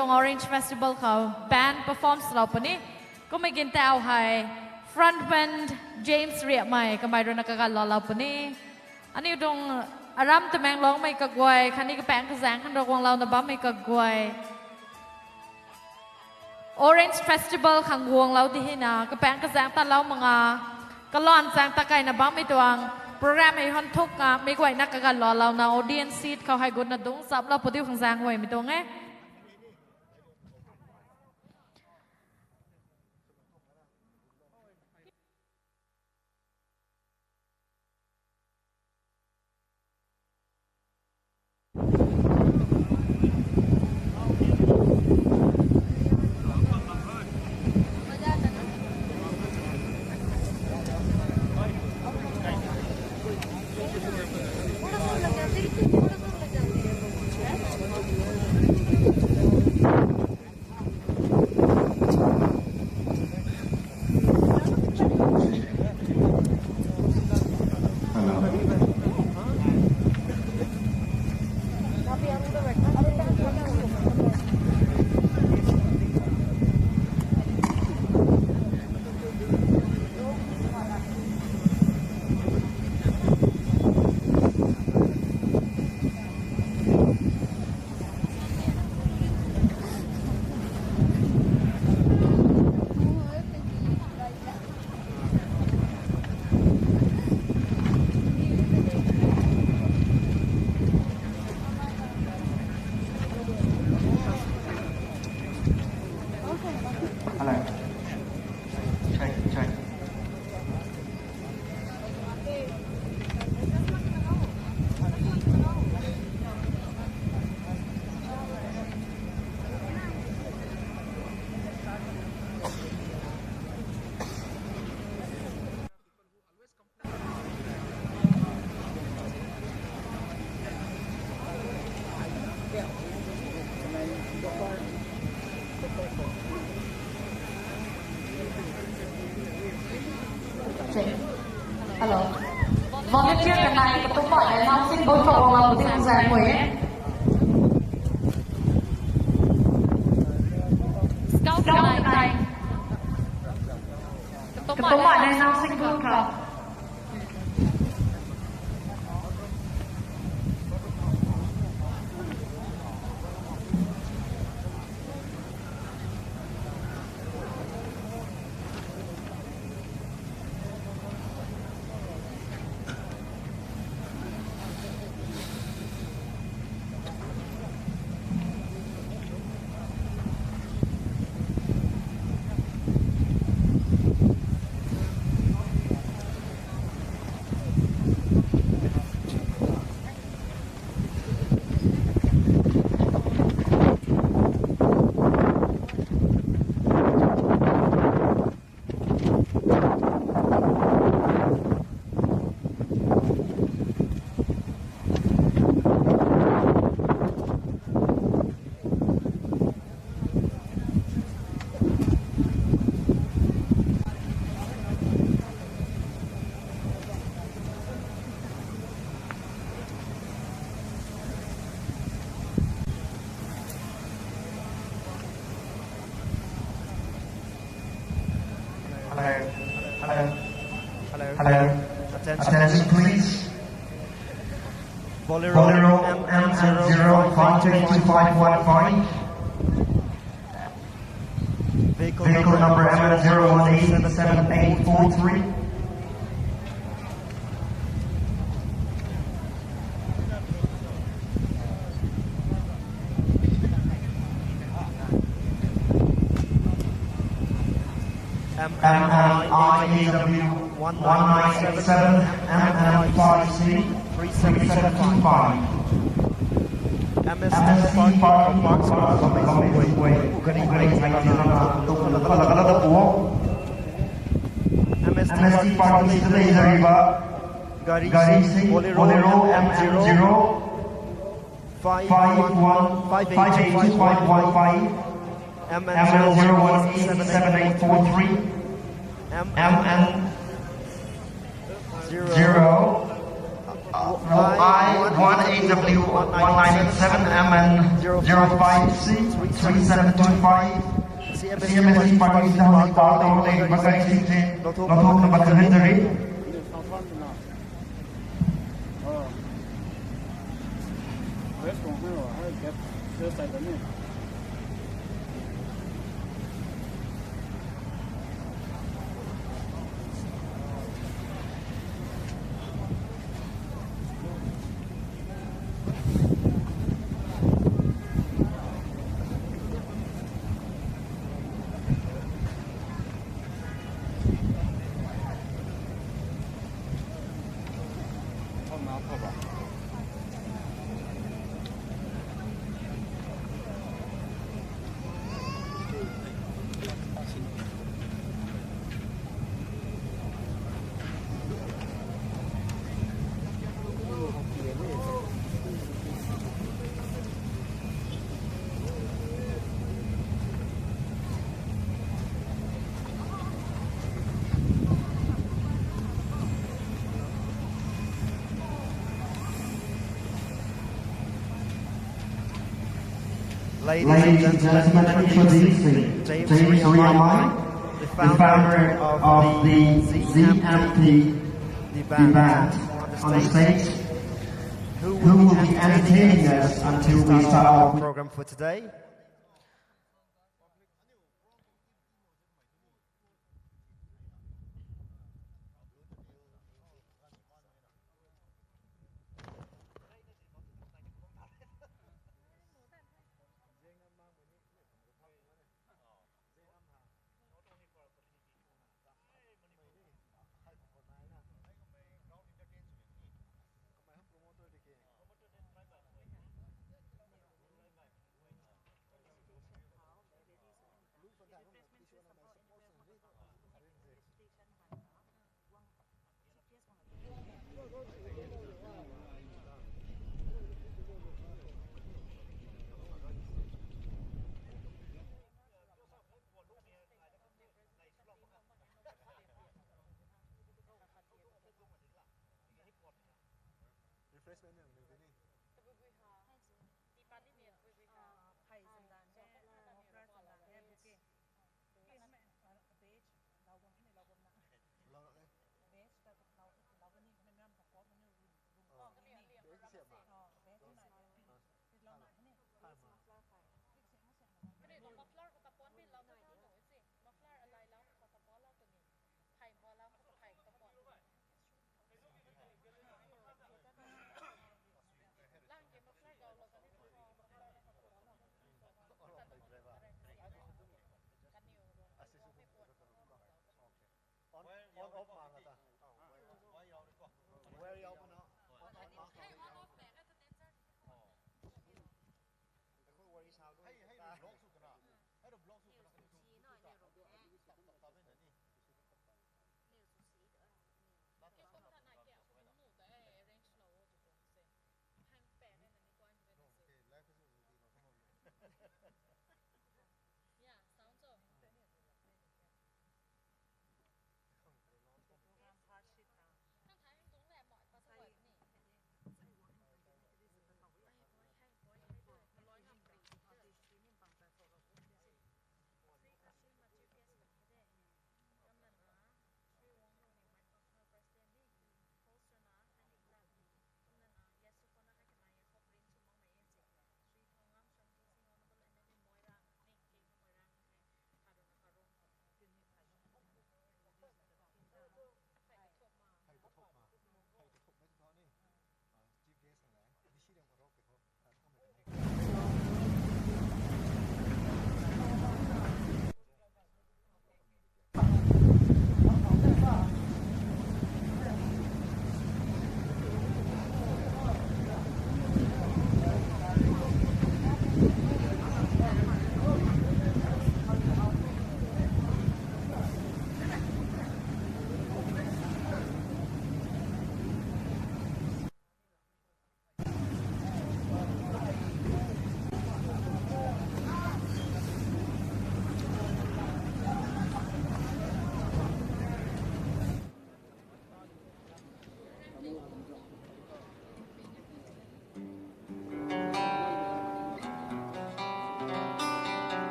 ตรง Orange Festival เขา band perform สำหรับวันนี้ก็ไม่กินแต่เอาให้ front band James เรียกใหม่ก็ไม่รู้นักการรอเราวันนี้อันนี้ตรงอารมณ์ตะแมงร้องไม่กระกวยคันนี้ก็แปลงกระแสงขันดอกวงเรานะบ้าไม่กระกวย Orange Festival ขังวงเราที่ให้นะก็แปลงกระแสงตาเรามังก็ร้อนแสงตะไกนะบ้าไม่ตวงโปรแกรมไอ้ฮันทุกไม่กวยนักการรอเรานะ audience seat เขาให้กุนนะดุงซับเราปฏิวัติขังแสงไว้ไม่ตวงไงHello. Volunteer ka na itupa ay housing board ko ang mga buting sa mo eh. Scout ka. Itupa ay housing board ka. Hello. Attention please. Bolero MN052215. Vehicle number MN0187843. MNIAW 1987, MN5C 3725. MSC Parking Box Way. MSC Parking Today Zariba. Garisi Bolero MN0 581582515. MN0187843. MN0I18W1987, MN05C 3725. CMSC Pakistan has got the holding Bagai Singh, Lothok number 73. Ladies and gentlemen, introducing James Riyamai, the founder of the ZMT, the band on the stage, who will be entertaining us until we start our program for today.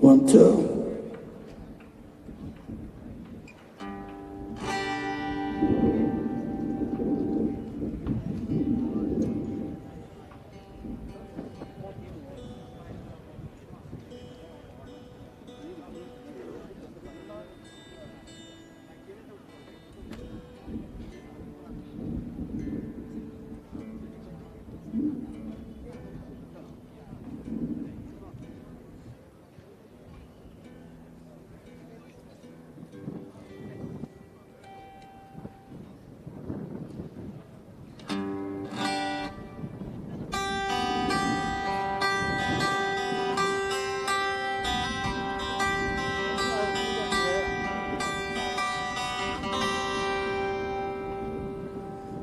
1, 2.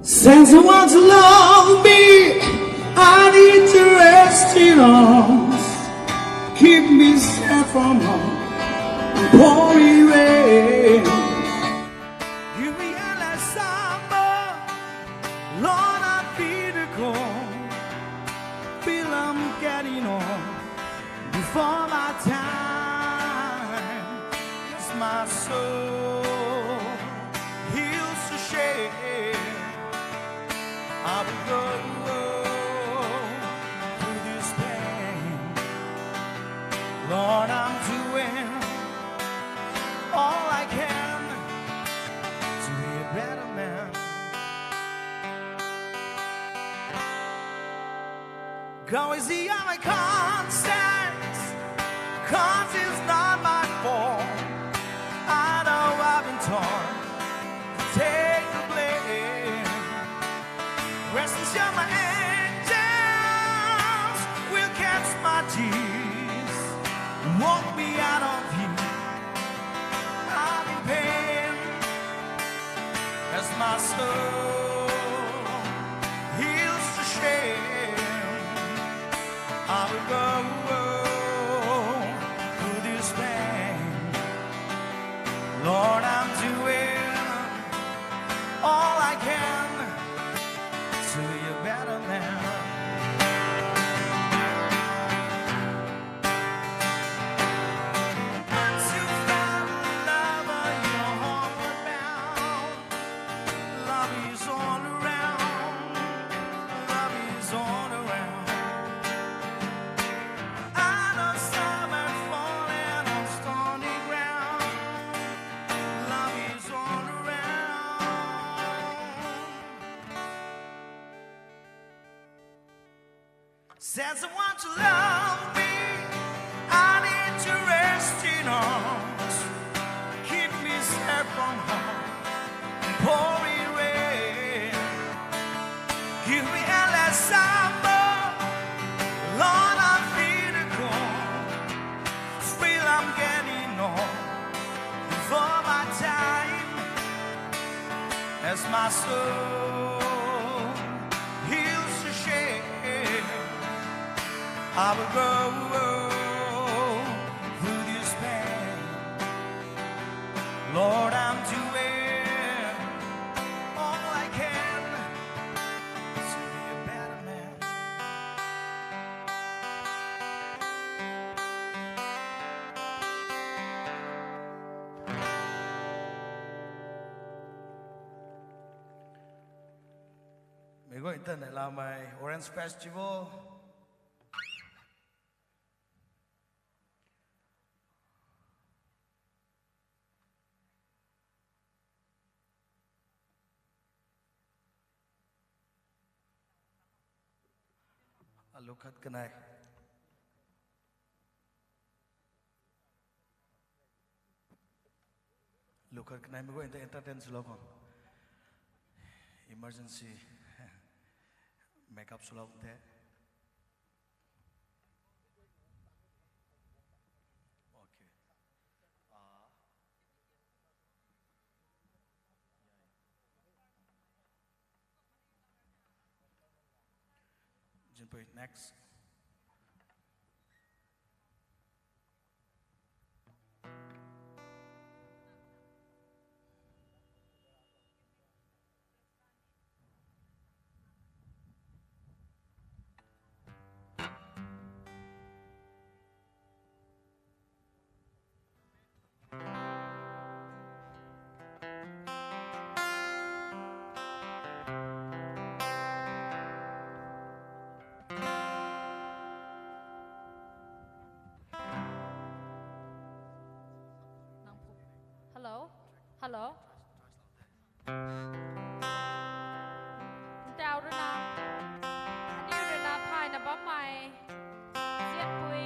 Since you want to love me, I need to rest in arms. Keep me safe from harm and pouring rain. You realize summer, Lord, I feel the cold. Feel I'm getting on before my time. It's my soul heals to shame. I will go through this pain. Lord, I'm doing all I can to be a better man. Go easy on my conscience, 'cause it's not my fault. I know I've been taught to take the blame. Rest assured my angels will catch my tears and walk me out of here. I'm in pain as my soul heals to shame. I will go through this pain. Lord, I'm doing all I can to be a better man. To find love on your homeward bound. Love is all around. Love is all around. I know summer falling on stony ground. Love is all around. Says I want to love me, I need to rest in arms. Keep me safe from harm and pouring rain. Give me endless summer, Lord, I feel the cold. Feel I'm getting on before my time. As my soul heals to shame, I will go through this pain. Lord, I'm doing all I can to be a better man. Mình có tên này là bài Orange Festival. Look at cái này. Look at cái này mới có entertain sila ko. Emergency makeup sila ko te. Okay. Next. ฮัลโหลดาวด้วยนะอันนี้ด้วยนะพายนะบ้าใหม่เสียปุย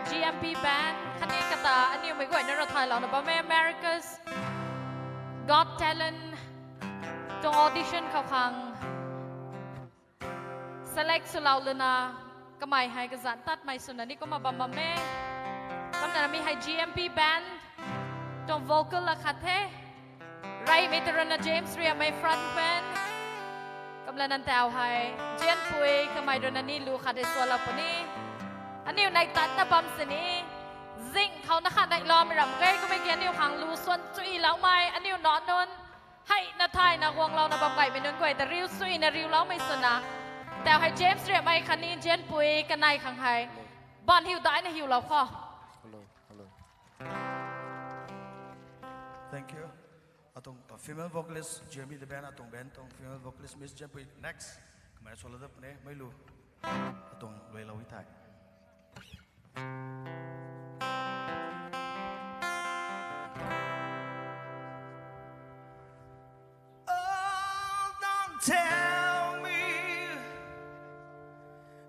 GMP Band คันนี้กระตาอันนี้ไม่กว่านั่นเราไทยเรานะบ้าแม่ America's Got Talent จง audition เข้าครั้ง select สุดเราเลยนะก็ไม่ให้กระสันตัดไม่สุดนะนี่ก็มาบ้าแม่กำลังมีให้ GMP Band จง vocal ละค่ะเท่ไรไม่ตระนะ James เรียไม่ front band กำลังนั่นแต่เอาให้เจียนปุยก็ไม่โดนนี่รู้ค่ะในส่วนเราปนี้อันนี้ในตัดนะบัมสินี่ซิงเขานะคะในล้อมรำเกยก็ไม่เกี่ยนนิ้วขังรู้ส่วนจุยแล้วไม่อันนี้นอนนนให้นาไทยนะวงเรานะบัมไก่ไม่นนกวยแต่ริ้วซุยนะริ้วแล้วไม่สนะแต่ให้เจมส์เรียไม่คันนี้เจียนปุยกันในขังให้บ้านหิวได้นะหิวเราพอ Thank you. Atong female vocalist Jeremy the band atong band atong female vocalist Miss Jempui next. Kamay solo dap ne may lu. Atong loy lawi tay. Oh, don't tell me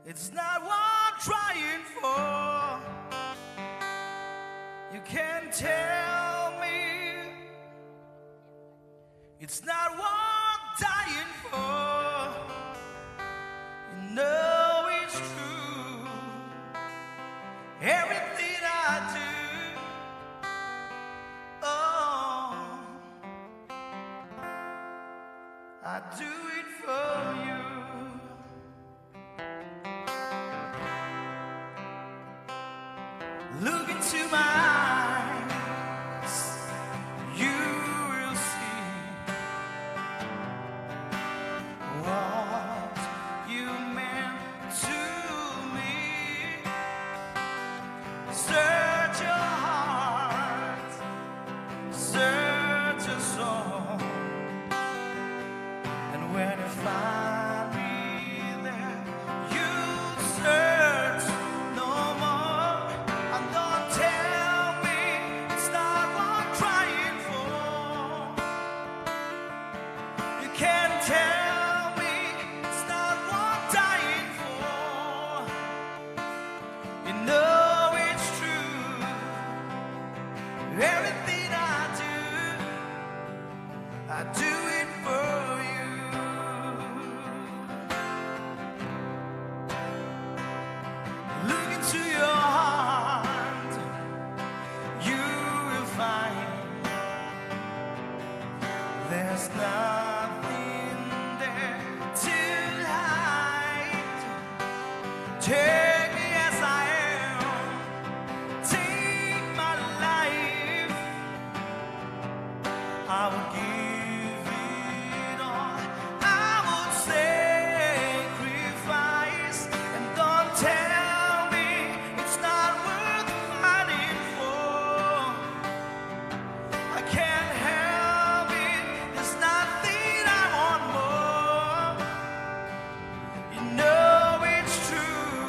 it's not what I'm trying for. You can't tell me it's not what I'm dying for. You know it's true. Everything I do, oh, I do it for you. Look into my eyes, you will see what you meant to me. Search your heart, search your soul, and when you find me there, you search no more. And don't tell me it's not what I'm trying for. You can't tell me it's not what I'm dying for. You know it's true. Everything I do it for you. Look into your heart, you will find there's nothing there to hide. Take me as I am, take my life. I will give it all. I will sacrifice. And don't tell me it's not worth fighting for. I can't help it. There's nothing I want more. You know it's true.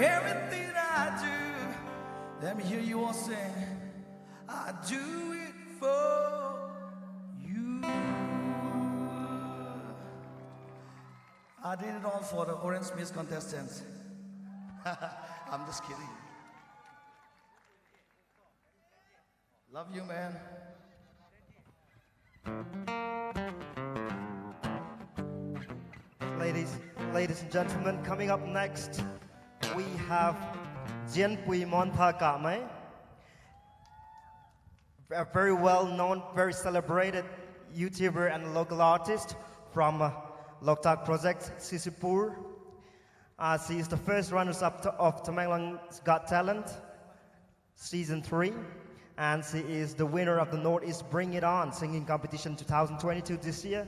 everything I do. Let me hear you all sing. I do it for you. I did it all for the Orange Miss contestants. I'm just kidding. Love you, man. Ladies and gentlemen, coming up next, we have Jianpui Monthakame, a very well-known, very celebrated YouTuber and local artist from Loktak Project, Sisipur. She is the first runners-up of Tamanglong's Got Talent, Season 3, and she is the winner of the Northeast Bring It On singing competition 2022 this year.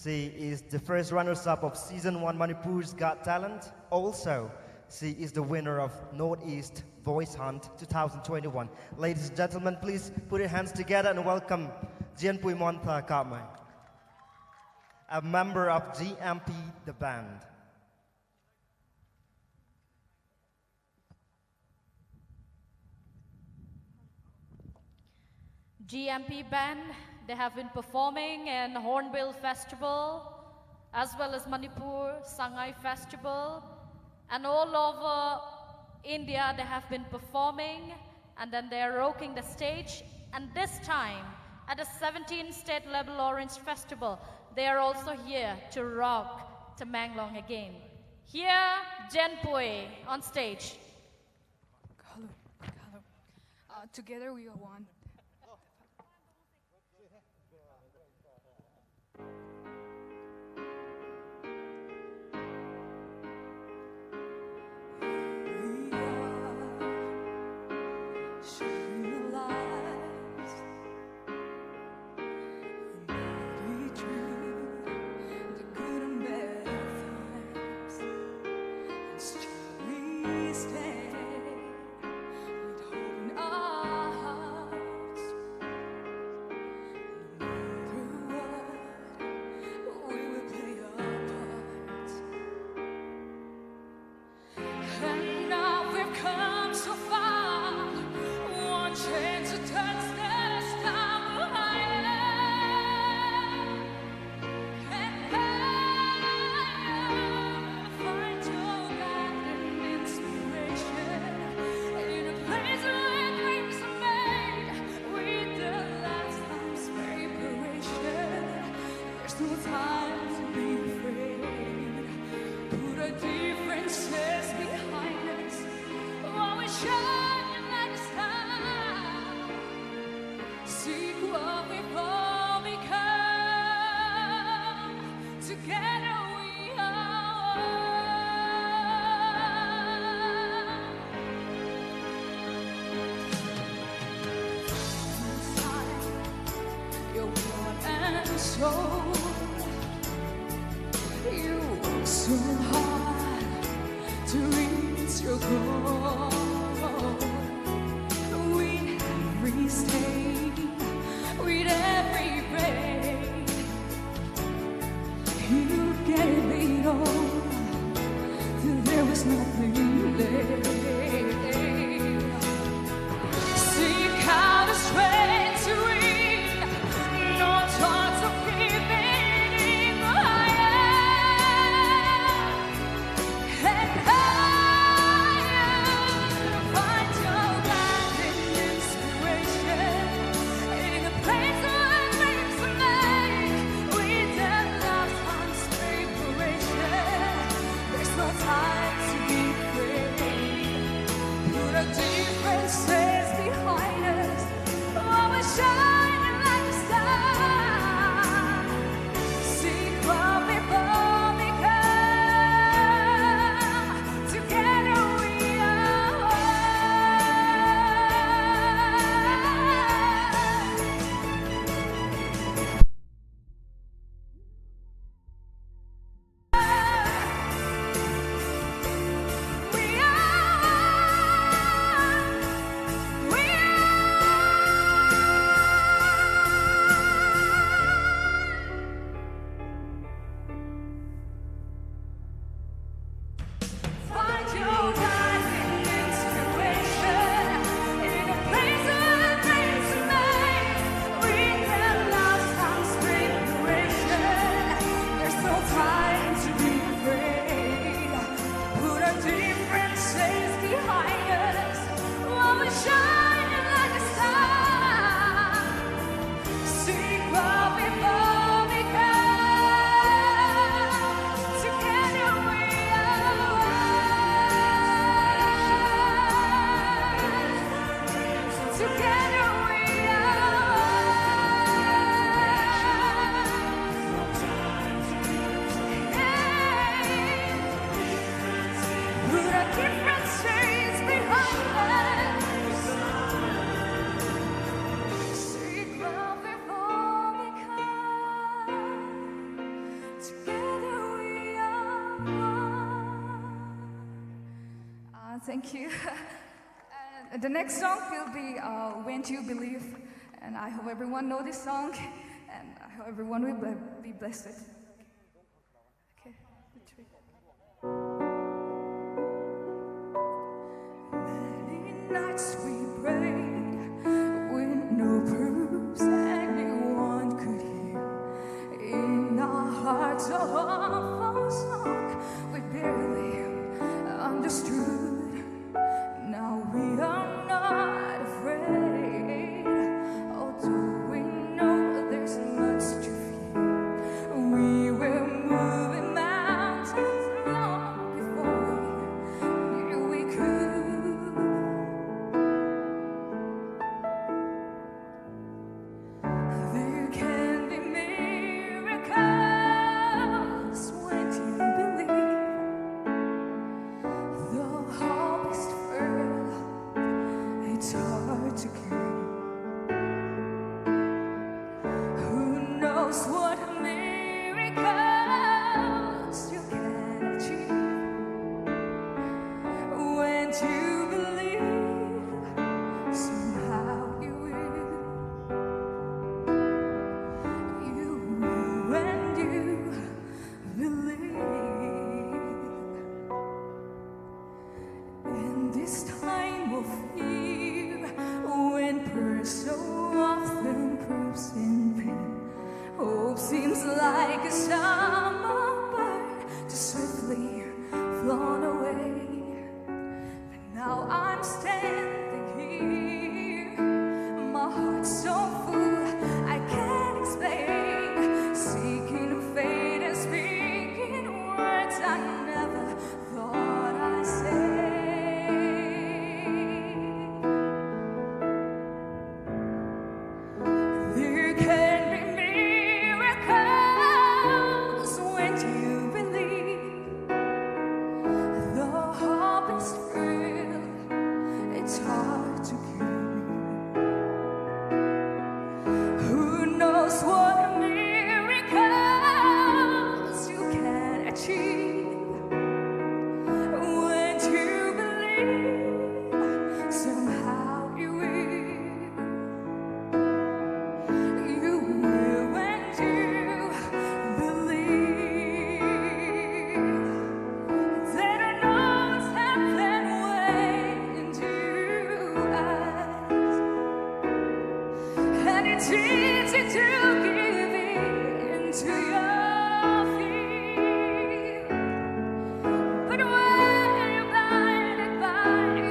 She is the first runners-up of Season 1 Manipur's Got Talent. Also, she is the winner of Northeast Voice Hunt 2021. Ladies and gentlemen, please put your hands together and welcome Jianpui Monthakame, a member of GMP, the band. GMP band, they have been performing in Hornbill Festival, as well as Manipur Sangai Festival, and all over India they have been performing, and then they are rocking the stage. And this time, at the 17th State Level Orange Festival, they are also here to rock Tamanglong again. Here, Jianpui on stage. Hello. Together we are one. You work so hard to reach your goal. With every stake, with every break, you gave it all till there was nothing left. Seek out a strength to read, no thoughts of giving in the and higher. Find your guiding inspiration in a place where dreams are made with that love's inspiration. There's no time to be afraid. differences behind us while we're shining like a star. See what we've all become. Together we are. Together we put our differences behind us. See what we've all become. Together we are. Thank you. And the next song will be When Do You Believe? And I hope everyone know this song. And I hope everyone will be blessed. Okay. Many nights we prayed with no proofs anyone could hear. In our hearts, a awful song we barely understood. Now we are not afraid, although we know there's much to fear. We were moving mountains long before we knew we could. There can be miracles when you believe. The harvest furrow, it's hard to keep. Who knows what miracles you can achieve when you believe? Somehow you will. You will when you believe. In this time of fear, when prayer so often proves in vain, hope seems like a summer bird just swiftly flown away. But now I'm standing here, my heart's so full I can't explain, seeking faith and speaking words I never thought I'd say. There can be miracles when you believe. The harvest field, it's hard to keep. Who knows what miracles you can achieve when you believe? Somehow you will. You will when you believe. They don't know what's happened when you ask. And it's easy to give in to your fear. But when you're blinded by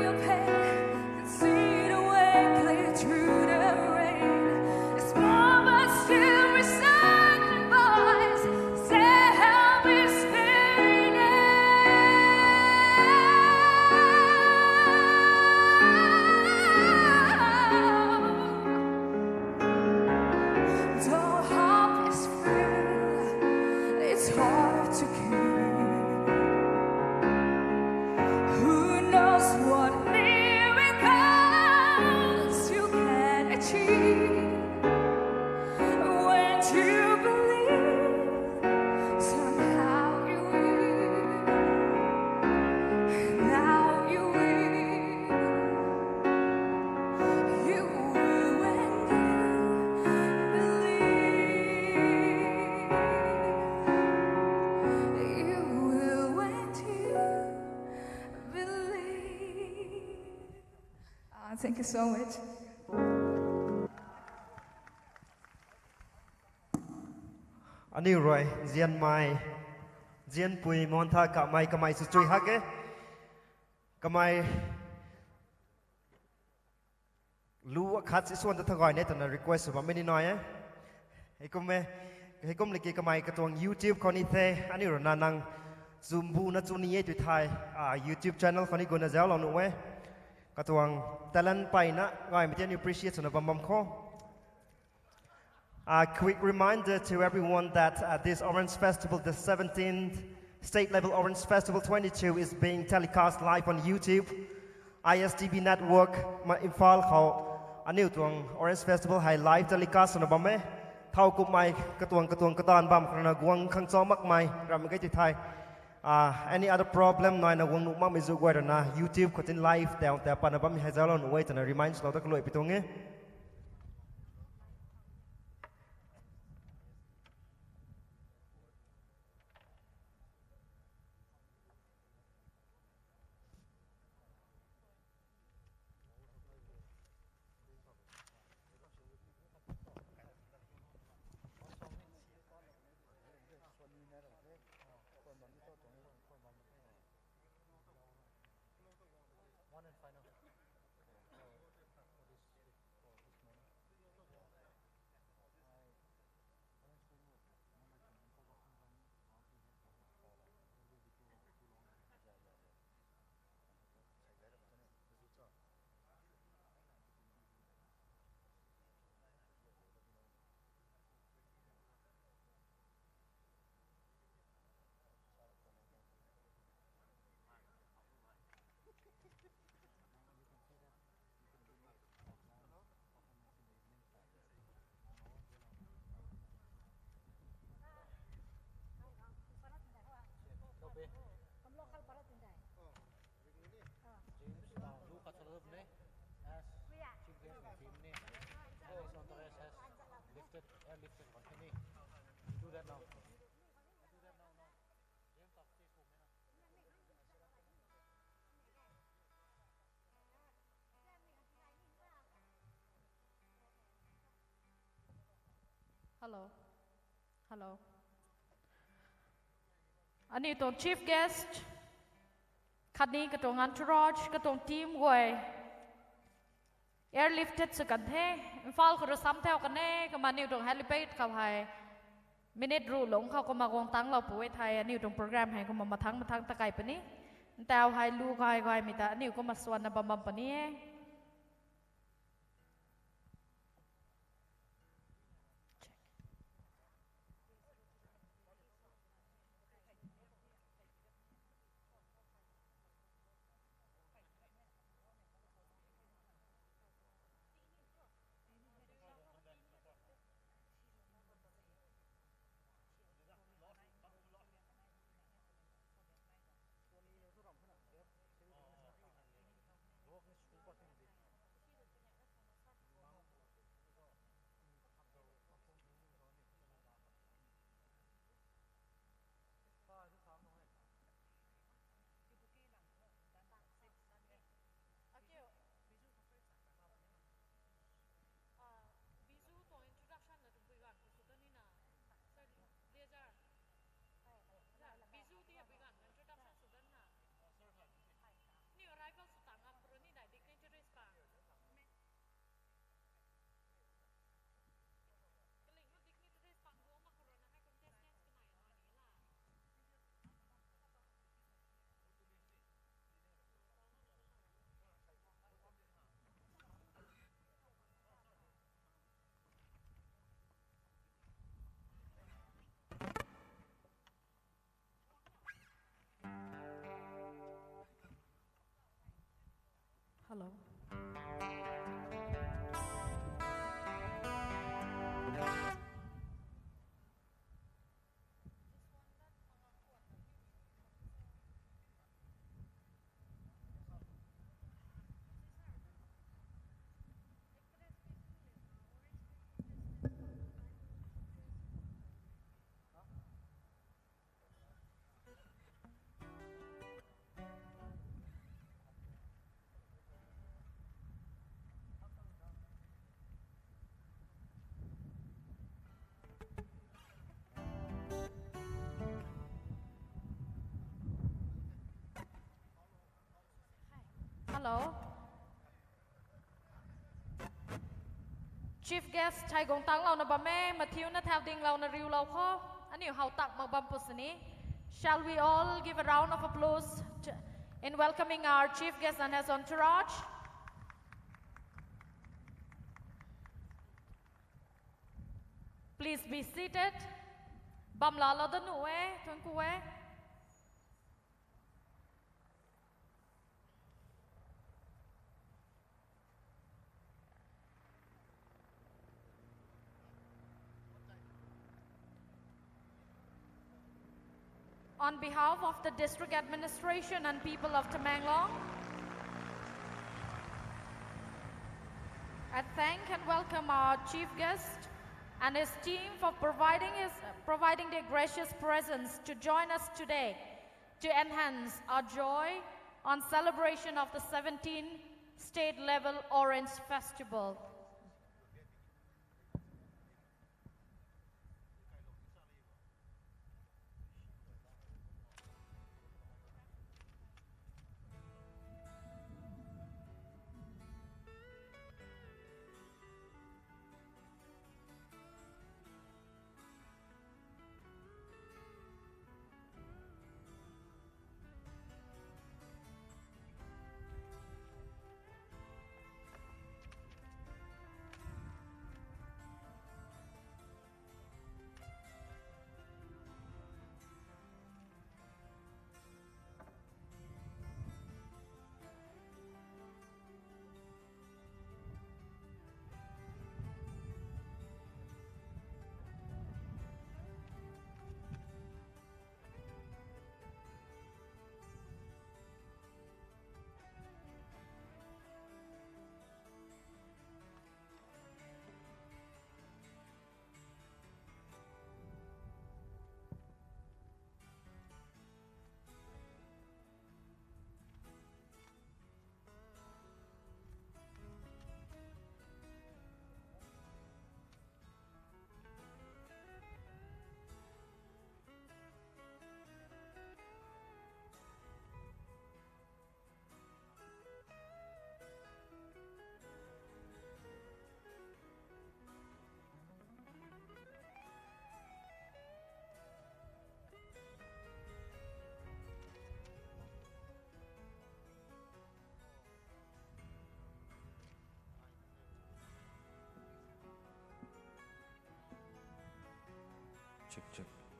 your pain, can see the way clear through the rain. It's more but still resilient voice say help is the hope is free, it's hard to keep. Who knows what miracles you can achieve when you believe? Somehow you will. Now you will. You will when you believe. You will when you believe. Thank you so much. Ani rồi, Dian Mai, Dian Pui Monta Kamai Kamai Sutui Hage, ก็ไม่รู้ว่าคัดสิส่วนทั้งก่อนเนี่ยแต่ใน request ว่าไม่ได้น้อยให้ก็ไม่ให้ก็เลยก็ไม่กระตัว YouTube คนนี้เท่อันนี้เรานั่ง Zoom บูนัจุนี้จุดไทยYouTube channel คนนี้กูน่าจะลองหนูไว้กระตัว talent ไปนะก็ไม่ได้ appreciate สำหรับบำข้อquick reminder to everyone that this Orange Festival, the 17th State Level Orange Festival 22 is being telecast live on YouTube. ISTV Network มาอินฟอลเขาอันนี้ตัว Orange Festival ให้ live telecast สำหรับบำไม่เท่ากับไม่กระตอนบำขนาดกวงขังซ้อมมากมายเราไม่เคยจุดไทยany other problem หน่อยนะวงนุ่มมากไม่รู้ว่าแต่นะ YouTube เขาจะ live แต่ปนบำมีให้เจ้าเราหนูไว้แต่นะ remind เราต้องกลัวไปตรงนี้ฮัลโหลอันนี้ตัว chief guest คันนี้ก็ตัวงานทรอชก็ตัวทีมหวย airlifted สกันเท่ฟอลคือซ้ำเท่ากันแน่ก็มานิวตรง helipad เขาให้มินิทรูหลงเขาก็มากองตั้งเราป่วยไทยอันนี้ตรงโปรแกรมให้ก็มาทั้งตะไก่ปนี้แต่เอาให้ลูกให้มีแต่อันนี้ก็มาส่วนในบำปนี้ฮัลโหล Hello. Chief guest Chai Gong Tang Lao na ba me Matthew na Thao Ding Lao na Riu Lao Kho. Ani hau tak magbam pusani. Shall we all give a round of applause in welcoming our chief guest and his entourage? Please be seated. Bam la la da nu tuan ku On behalf of the district administration and people of Tamenglong, I thank and welcome our chief guest and his team for providing their gracious presence to join us today to enhance our joy on celebration of the 17th state level Orange Festival.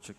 Check.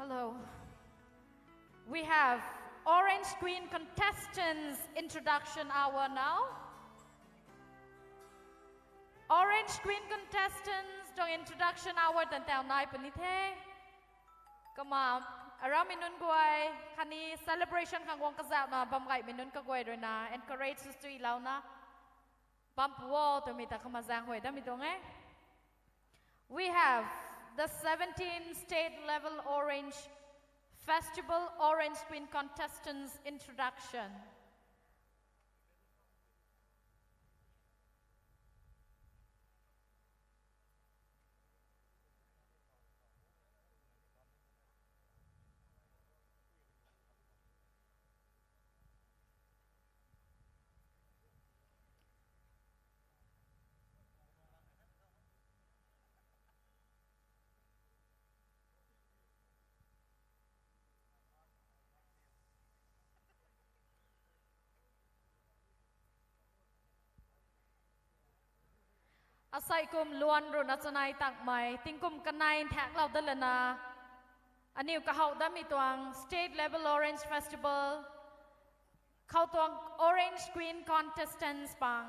Hello. We have Orange Queen contestants introduction hour now. Orange Queen contestants trong introduction hour tận tèo nai penithe. Kama aram minun guai khani celebration khang wong kazao na bam gai minun ka guai rồi na encourage us to ilaw na. pump wall to meet a kamazang hoy dami to nge. We have the 17 state level Orange Festival Orange Queen contestants introduction. Asai kum luan ro na chanai tak mai tingkum kanai thak lau dalana aniu ka hau dami tuang state level Orange Festival khau tuang Orange Queen contestants pang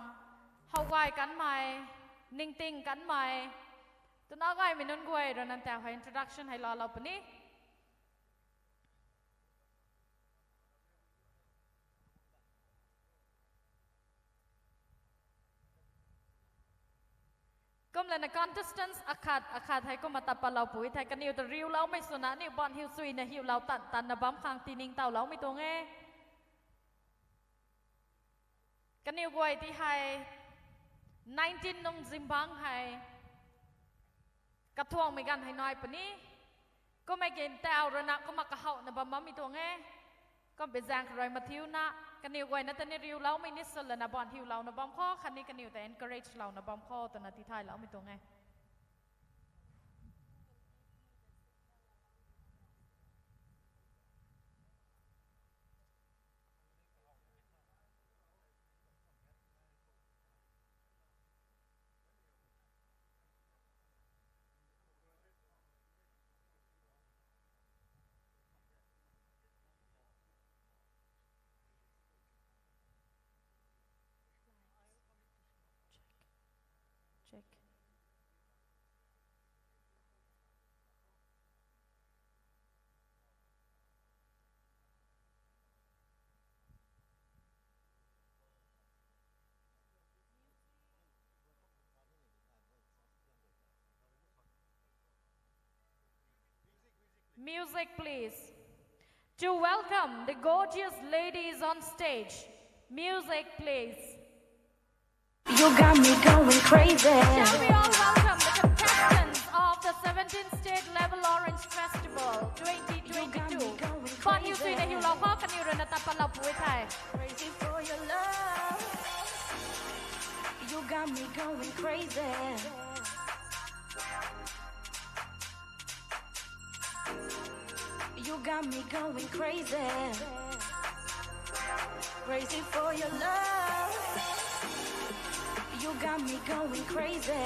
hau gai kan mai ning ting kan mai tuna gai minun guai ro nan ta hai introduction hai la lau pani Kom lena contestants akhat hai ko matapa lau pui thai kan niu to riu lau mai suna ni bon hiu sui na hiu lau tan na bam khang tining tau lau mi to nge kan niu goi ti hai 19 nong zimbang hai ka thuang mi gan hai noi pani ko mai gen tau ro na ko ma ka hau na bam mi to nge ko be jang roi ma thiu na kan niu goi na tan ni riu lau mai ni sol na bon hiu lau na bam kho khan ni kan niu ta encourage lau na bam kho to na ti thai lau mi to nge Check. Music, please. To welcome the gorgeous ladies on stage. Music, please. You got me going crazy. Shall we all welcome the contestants of the 17th State Level Orange Festival 2022. Bon hiu sui na hiu lau kho kan hiu ro na tapa lau pui thai. Crazy for your love. You got me going crazy. You got me going crazy. Crazy for your love. You got me going crazy.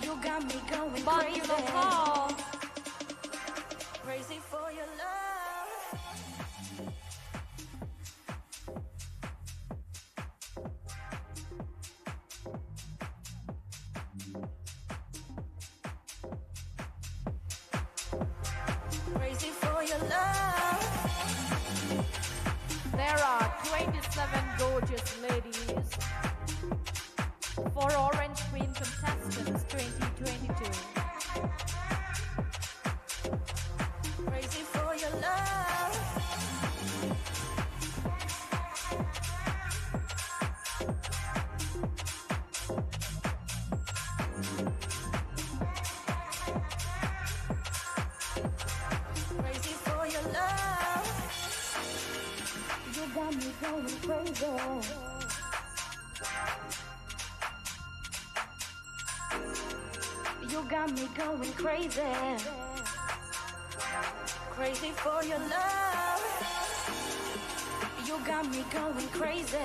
You got me going Bon hiu lau crazy. kho. Crazy for your love. Crazy for your love. There are 27 gorgeous ladies for Orange Queen contestants 2022. Crazy for your love. Crazy for your love. You got me going crazy. You got me going crazy. Crazy for your love. You got me going crazy.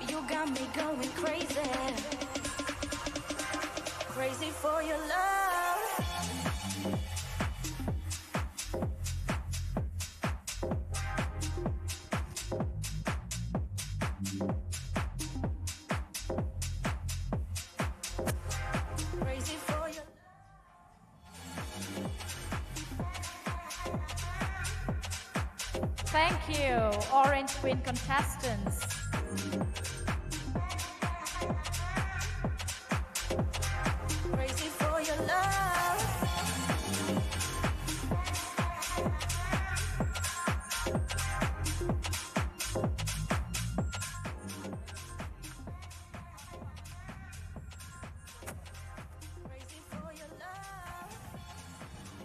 You got me going crazy. Crazy for your love. Crazy for your Thank you, Orange Queen contestants. Crazy for your love. Crazy for your love.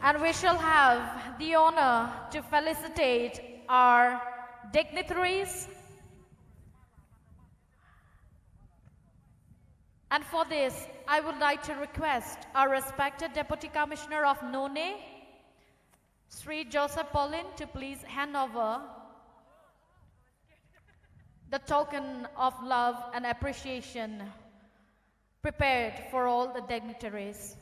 And we shall have the honor to felicitate our dignitaries. And for this, I would like to request our respected Deputy Commissioner of NONE, Sri Joseph Paulin, to please hand over the token of love and appreciation prepared for all the dignitaries.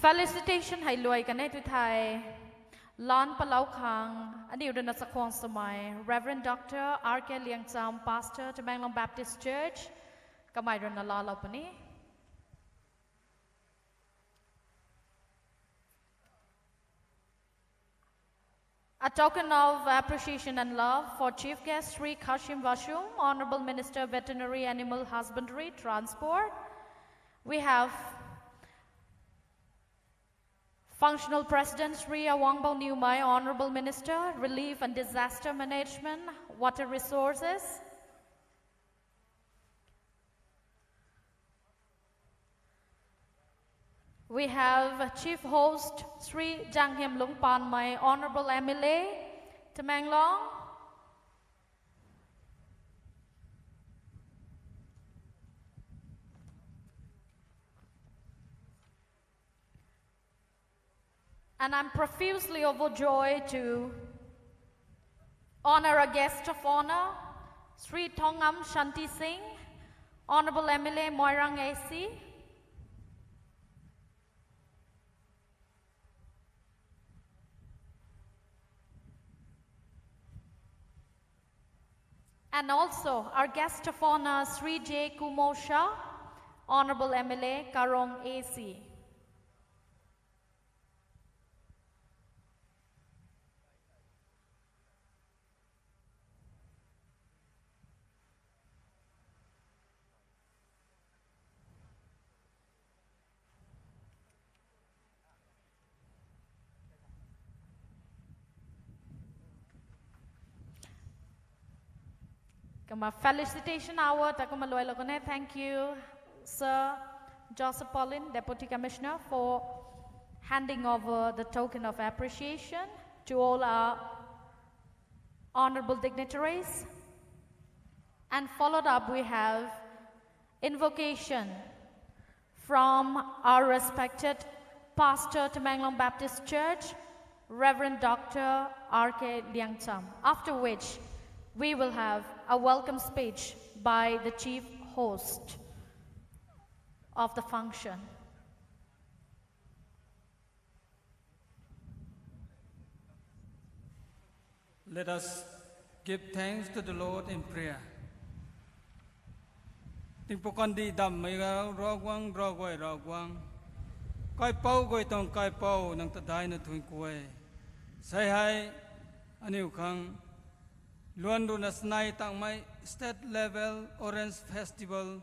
Felicitation ให้รวยกันในทุกไทยล้านปะเล้าคังอันนี้อยู่ในสักควงสมัย Reverend Dr. R.K. เลียงจำ Pastor จะแมงลอง Baptist Church ก็ไม่รณลาเราปะนี้ A token of appreciation and love for Chief Guest Sri Kashim Vashum, Honorable Minister Veterinary Animal Husbandry Transport. We have Functional President Sri Awangbaw Newmai, Honorable Minister, Relief and Disaster Management, Water Resources. We have Chief Host Sri Janghim Lungpan, my Honorable MLA, Tamanglong. And I'm profusely overjoyed to honor a guest of honor, Sri Thongam Shanti Singh, Honorable MLA Moirang AC. And also our guest of honor, Sri J. Kumosha, Honorable MLA Karong AC. Kama felicitation hour takumaluay lagone. Thank you, Sir Joseph Paulin, Deputy Commissioner, for handing over the token of appreciation to all our honorable dignitaries. And followed up, we have invocation from our respected Pastor Tamanglong Baptist Church, Reverend Dr. R.K. Liangcham, after which we will have a welcome speech by the chief host of the function. Let us give thanks to the Lord in prayer. Ting pokon di dam may rogwang rogwang. Kai pau goi tong kai pau nang taday na tuwing kuwe. Say hi aniw kang luan ro na snai tang may state level Orange Festival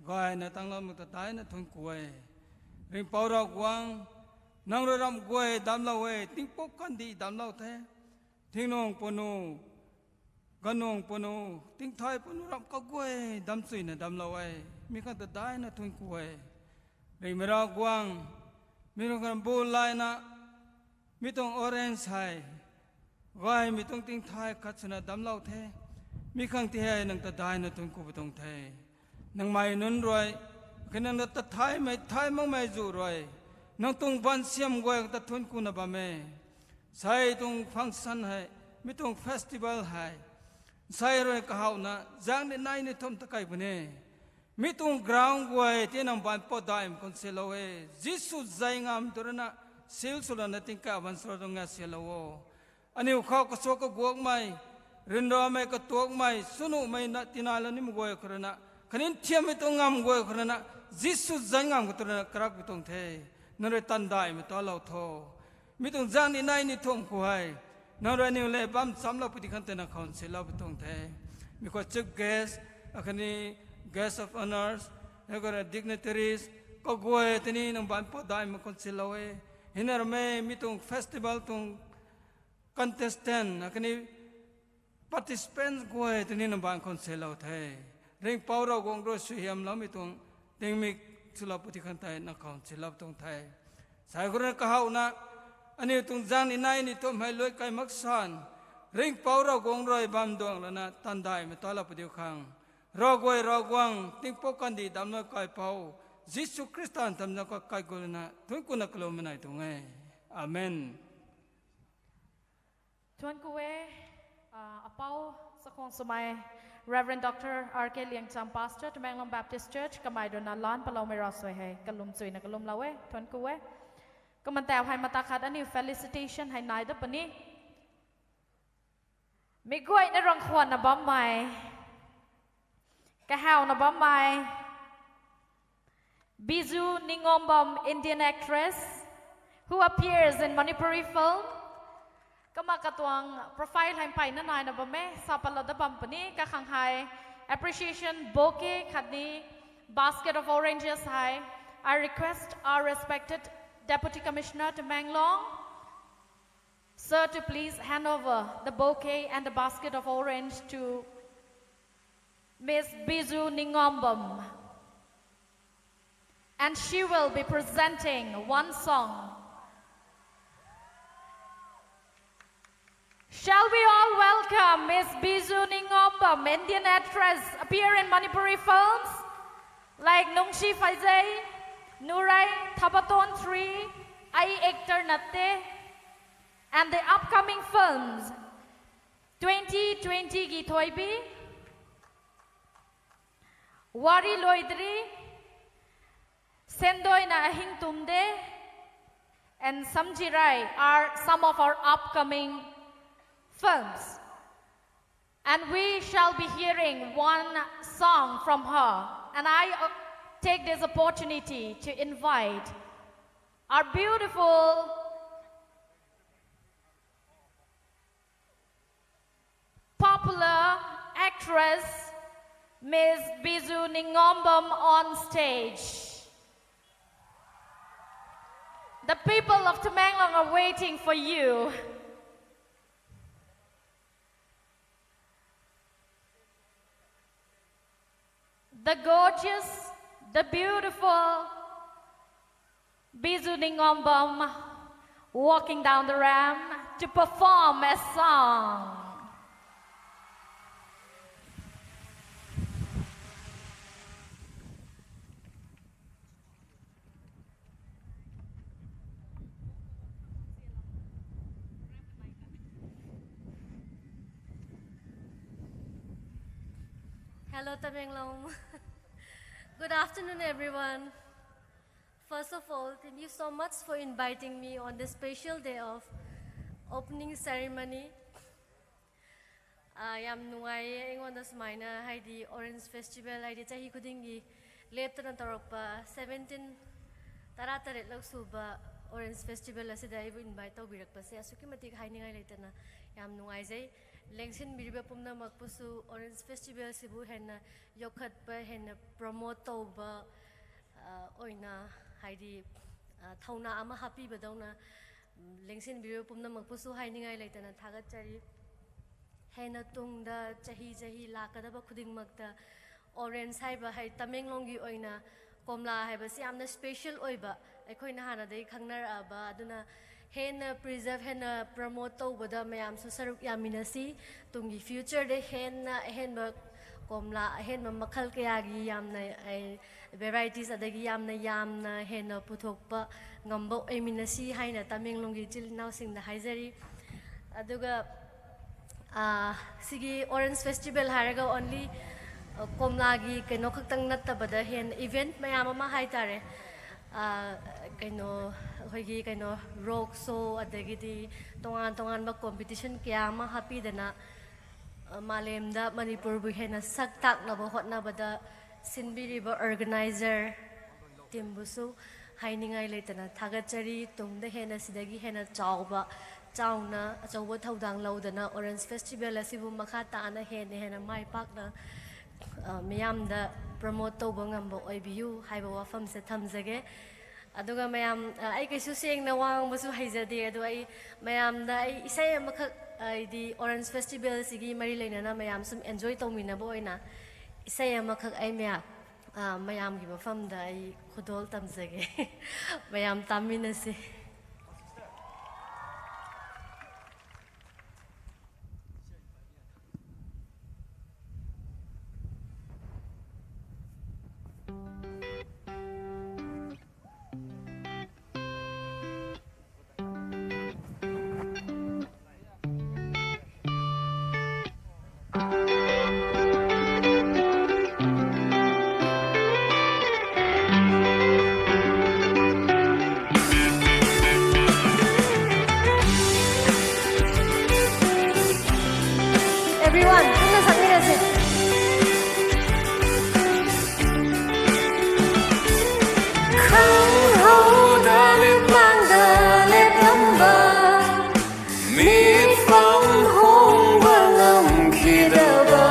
goi na tang lam taday na tuwing kuwe. Ring pau rogwang nang ram kuwe dam lawe ting pokon di dam law the. Ting nong punu ganong punu ting thai punu ram ka kuwe dam sui na dam lawe mi kan taday na tuwing kuwe. Ring mera gwang Mirong kan bulay na mitong orange hai, gay mitong ting thai katsuna damlaw the, mikang tihay nang taday na tung kubutong the, nang may nun roy, kanang natatay may thai mang may zu roy, nang tung bansiyam goy ang tatun ko na ba me, say itong function hai, mitong festival hai, say roy kahaw na, zang ni nai ni tom takay bune. Mitong ground way tinang ban po daim kon silawe jisu zaingam turana sil sula na tingka ban sura nga silawo ani ukhaw ka sok guak mai rindo mai ka tuak mai sunu mai na tinala ni mugoy korana คันเทียมไม่ต้องงามกว่าคนนั้นจิสุจังงามกว่าตัวนั้นกรักไม่ต้องเทนั่นเลยตันได้ไม่ต้องเราโทไม่ต้องจางนี่นายนี่ท่วมคุยนั่นเลยนี่เลยบัมซ้ำเราไปที่ขันเตนักคอนเสิลเราไม่ต้องเทมีคนชิฟเกสคันนี้ guest of honors แล้วก็ dignitaries ก็กวยที่นี่น้องบ้านพอได้มาคอนเสิลเราเห็นอะไรไหมมีตรงเฟสติวัลตรง contestant คันนี้ participants กวยที่นี่น้องบ้านคอนเสิลเราเทเร่งเป่าเรากงรู้สุยามเราไม่ต้องเร่งมีสุลปฏิขันไทยนักคอนเสิลเราต้องไทยสายคนนั้นก็เขานะอันนี้ตรงจางนี่นายนี่ต้องให้ลอยไกมักสันเร่งเป่าเรากงรอยบำดวงแล้วนะตันได้ไม่ต้องเราไปเดียวขังรอกวยรอกวังติ้งปกันดีดำนักไก่เป่ายิสุคริสต์ทำนักไก่กุลนะทุกคนนักลมไม่ได้ตรงไงอาเมนทวนกูเวอเปาสักคงสมัย Reverend Dr. R.K. Liang Cham Pastor ตะแมงลำ Baptist Church กำไมโดนล้านปะเราไม่รอสวยให้กลุ่มจุยนะกลุ่มเราเว้ทวนกูเวก็มันแต่ให้มาตาขัดอันนี้ felicitation ให้นายดับปนี้มีกล้วยในรองขวานนะบ้อมใหม่กะเฮานะบ้อมใหม่ Bizu Ningombom Indian actress who appears in Manipuri film ก็มากระตวงโปรไฟล์ให้ไปนั่นหน่อยนะบ่แม่สาปลดบัมปนี้ก็ขังไฮ appreciation bouquet ขัดนี้ basket of oranges ให้ I request our respected Deputy Commissioner to Manglong sir to please hand over the bouquet and the basket of orange to Miss Bizu Ningombom and she will be presenting one song. Shall we all welcome Miss Bizu Ningombom, Indian actress, appear in Manipuri films like Nungshi Faizai, Nurai, Thabaton 3, Ai Ektar Natte, and the upcoming films 2020 Githoibi, Wari Loidri, Sendoi na Ahing Tumde, and Samjirai are some of our upcoming films. And we shall be hearing one song from her. And I take this opportunity to invite our beautiful popular actress, Ms. Bizu Ningombom on stage. The people of Tamenglong are waiting for you. The gorgeous, the beautiful Bizu Ningombom walking down the ramp to perform a song. Hello, Tamenglong. Good afternoon, everyone. First of all, thank you so much for inviting me on this special day of opening ceremony. Yam nungai ingonda sumaina haidi Orange Festival haidi chahi khudingi leptana tarakpa 17 tarataret lak suba Orange Festival asida ibu invite tawbirakpa se asuki matik hainingai leitana yam nungai jai Lengsin biriba pumna makpusu Orange Festival sibu henna yokhat pa henna promote tawba oina haidi thauna ama happy badawna lengsin biriba pumna makpusu hainingai leitana thagat chari henna tungda chahi lakadaba khudingmakta Orange haiba hai Tamenglonggi oina komla haiba si amna special oiba aikhoina hana dai khangnar aba aduna henna preserve henna promote tawbada mayam su saruk yaminasi tungi future de henna komla henna makhal kayagi yamna varieties adagi yamna henna puthokpa ngambo eminasi haina Tamenglonggi chilnaw singda haizari aduga sigi Orange Festival haraga only komlagi kaino khaktang nattabada hen event mayam ama haitare kaino hoigi kaino rock show adagidi tongan ba competition kya ma happy dana malemda Manipur bu hena sak tak na ba hotna bada sinbiriba organizer timbusu hainingai leitana thagachari tungda hena sidagi hena chawba chawna achawba thodang laudana Orange Festival asibu makha taana hena mai pakna miyamda promote tawba ngamba oibiu haiba wafam se thamjage aduga mayam ai kaisu sengna wangbasu haijade adu ai mayamda ai isai amakha di Orange Festival sigi mari leinana mayam sum enjoy tawminaba oina isai amakha ai mayam gi mafamda ai khudol tamjage mayam taminase everyone, puna sakmirase. Khang hau da lip mang da lip lamba, mid from home bang am khi da ba,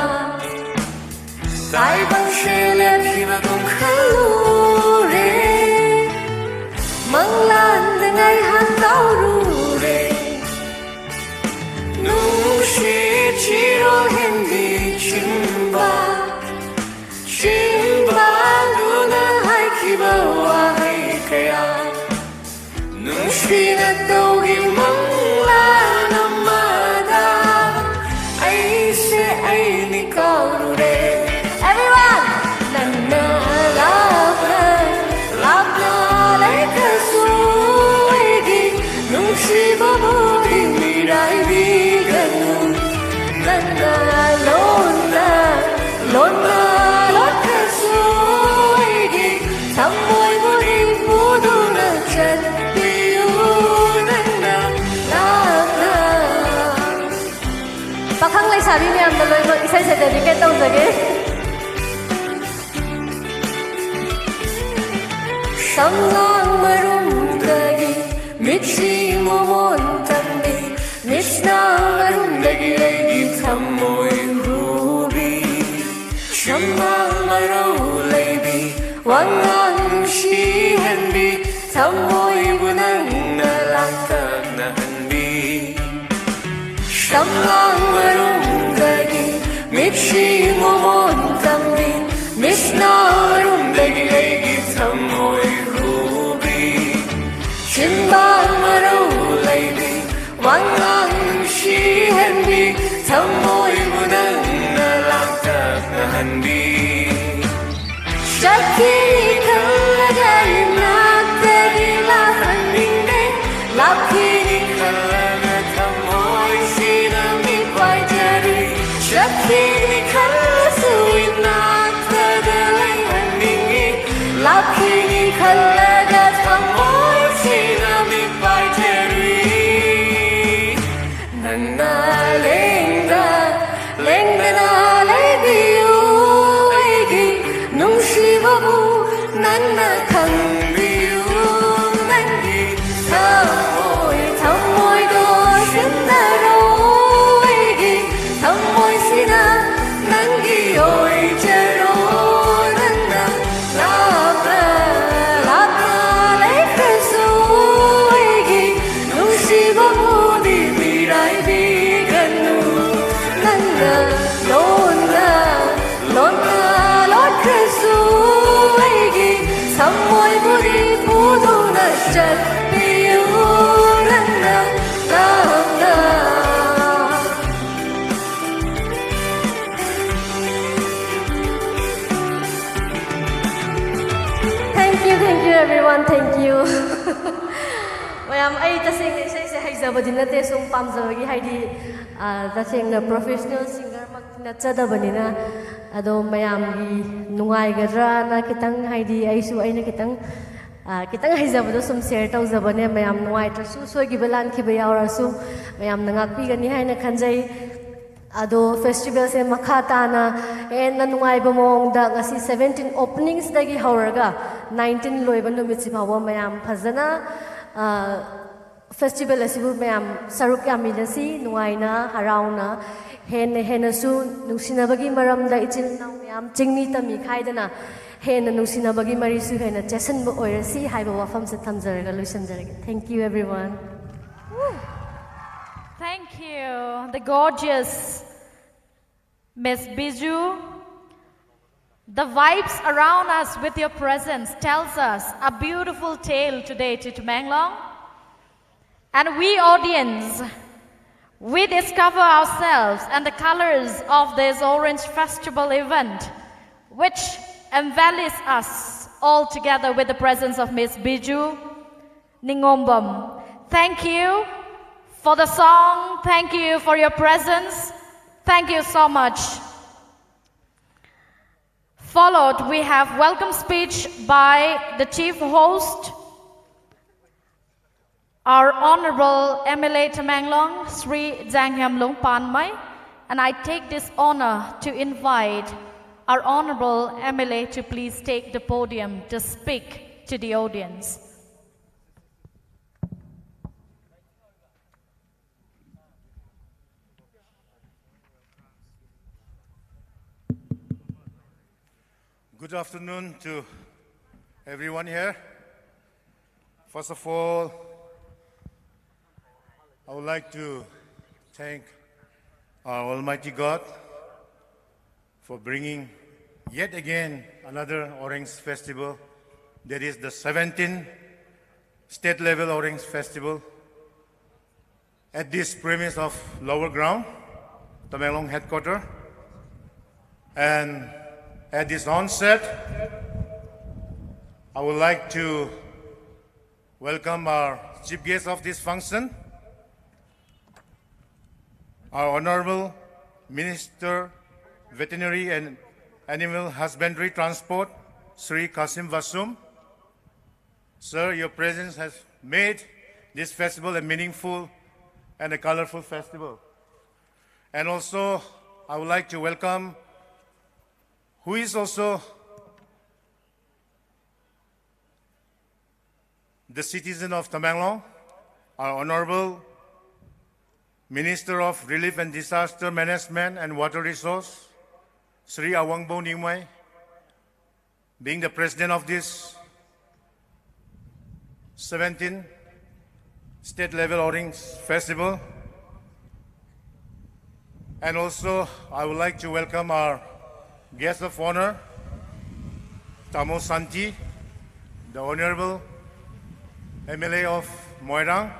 tai bang she lip khi ba kong khalu re, mang lan da ngai han tao ru re, nung shi chiro hindi chimba luna hai kiba wa hai kaya nung shi na togi mangla namada ai se ai ni kauru re everyone nanna labna like a suigi nung shi babu di mirai bi ganu lona lotka suigi samoy buri muduna chat piu nanna la pakhang lai sabi me am loi mo isai se dedicate tawjage samlang marum dagi mitsi momon tambi misna marum dagi lagi samoy Shamang marau leibi wangang shi hanbi samoy bunang na langkang na hanbi Shamang marau dagi mitsi momon tambi misna marum dagi lagi samoy rubi Shimbang marau leibi wangang shi hanbi samoy bunang na langkang na hanbi Shakti kalagay nagtagi lahaning de Lapini kalagat amoy sinamig pajari Shakti kalasuin nagtagalay haningi Lapini kalagat amoy sinamig pajari Nanalengda lengdanalay nung shivabu nanna khangbiu nangi thamoy do shinnaroigi thamoy sina nangi oi chero nanna labna lekasuigi nung shivabu di mirai di ganu nanna lona Suigi, samoy buri puduna chat piu nanna labna. Thank you everyone, thank you. Mayam ai tasing isai se haizaba dinate sum pamjabagi haidi tasing na professional singer mak nachadabanina ado mayam gi nungai gadra na kitang haidi aisu aina kitang haizabado sum share tawjabane mayam nungai trasu soi gi balan ki ba yawra su mayam nangak pi gani haina khanjai Ado festival se makata na na nungai ba mong da ngasi 17 openings dagi hawarga 19 loiba numit si bawa mayam phazana festival asibu mayam saruk yamidasi nungai na harau na hen su nungsina bagi maram da ichil na mayam chingmi tami khaidana hen nungsina bagi mari su hen chesan bo oirasi haiba wafam se thamjaraga luisanjaraga. Thank you everyone. Thank you, the gorgeous Miss Biju. The vibes around us with your presence tells us a beautiful tale today to Tamenglong. And we audience, we discover ourselves and the colors of this Orange Festival event, which embellishes us all together with the presence of Miss Biju Ningombam. Thank you for the song. Thank you for your presence. Thank you so much. Followed, we have welcome speech by the chief host, our Honorable MLA Tamenglong, Sri Janghyamlung Panmai, and I take this honor to invite our Honorable MLA to please take the podium to speak to the audience. Good afternoon to everyone here. First of all, I would like to thank our Almighty God for bringing yet again another Orange Festival, that is the 17th state level Orange Festival at this premise of Lower Ground, Tamenglong headquarters. And at this onset, I would like to welcome our chief guest of this function, our Honorable Minister, Veterinary and Animal Husbandry Transport, Sri Kasim Vasum. Sir, your presence has made this festival a meaningful and a colorful festival. And also, I would like to welcome who is also the citizen of Tamenglong, our Honorable Minister of Relief and Disaster Management and Water Resource, Sri Awangbo Ningmai, being the president of this 17th state level Orange Festival. And also, I would like to welcome our guest of honor, Tamo Santi, the Honorable MLA of Moirang,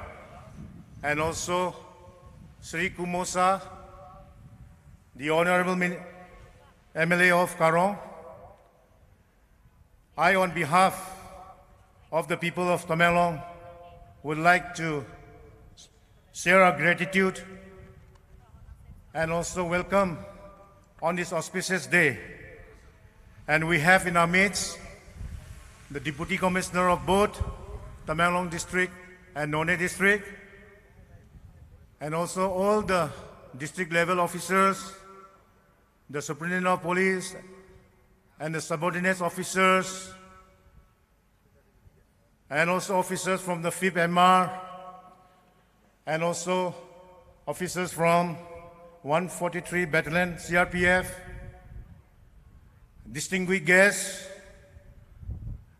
and also Sri Kumosa, the Honorable MLA of Karong. I, on behalf of the people of Tamenglong, would like to share our gratitude and also welcome on this auspicious day. And we have in our midst the Deputy Commissioner of both Tamenglong District and Noney District, and also all the district level officers, the Superintendent of Police, and the subordinate officers, and also officers from the 5th MR, and also officers from 143 Battalion CRPF, distinguished guests,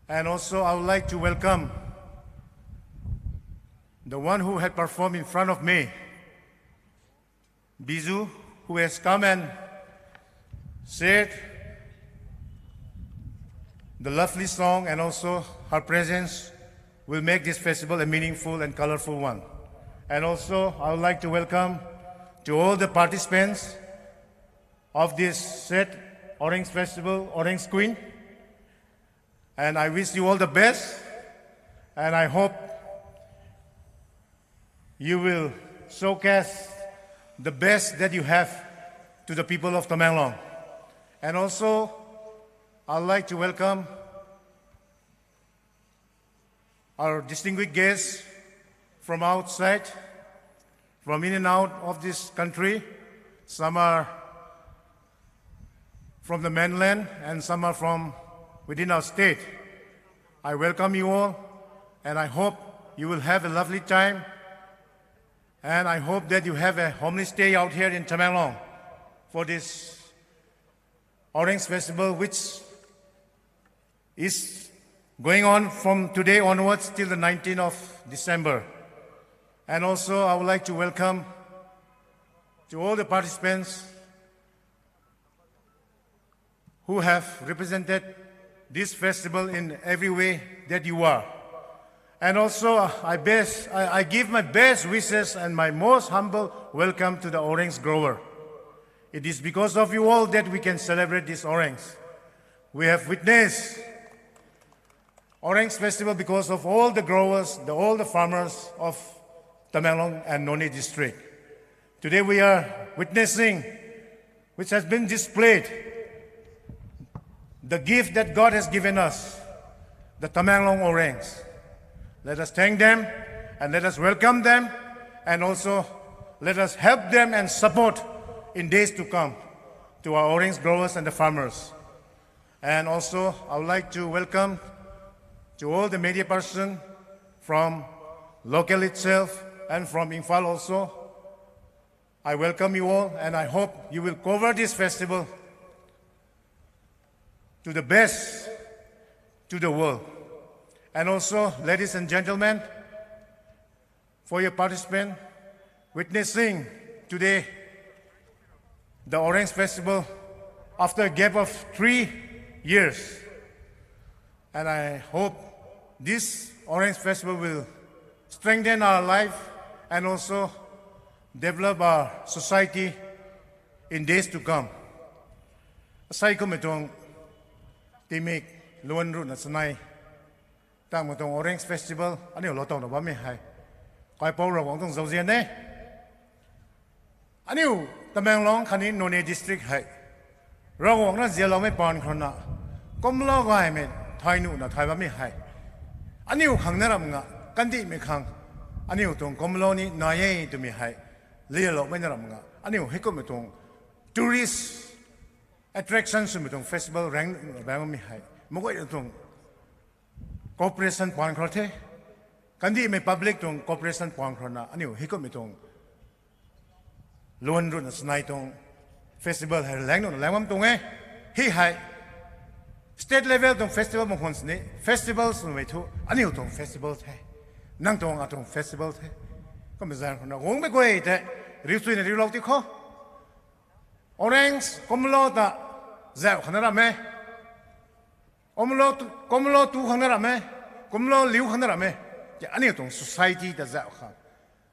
and also I would like to welcome the one who had performed in front of me, Biju, who has come and shared the lovely song, and also her presence will make this festival a meaningful and colorful one. And also I would like to welcome to all the participants of this set Orange Festival, Orange Queen. And I wish you all the best, and I hope you will showcase the best that you have to the people of Tamenglong. And also, I'd like to welcome our distinguished guests from outside, from in and out of this country, Some are from the mainland and some are from within our state. I welcome you all and I hope you will have a lovely time, and I hope that you have a homely stay out here in Tamenglong for this Orange Festival, which is going on from today onwards till the 19th of December. And also I would like to welcome to all the participants who have represented this festival in every way that you are. And also I give my best wishes and my most humble welcome to the Orange Grower. It is because of you all that we can celebrate this Orange. We have witnessed Orange Festival because of all the growers, all the farmers of Tamenglong and Noni district. Today we are witnessing, which has been displayed, the gift that God has given us, the Tamenglong Orange. Let us thank them and let us welcome them, and also let us help them and support in days to come to our orange growers and the farmers. And also I would like to welcome to all the media persons from local itself and from Imphal also. I welcome you all and I hope you will cover this festival to the best to the world. And also, ladies and gentlemen, for your participation, witnessing today the Orange Festival after a gap of 3 years. And I hope this Orange Festival will strengthen our life and also develop our society in days to come. Aside ko itong timik luan ru na sanay tang mo tong Orange Festival ani lo tong na ba mi hai kai pau ro wang tong zau zian ne ani Tamenglong khani Noni district hai ro wang na zia lo me pan khona kom lo gai me thai nu na thai ba mi hai ani khang na ram nga kan di me khang ani tong kom lo ni na ye tu mi hai le lo me na ram nga ani he ko me tong tourist attractions me tong festival rang ba mi hai mo ko tong corporation point khothe kandi me public tong corporation point khona ani hiko me tong luan run snai tong festival hai lang no langam tong e hi hai state level tong festival mo hons ne festivals no me thu ani tong festival the nang tong atong festival the ko me zan khona gong me ko e te ri sui ne ri lo ti kho orange komlo ta za khana ra me komlo tu khana ra me komlo liu khana ra me ja ani tong society da za kha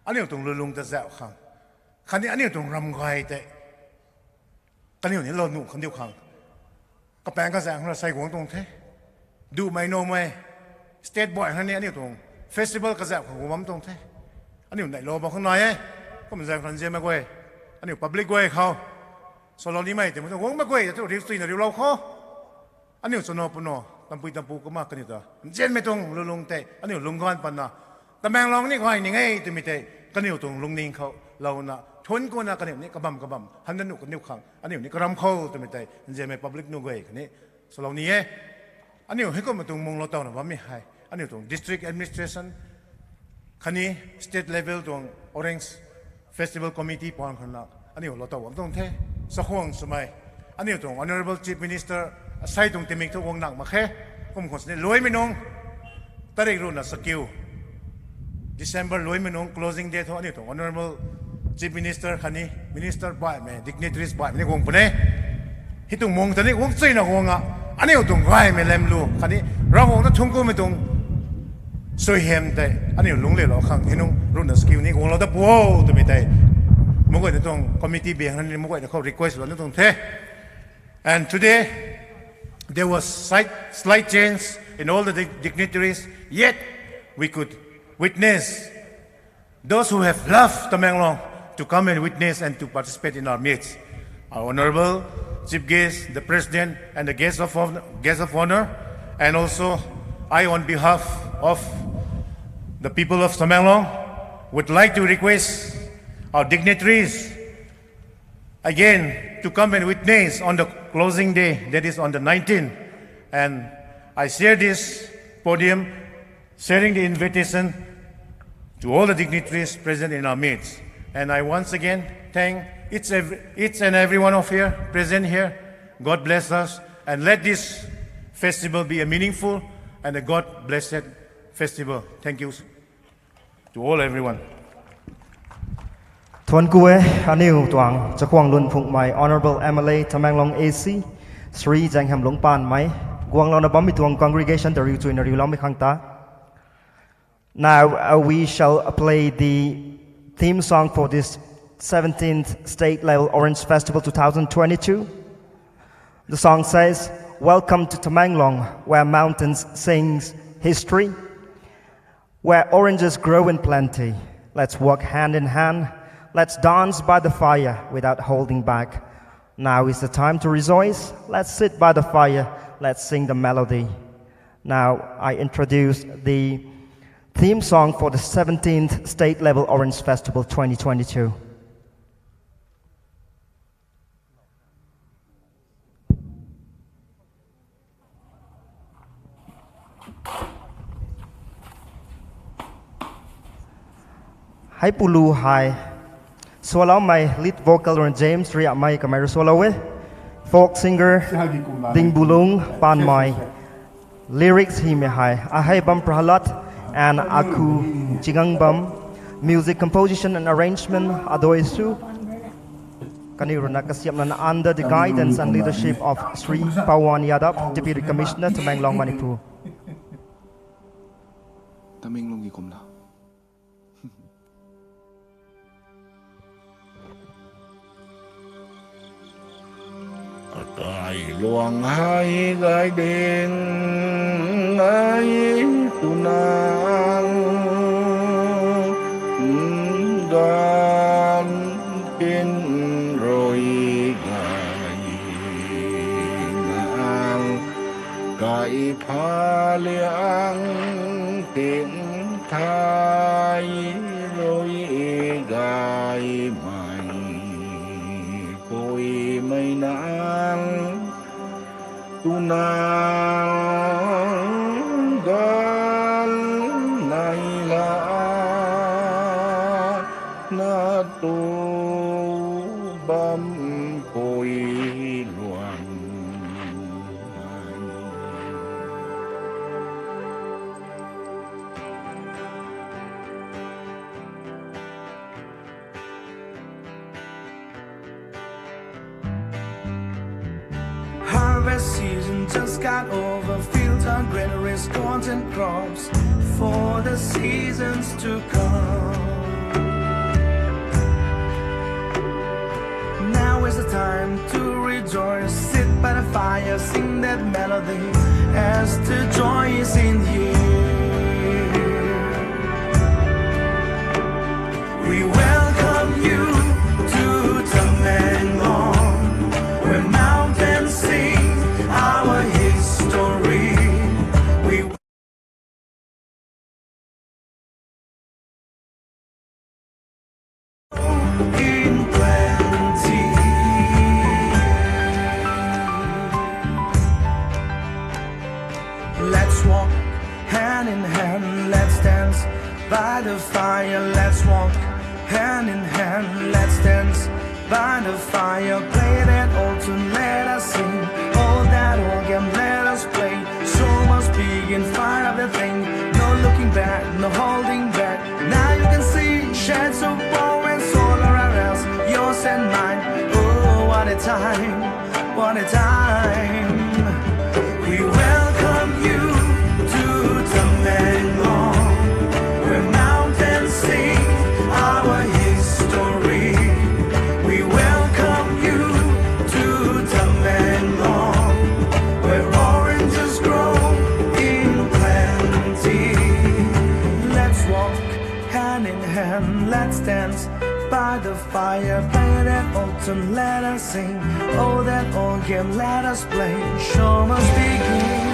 ani tong lulung da za kha khani ani tong ram gai te kani ni lo nu khon diu khang ka pang ka sang ra sai gong tong the du mai no mai state boy hani ani tong festival ka za kho mam tong the ani nai lo ba khon nai e ko man za khon je ma kwe ani public kwe khao solo ni mai te mo gong ma kwe to ri sui na ri lo kho ani so no pu no tampu ko ma kani ta jen me tong lulung te ani lung gan pan na Tamenglong ni khoi ni ngai tu mi te kani tong lung ning khao lo na thon ko na kani ni kabam han nu ko niu khang ani ni karam khao tu mi te jen me public nu goi kani so lo ni e ani he ko ma tong mong lo taw na ba mi hai ani tong district administration khani state level tong Orange Festival Committee pon khon na ani lo taw wang tong the sa khong sumai ani tong honorable chief minister sai tong temik to wong nak ma khe kom khos ne loi me nong tarik ru na skill December loi me nong closing date ho ani tong honorable chief minister khani minister ba me dignitaries ba me gong pune hitung mong tani wong chai na honga ani tong gai me lem lu khani ra hong na thung ko me tong soi hem te ani lung le lo khang hinung ru na skill ni gong lo da bo to me tai mo ko tong committee be han ni mo ko ko request lo tong the. And today there was slight change in all the dignitaries, yet we could witness those who have loved Tamenglong to come and witness and to participate in our midst. Our honorable chief guest, the president, and the guest of honor, and also I, on behalf of the people of Tamenglong, would like to request our dignitaries again to come and witness on the closing day, that is on the 19th. And I share this podium, sharing the invitation to all the dignitaries present in our midst. And I once again thank each and every one of you present here. God bless us, and let this festival be a meaningful and a God-blessed festival. Thank you to all, everyone. Tuan Kue Aniu Tuang Chakwang Lun Phung Mai Honorable MLA Tamenglong AC Sri Jangham Long Pan Mai Guang Lon Abami Tuang Congregation the Riu Chui Nariu Lam Khangta. Now we shall play the theme song for this 17th State Level Orange Festival 2022. The song says, "Welcome to Tamenglong, where mountains sings history, where oranges grow in plenty. Let's walk hand in hand. Let's dance by the fire without holding back. Now is the time to rejoice. Let's sit by the fire. Let's sing the melody." Now I introduce the theme song for the 17th State Level Orange Festival 2022. Hai Pulu Hai Swallow my lead vocal on James Ria Mai Kamera Swallow folk singer Ding Bulung Pan Mai lyrics Hime Hai Ahai Bam Prahalat and Aku Chigang Bam music composition and arrangement Adoy Su Kaniruna Kasyapnan under the guidance and leadership of Sri Pawan Yadav, Deputy Commissioner to Tamenglong Manipur. Tamenglong Gikomna. Tại luồng hai gai đen ngay tu nang gan in rồi gai nang gai pha liang tiếng thái rồi gai mày côi mây nang tu nang gan này là na tu bam côi loạn Harvest season just got over. Fields are greenery, corns and crops for the seasons to come. Now is the time to rejoice. Sit by the fire, sing that melody as the joy is in here. We welcome you to Tamenglong, where mountains sing our history. We in plenty. Let's walk hand in hand. Let's dance by the fire. Let's walk hand in hand. Let's dance by the fire. Play that old tune, let us sing. All that organ, let us play. Show must begin, fire up the thing. No looking back, no holding back. Now you can see shades of romance all around us, yours and mine. Oh, what a time, what a time. We welcome you to Tamenglong, where mountains sing our history. We welcome you to Tamenglong, where oranges grow in plenty. Let's walk hand in hand, let's dance by the fire. Play that autumn, let us sing. Oh, that organ, let us play. Show must begin.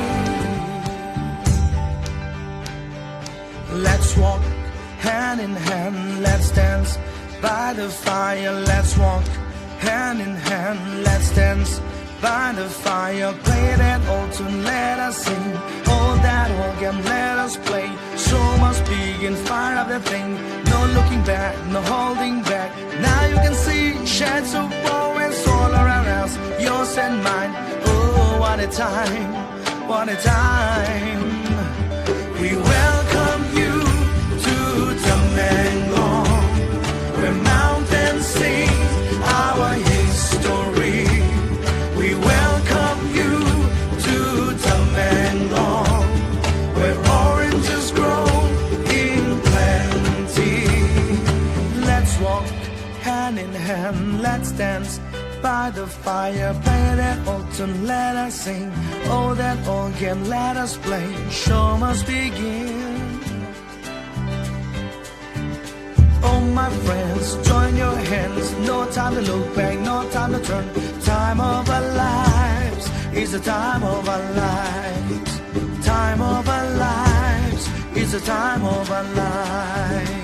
Let's walk hand in hand, let's dance by the fire. Let's walk hand in hand, let's dance by the fire. Play that old tune, let us sing. All that old game, let us play. Show must begin, fire up the thing. No looking back, no holding back. Now you can see shades of romance all around us, yours and mine. Oh, what a time, what a time. We welcome you to Tamenglong, where mountains sing our history. We welcome you to Tamenglong, where oranges grow in plenty. Let's walk hand in hand, let's dance by the fire. Play that old tune, let us sing. Oh, that old game, let us play. Show must begin. Oh, my friends, join your hands. No time to look back, no time to turn. Time of our lives is the time of our lives. Time of our lives is the time of our lives.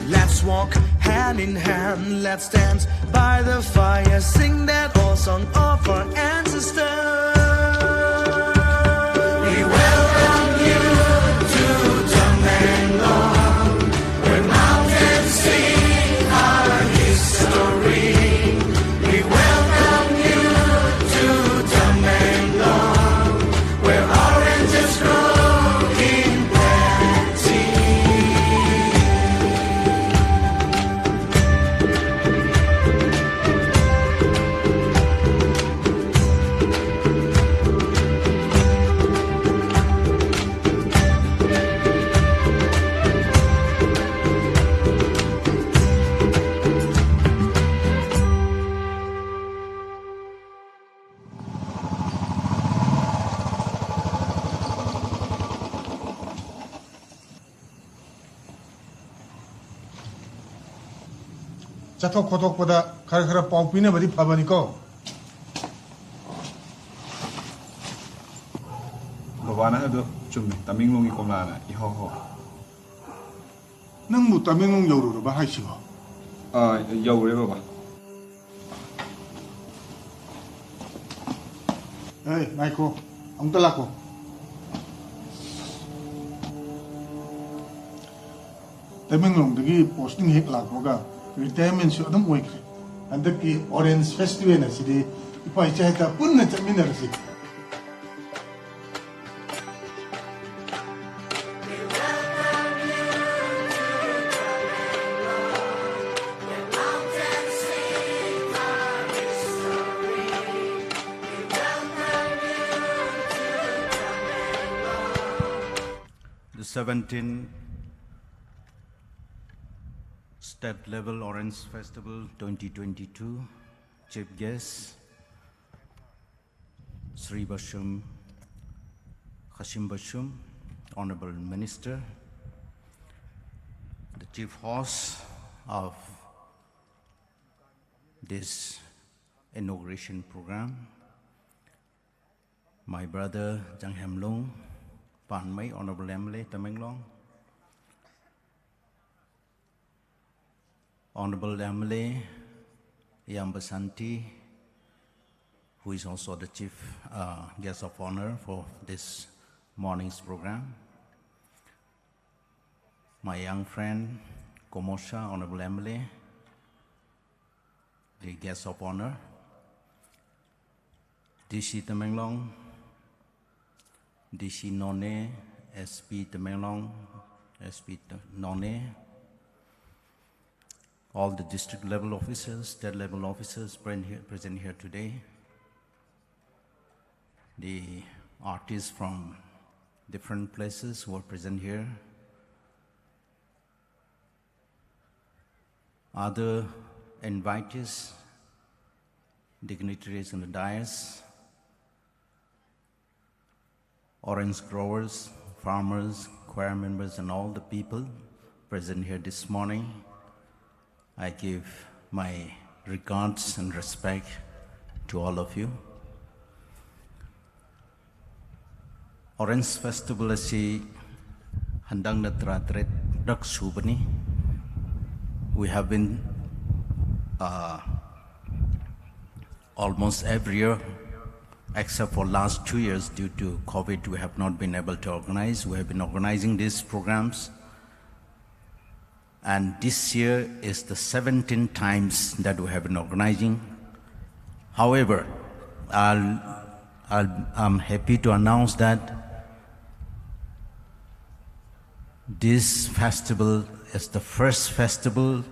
Let's walk hand in hand, let's dance by the fire. Sing that old song of our ancestors. We welcome you to Tamenglong, where mountains sing our history. We welcome you to Tamenglong, where oranges grow in plenty. 자토 고독보다 가르가라 뻥삐네 버리 파바니까 Babana hado chumi Tamenglong ikomlana ihoho. 능무 따맹농 여우로 봐 하시고 Yaure baba. 에이 마이코 엉달라고 따맹농들이 포스팅 핵 라고가 리타이먼트 어떤 오이크 안덕기 오렌지 페스티벌에 시디 이파 이차했다 뿐네 짬미너지 The 17th State Level Orange Festival 2022 Chief Guest Sri Bashum Hashim Bashum, Honorable Minister, the Chief Host of this inauguration program, my brother Jang Hamlong, Pan Mai, Honorable Emily Tamenglong, Honorable Emily Yambasanti, who is also the chief guest of honor for this morning's program, my young friend Komosha, Honorable Emily, the guest of honor, DC Tamenglong, DC Nonne, SP Tamenglong, SP Nonne, all the district level officers, state level officers present here today, the artists from different places who are present here, other invitees, dignitaries in the dais, orange growers, farmers, choir members, and all the people present here this morning. I give my regards and respect to all of you. Orange Festival asi handang na tratret rak subani. We have been almost every year, except for last 2 years due to COVID, we have not been able to organize. We have been organizing these programs. And this year is the 17th times that we have been organizing. However, I'm happy to announce that this festival is the first festival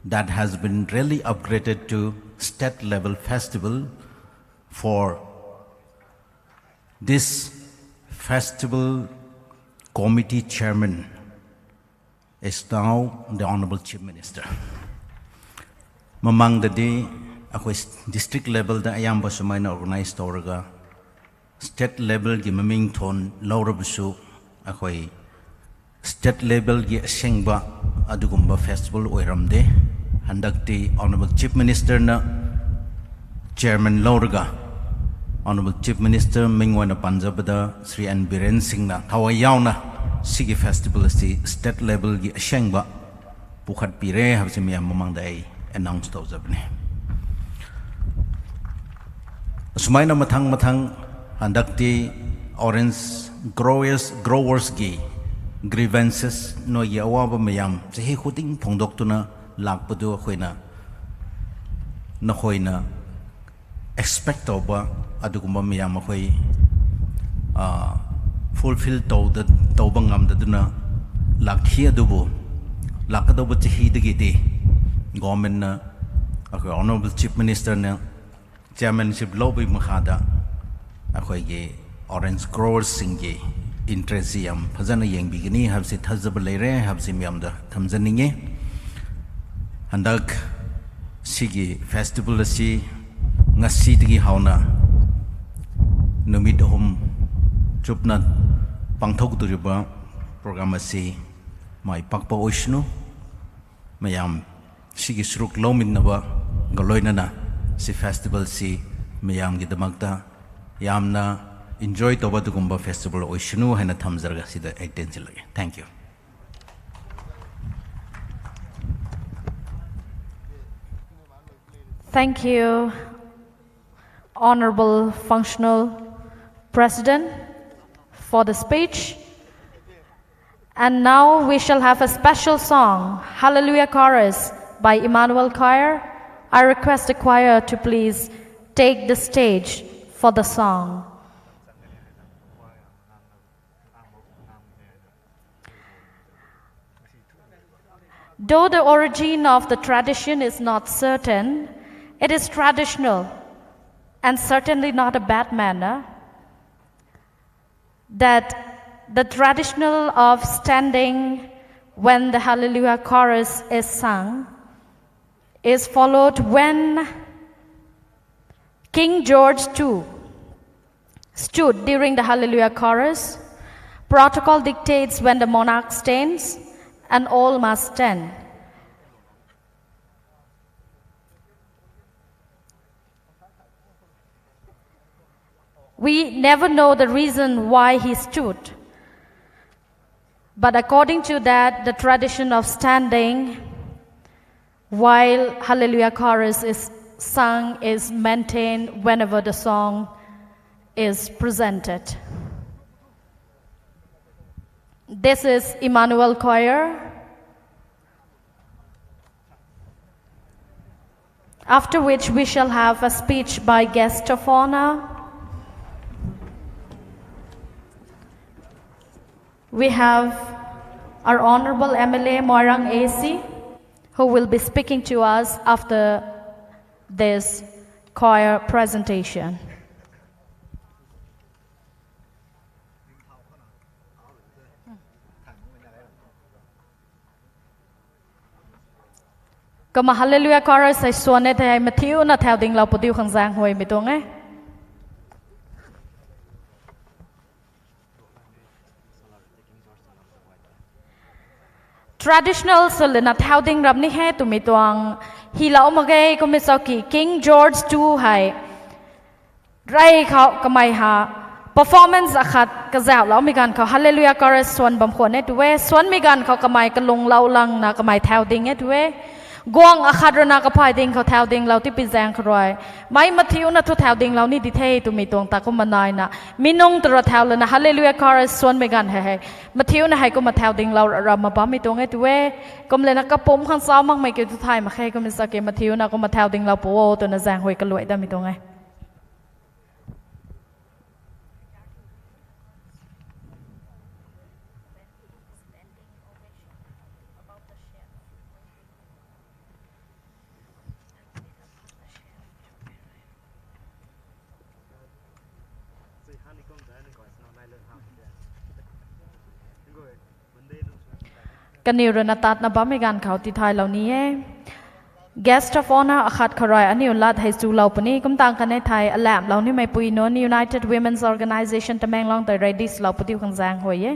that has been really upgraded to state level festival. For this festival committee chairman is now the Honorable Chief Minister. Mamang dadi ako district level da ayamba sumayna organize toraga state level gi maming thon laurabusu ako state level gi asengba adugumba festival oiramde handakti Honorable Chief Minister na chairman lauraga Honorable Chief Minister mingwana panjabada Sri N Biren Singh na thawayawna Sigi festival si state level gi asengba pukhat pire habsi miyam mamang dai announce to jabne sumaina mathang handakti orange growers gi grievances no yawa ba miyam sehi khuting phongdok tuna lakpadu khoina na khoina expect oba adugumba miyam khoi fulfill tawba ngamdaduna lakhi adubu lakadabu chahi dagiti government na Honorable Chief Minister na chairmanship lobby makhada akhoi ge orange growers singi interest yam phajana yengbigini habsi thajab leire habsi myamda thamjaninge handak sigi festival asi ngasi digi hauna numit hom chupna pangthok duriba program asi mai pakpa oishnu mayam sigi sruk lomin naba galoinana si festival si mayam gi damakta yamna enjoy toba dugumba festival oishnu haina thamjarga sida attention lage. Thank you. Thank you, Honorable Functional President, for the speech. And now we shall have a special song, Hallelujah Chorus by Emmanuel Choir. I request the choir to please take the stage for the song. Though the origin of the tradition is not certain, it is traditional and certainly not a bad manner that the traditional of standing when the Hallelujah Chorus is sung is followed when King George II stood during the Hallelujah Chorus. Protocol dictates when the monarch stands and all must stand. We never know the reason why he stood. But according to that, the tradition of standing while Hallelujah Chorus is sung is maintained whenever the song is presented. This is Emmanuel Choir. After which we shall have a speech by guest of honor. We have our Honorable MLA Moirang AC, who will be speaking to us after this choir presentation. Kama Hallelujah Chorus ay suanet ay Matthew na theo ding lau putiu khang giang hoi mi tuang ấy. Traditional solina theo ding rap ni he tu mi tuang hi lau ma ge ko mi ki King George II hai rai khao kamai ha performance akhat ka zau lau mi gan khao Hallelujah Chorus suan bam khon e tu we suan mi gan khao kamai ka lung lau lang na kamai theo ding e tu we กวงอาคาดรนากระพายดิงเขาแถวดิงเราที่ปีแจงครอยไม่มาทิวนะทุแถวดิงเรานี่ดิเทตุมีตวงตาก็มานายนะมีนงตัวแถวเลยนะฮาเลลูยาคอรัสส่วนไม่กันเฮ้มาทิวนะให้ก็มาแถวดิงเราเรามาบ้ามีตวงไอ้ตัวก็เลยนะกระปุ่มข้างซ้ายมั่งไม่เกี่ยวทุไทยมาแค่ก็มีสักเกมาทิวนะก็มาแถวดิงเราปูโอตัวน่ะแจงหวยกระลวยได้มีตวงไงกันนิวรณตัดนับไม่กันเขาที่ไทยเหล่านี้ guest of honor อาคัดคารายอันนี้ลัดให้จูเราปนี้กุมต่างกันในไทยอัลแลมเรานี่ไม่ปุยโนน United Women's Organization ตะแมงลองแต่ไรดิสเราปฏิวังแจงหวย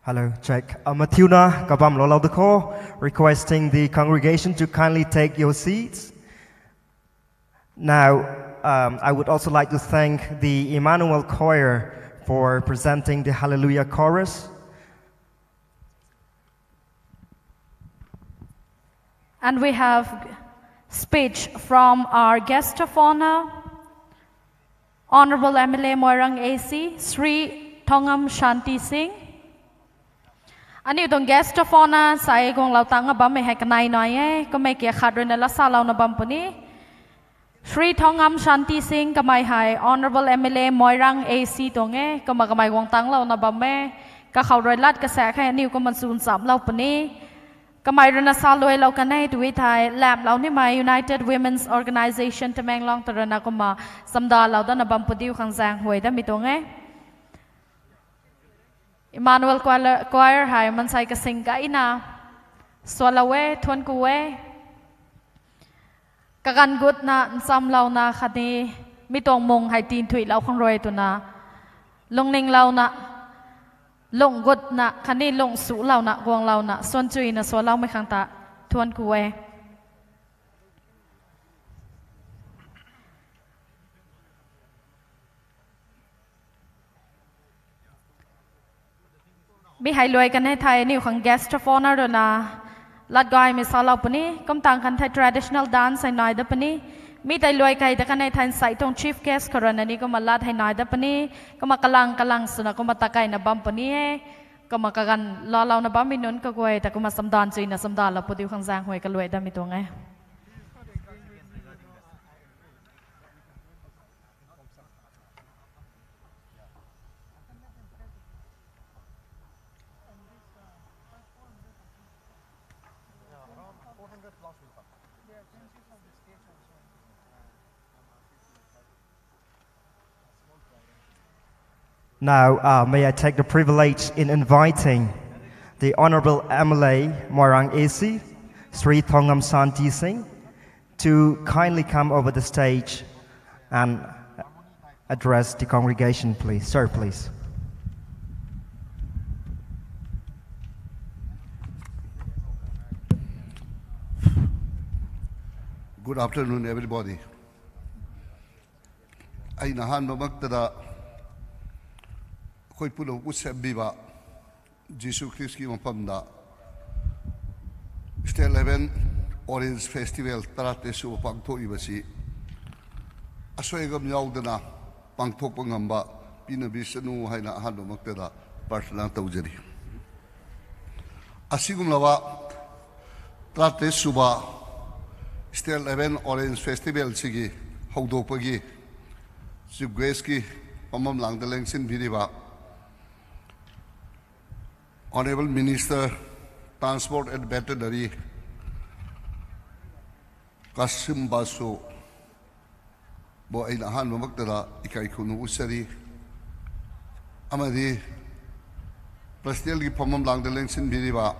Hello, check. Matuna Kabam Lolaudako, requesting the congregation to kindly take your seats. Now, I would also like to thank the Emmanuel Choir for presenting the Hallelujah Chorus. And we have speech from our guest of honor, Honorable MLA Moirang AC, Sri Thongam Shanti Singh. Ani utong guest of honor saya gong lau tanga bam me hekanai noi ko me kia khadro na la salau na bam puni. Sri Thongam Shanti Singh kamai hai Honorable MLA Moirang AC tonge kamai wong tang lau na bam me ka khawroi lat ka sa khai ani ko man sun sam lau puni. Kamai rana saloi lau kanai tu thai lab lau ni mai United Women's Organization Tamang Long tarana ko ma samda lau da na bam pudiu khang jang hoi da mi tonge. Emmanuel Choir hai man sai ka sing ka ina swalawe thon kuwe kagan gut na sam lau na khani mi tong mong hai tin thui lau khang roi tu na long ning lau na long gut na khani long su lau na gong lau na son chui na so lau mai khang ta thon kuwe mi hai loi kan hai thai ni khang guest of honor do na lat gai mi salau pani kom tang kan thai traditional dance ai nai da pani mi tai loi kai ta kan hai than sai tong chief guest korana ni ko malat hai nai da pani ko kalang suna ko matakai na bam pani ko makagan la lau na bam mi non ka goi ta ko ma samdan chui na samda la podiu khang jang hoi ka loi da mi tong ai. Now, may I take the privilege in inviting the Honorable MLA Moirang AC, Sri Thongam Shanti Singh, to kindly come over the stage and address the congregation, please. Sir, please. Good afternoon, everybody. I nahan mamaktada koi pulo usabbiba Jesus Christ ki mapamda State 11 Orange Festival tarate su pangthok ibasi asoigam yaudana pangthok pangamba pinabi sanu haina han mamaktada parthana tawjari asigum lawa tarate suba State 11 Orange Festival sigi hawdopagi Chief Guest ki pamam langdaleng sin biriba Honorable Minister, Transport and Veterinary, Kasim Basu, Bo Ainahan Mamakdara, Ikai Kunu Usari, Amadi, Prestelgi Pomam Lang the Lengsin Biriba,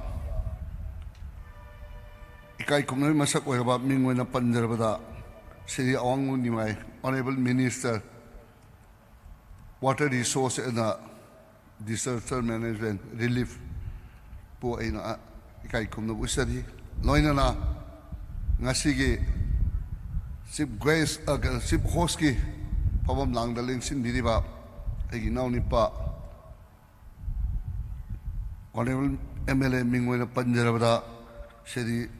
Ikai Kunu Masak Weba, Mingwena Panjarabada, Siri Awangun Nimai, Honorable Minister, Water Resource and Disaster Management Relief po ay na ikay kum na usari loina na ngasigi sip grace sip hoski pabam lang daling sin diriba ay ginaw ni pa Honorable MLA Mingwena Panjarabada siri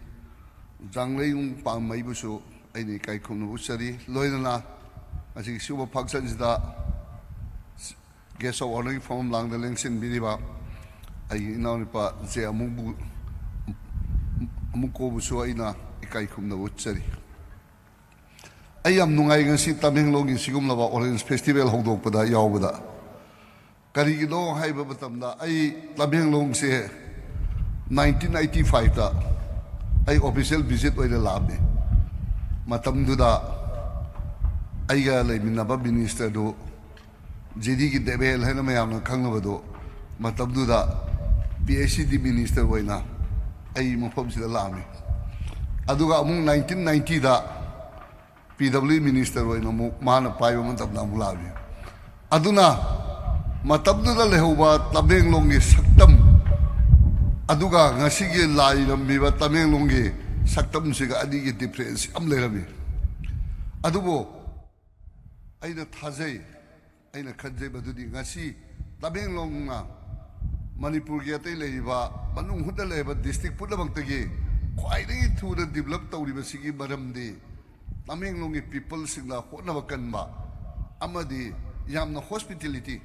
janglay yung pamay buso ay ni ikay kum na usari loina na ngasigi suba pagsan sida guest of honor from lang the lengsin biriba ay inaw ni pa si amuko buso ay na ikay kum na utsari ay am nungay ng si taming longin sigum laba Orange Festival hogdog pada yaw bada kari ino hay babatam na ay taming long si 1995 ta ay official visit oy na labi matam duda ay galay minaba minister do JD ki debel hai na mayam na khang na bado matab du da PhD minister waina ai mafam sida lami aduga amung 1990 da PW minister waina mu mana paiwa matab na mulabi aduna matab du da lehuwa tabeng long ni saktam aduga ngasi gi lai lambi ba Tamenglong gi saktam siga adi gi difference am lerami adubo aina thajai aina khanjai badudi ngasi Tamenglong na Manipur gi atai leiba manung huda leiba district pudabang tagi khwaidagi thuna develop tawriba sigi maramdi Tamenglong gi people singla hotna bakanba amadi yamna hospitality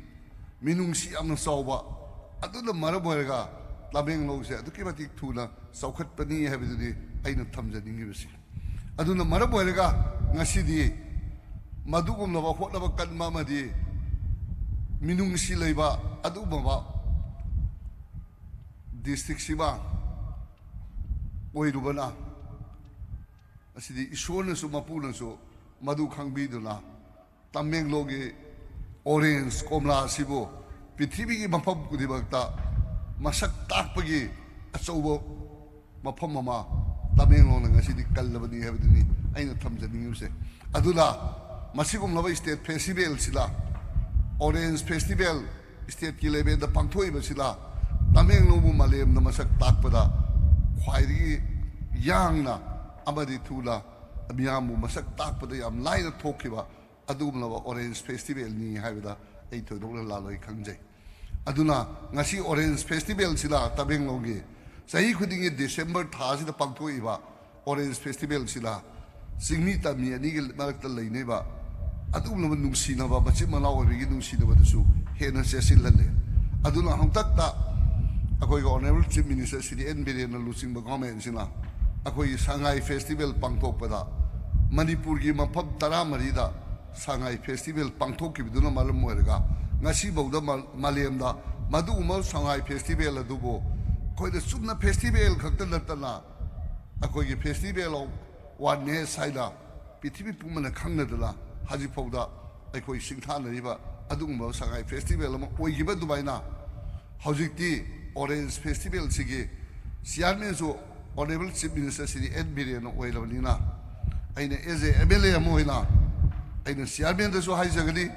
minungsi amna sawba aduna maraboyga Tamenglong se aduki matik thuna saukhat pani habiduni aina thamjaningi bisi aduna maraboyga ngasidi madugum na hotna bakanma madi minungsi leiba adubaba district siba oirubana asidi isona su mapuna su madu khangbiduna Tamenglong gi orange komla sibo prithibi gi mafam kudibakta masak takpagi achaubo mafam mama Tamenglong na ngasidi kallabani habiduni aina thamjaninguse adula masigum laba state festival sila orange festival state ki level da pangthoi sila Tamenglong bu malem na masak takpada khwaidigi yangna amadi thula abiyam bu masak takpada yam laina thokiba adum laba orange festival ni haibida ei thodong la loi khangjai aduna ngasi orange festival sila Tamenglong gi sahi khudingi December tha sida pangthoiba orange festival sila singni tami ani gi marakta leineba adum laba nungsina ba bachi malaw gi nungsina ba su hena sesil lalle aduna hangtakta akoi honorable chief minister Sri N Biren Lusing ba government sina akoi Shanghai festival pangthok pada Manipur gi mafam 13 da Shanghai festival pangthok ki biduna malam moirga ngasi bauda malem da madu umal Shanghai festival adubo koi da sumna festival khakta latana akoi gi festival wan ne saida pithibi pumana khangna dala haji phauda akoi singthana riba adungba Shanghai festival ma oigiba dubaina hojikti orange festival sigi chairman so honorable chief minister Sri N Biren oilabnina aina as a MLA amoina aina chairman da so haijagani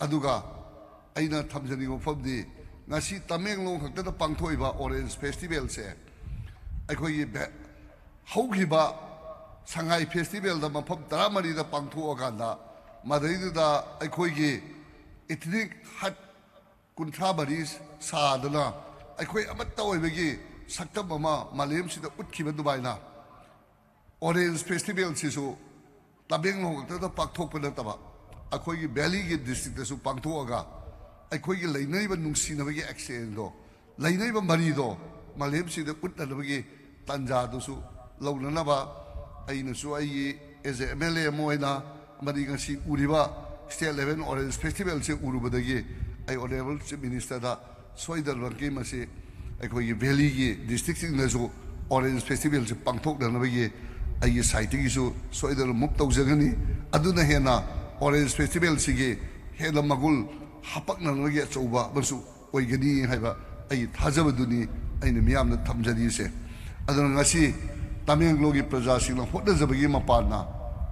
aduga aina thamjani go fabdi ngasi Tamenglong khakta da pangthoiba orange festival se aikoi haugiba Shanghai festival da mafam 13 da pangthoaga da madaidu da aikoi gi ethnic hat kunthra baris sadana aikoi amatta oibagi saktam ama malem sida utkiba dubaina orange festival sisu Tamenglong ta pakthok pa taba akoi gi valley gi district su pangthoaga aikoi gi leinai ba nungsina bagi action do leinai ba mari do malem sida utna bagi tanja do su launana ba aina su ai as a MLA moina mari ngasi uriba state level orange festival se urubadagi ai honorable chief minister da soidal ranki mase aikoi valley gi district sing na so orange festival se pangthok na bagi ai site gi so soidal muk tawjagani aduna hena orange festival sigi hena magul hapak na bagi chouba basu oigani haiba ai thajabaduni aina miyam na thamjadi se aduna ngasi Tamenglong gi praja sing hotna jabagi mapana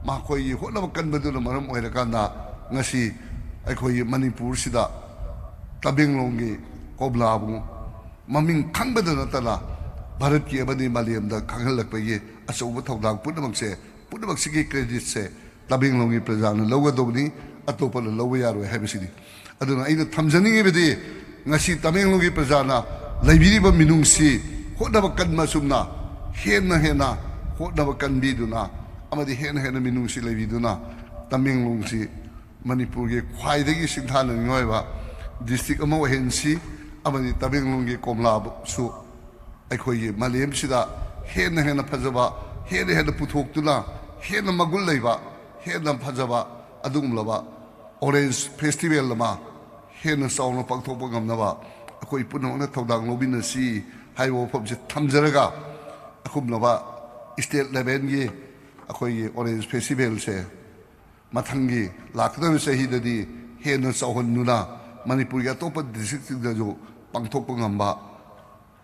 ma khoi hotna kanbaduna maram oirakanda ngasi aikoi Manipur sida Tamenglong gi koblabu maming khangbadana tala Bharat ki abadi malem da khangalak pagi achouba thogdang punamak sigi credit se Tamenglong gi praja na loga dobni atopa la lowa yaro habisidi aduna aina thamjani gi bedi ngasi Tamenglong gi praja na laibiri ba minungsi hotna kanma sumna hena hotna kanbiduna amadi hena minungsi laibiduna Tamenglong si Manipur gi khwaidagi singthana ngoiba district ama wahensi amani Tamenglong gi komla su aikoi malem sida hena phajaba hena puthok hena magul leiba hena phajaba adumlaba orange festival lama hena sauna pangthokpa ngamnaba akoi punona thodang lobina si haibo phomse thamjaraga akumlaba state level gi akoi orange festival se mathangi lakdam sahidadi hena sawhannuna Manipur ya topa district da jo pangthok ngamba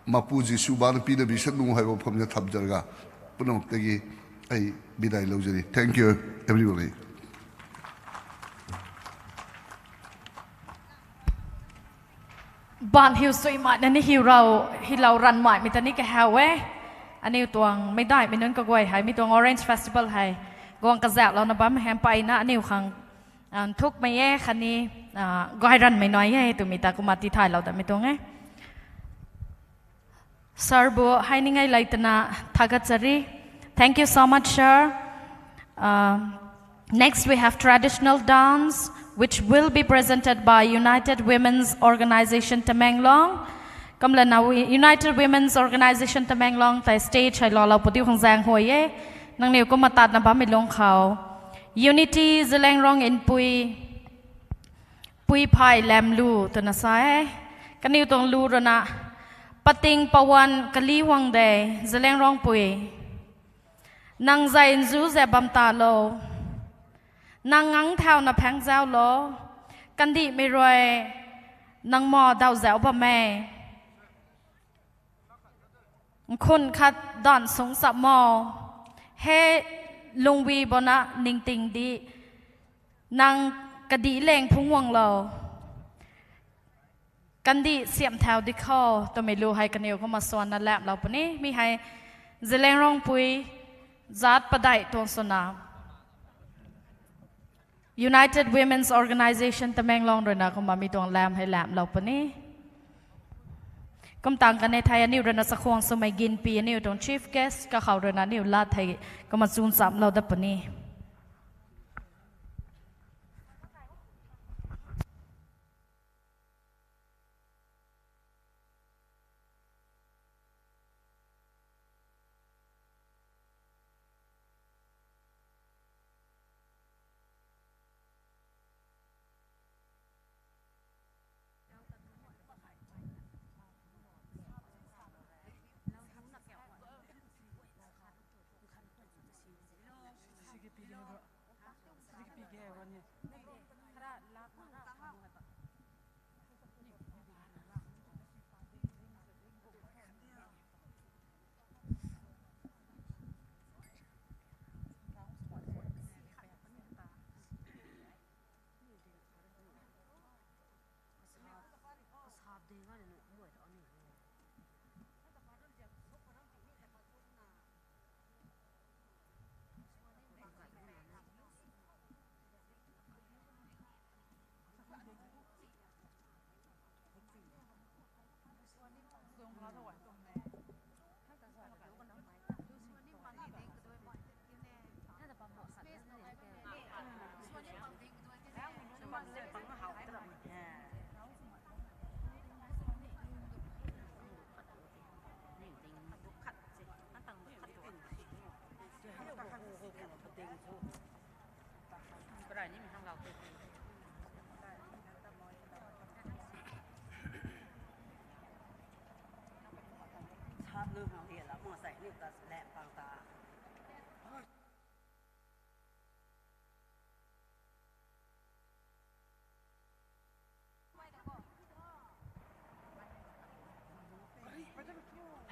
mapuji suban pina bisanu haibo phomja thabjarga punok tagi ai bidai lojari thank you everybody บ้านฮิวสวยมากนั่นนี่ฮิวเรารันใหม่มีตอนนี้ก็ฮาวเว้อันนี้ตัวไม่ได้ไม่นั่นก็กวยให้มีตัว Orange Festival ให้กวางกระแจเรานะบ้านแฮมไปนะอันนี้ขังทุกไม่แย่คันนี้กวยรันไม่น้อยแย่ตัวมีตากุมาติไทยเราแต่ไม่ตัวไงSarbo hai ningai laitana thagachari. Thank you so much, sir. Next we have traditional dance which will be presented by United Women's Organization Tamenglong. Kamla na United Women's Organization Tamenglong tai stage hai lo podiu khang jang hoi ye. Nang niu ko matat na ba mi long khao. Unity Zelengrong in Pui Pai Lam Lu to na sai. Kan niu tong lu ro naปติงปวันกะลีวังเดจะเล่งร้องปุยนางใจจูเจบัมตาโลนางงังเท้านับแพงเจ้าโลกันดีไม่รวยนางมอดาวแจวบะแม่คนขัดดอนสงสับมอเฮลุงวีบนะนิงติงดีนางกะดีเล่งพุ่งวังโลกันดีเสียมแถวดิคอตัวไม่รู้ให้กันเดียวก็มาสอนนั่นแหละเราปนี้มีให้เจริญร้องปุยจัดประดัยตัวสนาม United Women's Organization ตะแมงลองด้วยนะก็มามีตัวแหลมให้แหลมเราปนี้ก็ต่างกันในไทยนิวเรนสักควงสมัยกินปีนิวตรง Chief Guest ก็เขาด้วยนะนิวลาไทยก็มาซูนซ้ำเราดับปนี้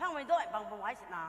ห้างไม่ด้วยบางไว้สินา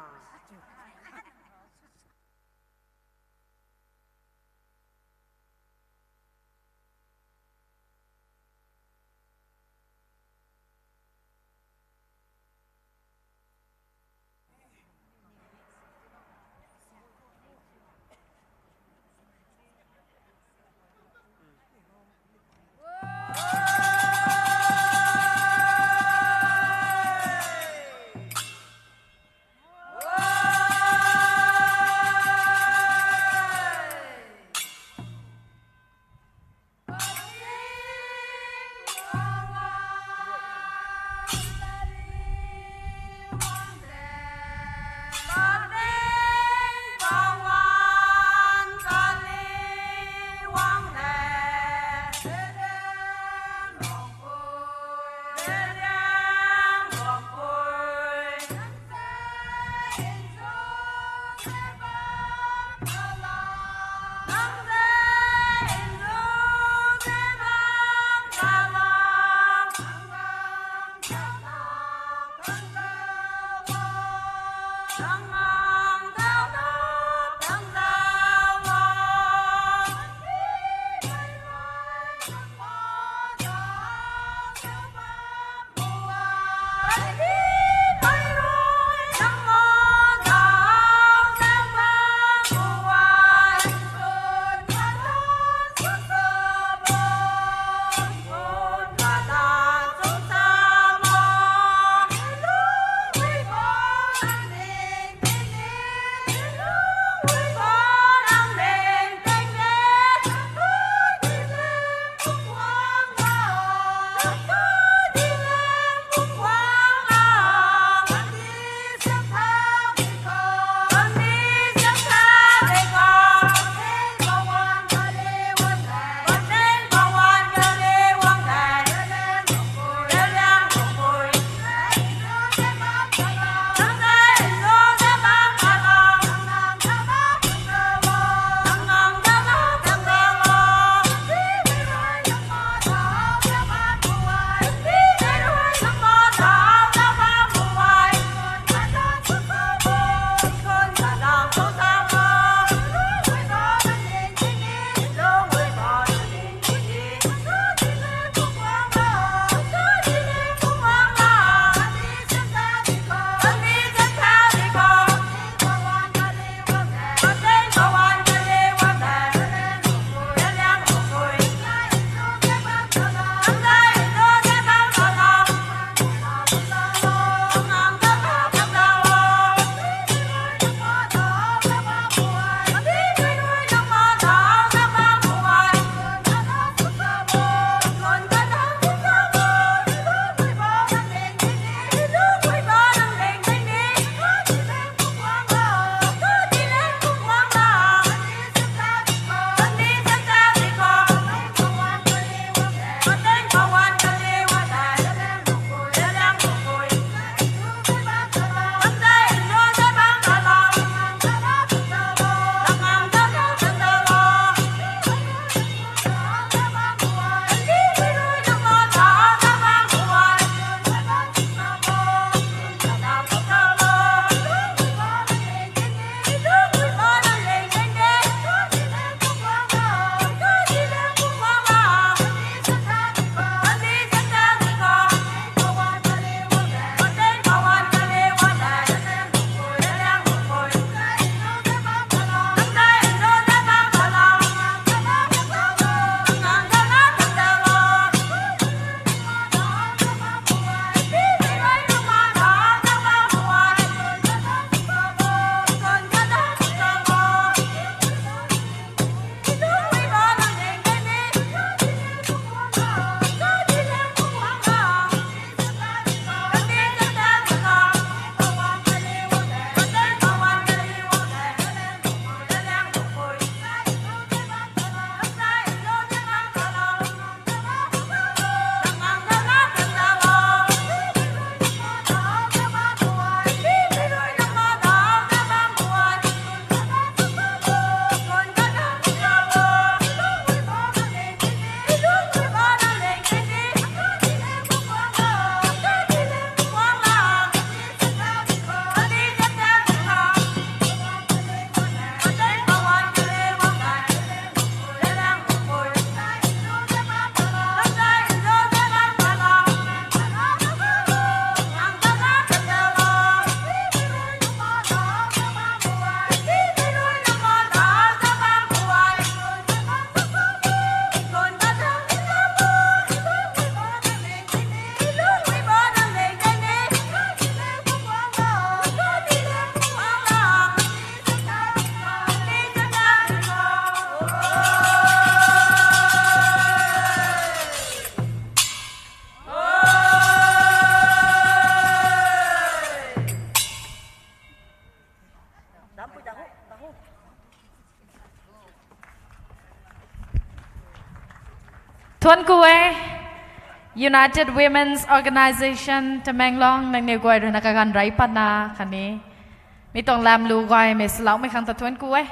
Tuan Kuwe, United Women's Organization Tamanglong nang nigway rin nakakanray pa na kani. Mitong lam lugay may slaw may kang Tuan Kuwe.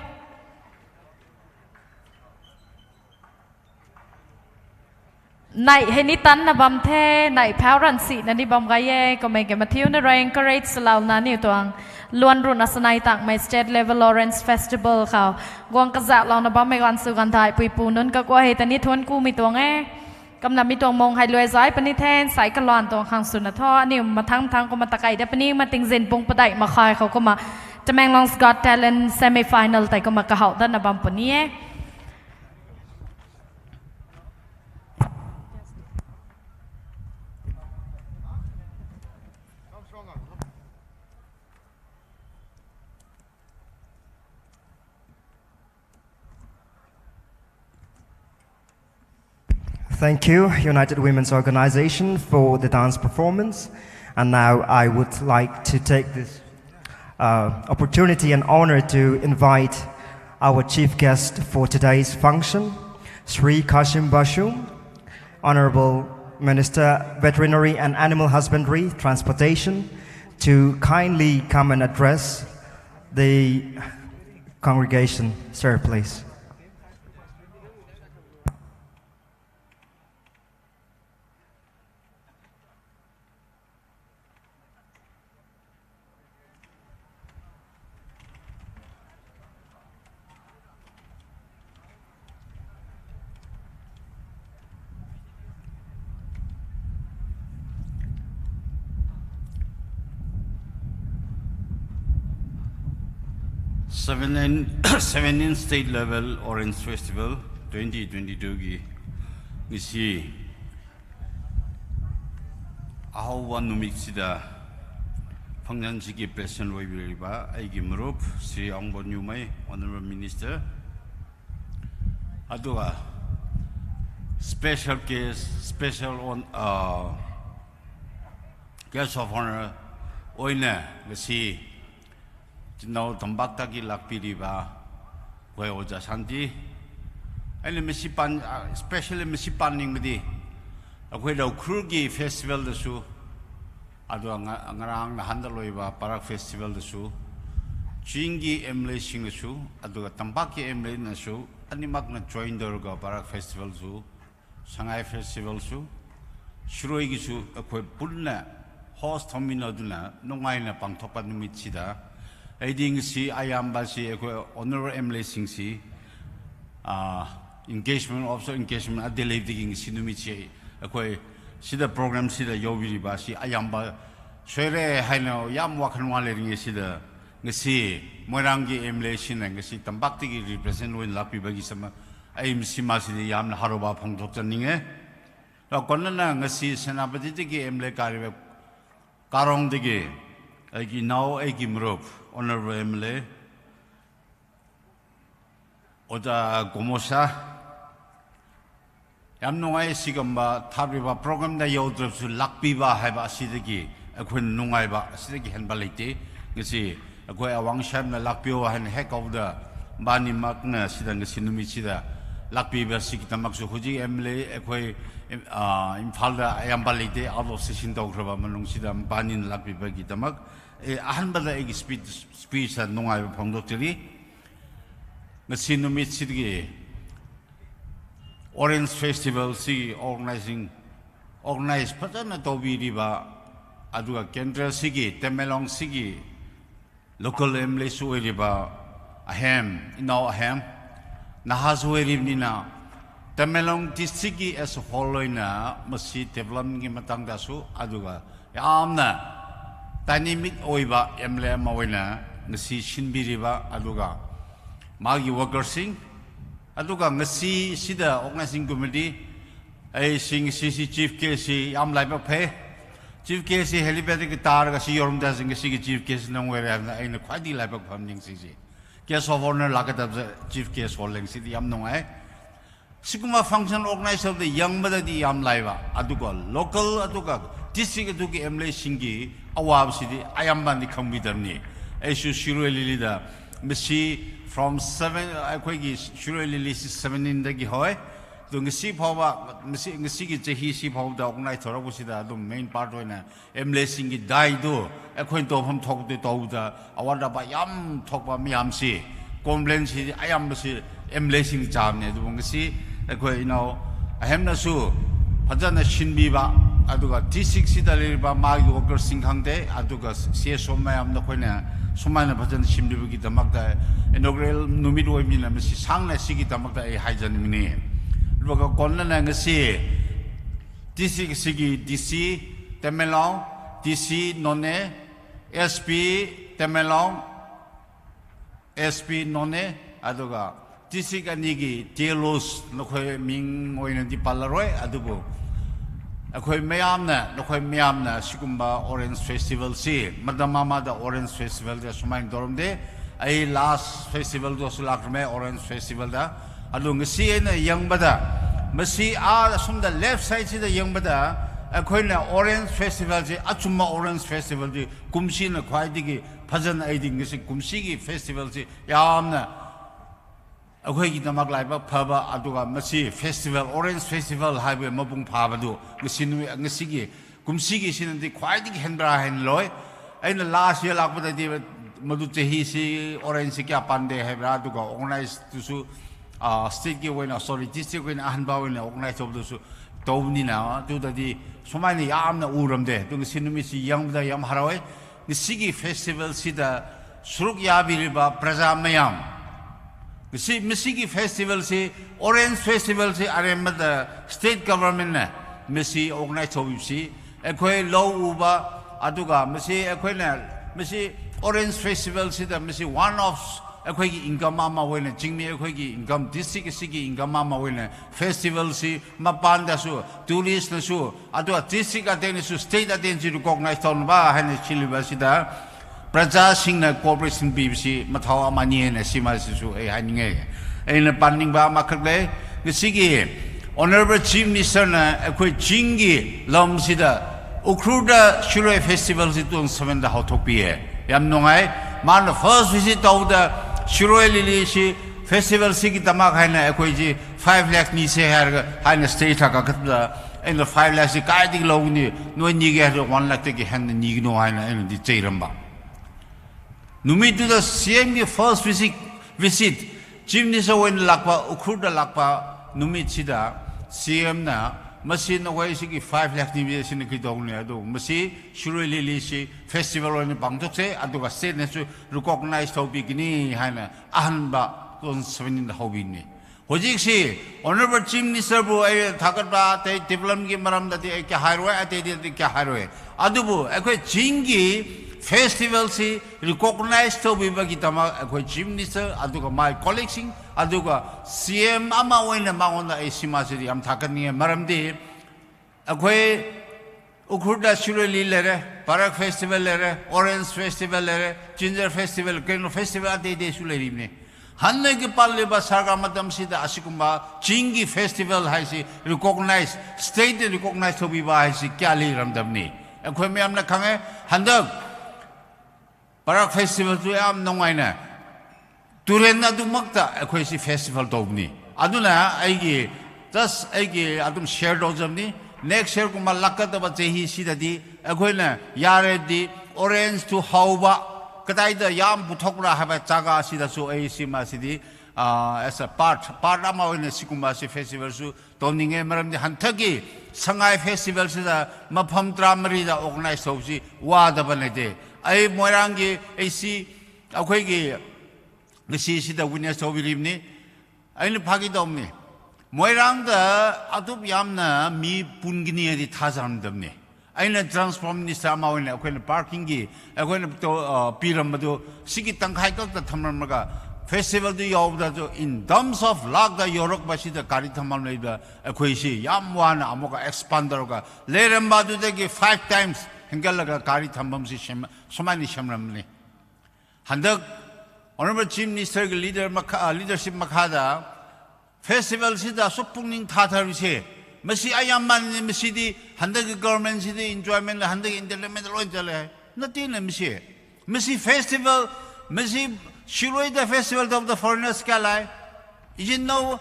Nai henitan na bamte nai pauran si na ni bam gaye ko may gematiu na ray encourage slaw na ni tuang luan run asanay tak may state level Lawrence Festival kao guang kazak law na bam may gan sugan thai pui punun ka kwa hetan ni Tuan Ku mi tuangกำลังมีตัวมองไฮลวยซ้ายปนิเทนสายกระลอนตัวข้างสุนทรนี่มาทั้งก็มาตะไก่แต่ปนี้มาติงเซนปงปะไดมาคอยเขาก็มาจะแมงลองสกอตเทเลนเซมิไฟแนลแต่ก็มากระหอบด้านบัมปนี้ Thank you, United Women's Organization, for the dance performance. And now I would like to take this opportunity and honor to invite our chief guest for today's function, Sri Kashim Bashum, Honorable Minister, Veterinary and Animal Husbandry, Transportation, to kindly come and address the congregation. Sir, please. Seven state level Orange Festival 2022 gi ngisi ahawan numik sida phangnan sigi president roibiriba aigi murup Sri Angbon Nyumai Honorable Minister aduga special on guest of honor oina ngisi now Tambakaki Lakpiriba, where was a Santi, and the Messipan, especially Messipaning with the Krugi Festival the Su, Aduangarang, the Handaloiva, Parak Festival the Su, Chingi Emle Sing the Su, Adua Tambaki Emle in the Su, and the Magna joined the Parak Festival Su, Shanghai Festival Su, Shruigi Su, a Pulna, Horse Tomino Duna, no Maina Pangtopa Numichida. Aiding si ayamba si honorable emle sing si engagement also engagement at the leading sinumichi akoi sida program sida yobiri ba si ayamba shere haino yam wakan wale ring sida ngasi morangi emle sin ngasi tambak tigi represent win lapi bagi sama aim si masidi yam haroba phongthok chaninge la konna ngasi senapati tigi emle karibe karong tigi agi now agi mrop Honorable Emle Oda Gomosa Yamnungai Sigamba Tabriba program da Yodrop to Lakbiba Haba Sidiki, a Queen Nungaiba, Sidiki and Baliti, you see, a Goya Wangsham, the Lakbio and heck of the Bani Magna Sidang Sinumichida, Lakbiba Sikitamaksu Huji, Emle, a Quay Impalda Ayambalite, out of Sishin Dograva Manung Sidam, Banin Lakbiba Gitamak. Ahanbada egi speech at nungai pongdoktori ngasi numit sidgi Orange Festival si organize patana tobi riba aduga kendra sigi Temelong sigi local emle suwe riba ahem inaw ahem nahasuwe ribnina Temelong districti as a whole na masi development gi matangda su aduga yamna dynamic oiba emle mawina ngasi shinbiriba aduga magi workersing aduga ngasi sida organizing committee ai sing cc chief kc am laiba phe chief kc helipad ki tar ga si yorumda sing si chief kc nongwere aina khwadi laiba phamning si case of honor lagata chief case holding si yam nongai siguma function organizer the young mother di am laiba aduga local aduga district aduga emle singi awab sidi ayambandi khambidarni aishu shiruelilida misi from 7 akoigi shiruelili 17 dagi hoy do ngasi phawa ngasi gi chehi si phaw da ongnai thora bu sida do main part hoina emlacing gi dai do ekhoin to pham thok de to da awada ba yam thok ba miam si complain si ayam si emlacing jam ne do ngasi ekhoi ahem na su phajana shinbi ba aduga T6 sida le ba ma gi worker singhang de aduga se somma am na khoina somma na phajana shimli bu gi damak da inaugural numit oi mi na si sang na si gi damak da ai haijan mi ne luga konna na ngasi T6 sigi DC Temelong DC None SP Temelong SP None aduga T6 anigi Telos no khoi ming oina di palaroi adugo akhoi mayam na sigumba Orange Festival si madama da Orange Festival da sumain doromde ai last festival do sulakme Orange Festival da adu ngsi na yangbada masi a sumda left side si da yangbada akhoi na Orange Festival si achumma Orange Festival di kumsi na khwaidigi bhajan aidi ngsi kumsi gi festival si yamna akhoi gi damak laiba phaba aduga masi festival Orange Festival highway mabung phabadu ngsi gi kumsi gi sinandi khwaidigi henbra hen loi aina last year lakbada di madu chehi si Orange si kya pande hebra aduga organize tusu state gi wena sorry district wena hanba wena organize of tusu tawni na tu da di somai yamna uramde tu sinumi si yangda yam harawai ngsi gi festival si da suruk yabiriba praja mayam Missigi Festival si Orange Festival si aremada state government na Missi organize si ekhoi low uba aduga Missi ekhoi na Missi Orange Festival si da Missi one of ekhoi gi income ama wena jingmi ekhoi gi income district sigi income ama wena festival si mapanda su tourist na su aduga district aten su state aten si recognize ton ba hane chiliba si da Praja Singna Corporation BBC Mathawa Mani na Sima Sisu a Haninge. In a banding ba Makale, the Sigi, Honorable Chief Minister na Akwe Jingi, Lom Sida, Ukruda Shure Festival Situn 7 the Hotopia. Yam Nongai, man the first visit of the Shure Lilishi Festival Sigi Tamak Hana Akweji, 5 lakh Nise Hana State Hakakata, and the 5 lakhs the guiding lonely, no nigger 1 lakh take a hand and Nigno Hana and the Cheramba. Numi to the same first visit, Jimmy Sawen Lakpa, Ukruda Lakpa, Numi Chida, CM na, Masi no way she 5 lakh nivies in the Kidonia do, Masi, Shuri Lilishi, Festival in Bangtoke, Aduga State to recognize how bigini, Hana, Ahanba, on 7 in the Hobini. Hojiksi, Honorable Jimmy Serbu, Takata, Development Gimaram that the Highway, I did the Highway. Adubu, a great Jingi. Festival si recognized to be bagitama akoi chief minister aduga my collection aduga CM ama wena mangona esima si am thakani maramdi akoi Ukruda Shureli lere Parak Festival lere Orange Festival lere Ginger Festival Keno Festival ade de suleri ne hanne ke palle ba sarga madam si da asikumba Jingi Festival haisi recognized state recognized to be ba haisi kya li ramdam ni akoi me amna khange handak Parak Festival to am Nongaina. Turena do Makta, a crazy festival dogni. Aduna, Agi, thus Agi, Adam shared Ozamni. Next year, Kumalaka, the Batehi Sidadi, Aguena, Yaredi, Orange to Hauba, Kataida, Yam, Putokra, have a Taga, Sidasu, Sima City, as a part Ama in the Sikumasi Festival, so Toning Emeram, the Hantaki, Sangai Festival, Mapam Dramarida, organized Hosi, Wada Banade. I Morangi AC Akwegi the Sisi the winners of Rimni. I know Pagidomni. Moirang the Atub Yamna mi Pungini the Tazam Domni. I know transform the Sama when a parking gay. I went to Piramado, Sikitang Haikal the Tamamaga Festival the Yovda in terms of luck the Yorok Bashi the Karitaman the Aquashi, Yamwana Amoka expanderoga. Let them badu they give 5 times. Hengalaga Kari Tambam Shem, Somani Shamramni. Handak, Honorable Chief Minister Leadership Makada, Festival Sida Supuning Tatar Vise, Messi Ayaman Messidi, Handak government city enjoyment, Handak Intelligent Lojale, nothing Messi. Messi Festival, Messi Shiroi the Festival of the Foreigners Kalai. You know,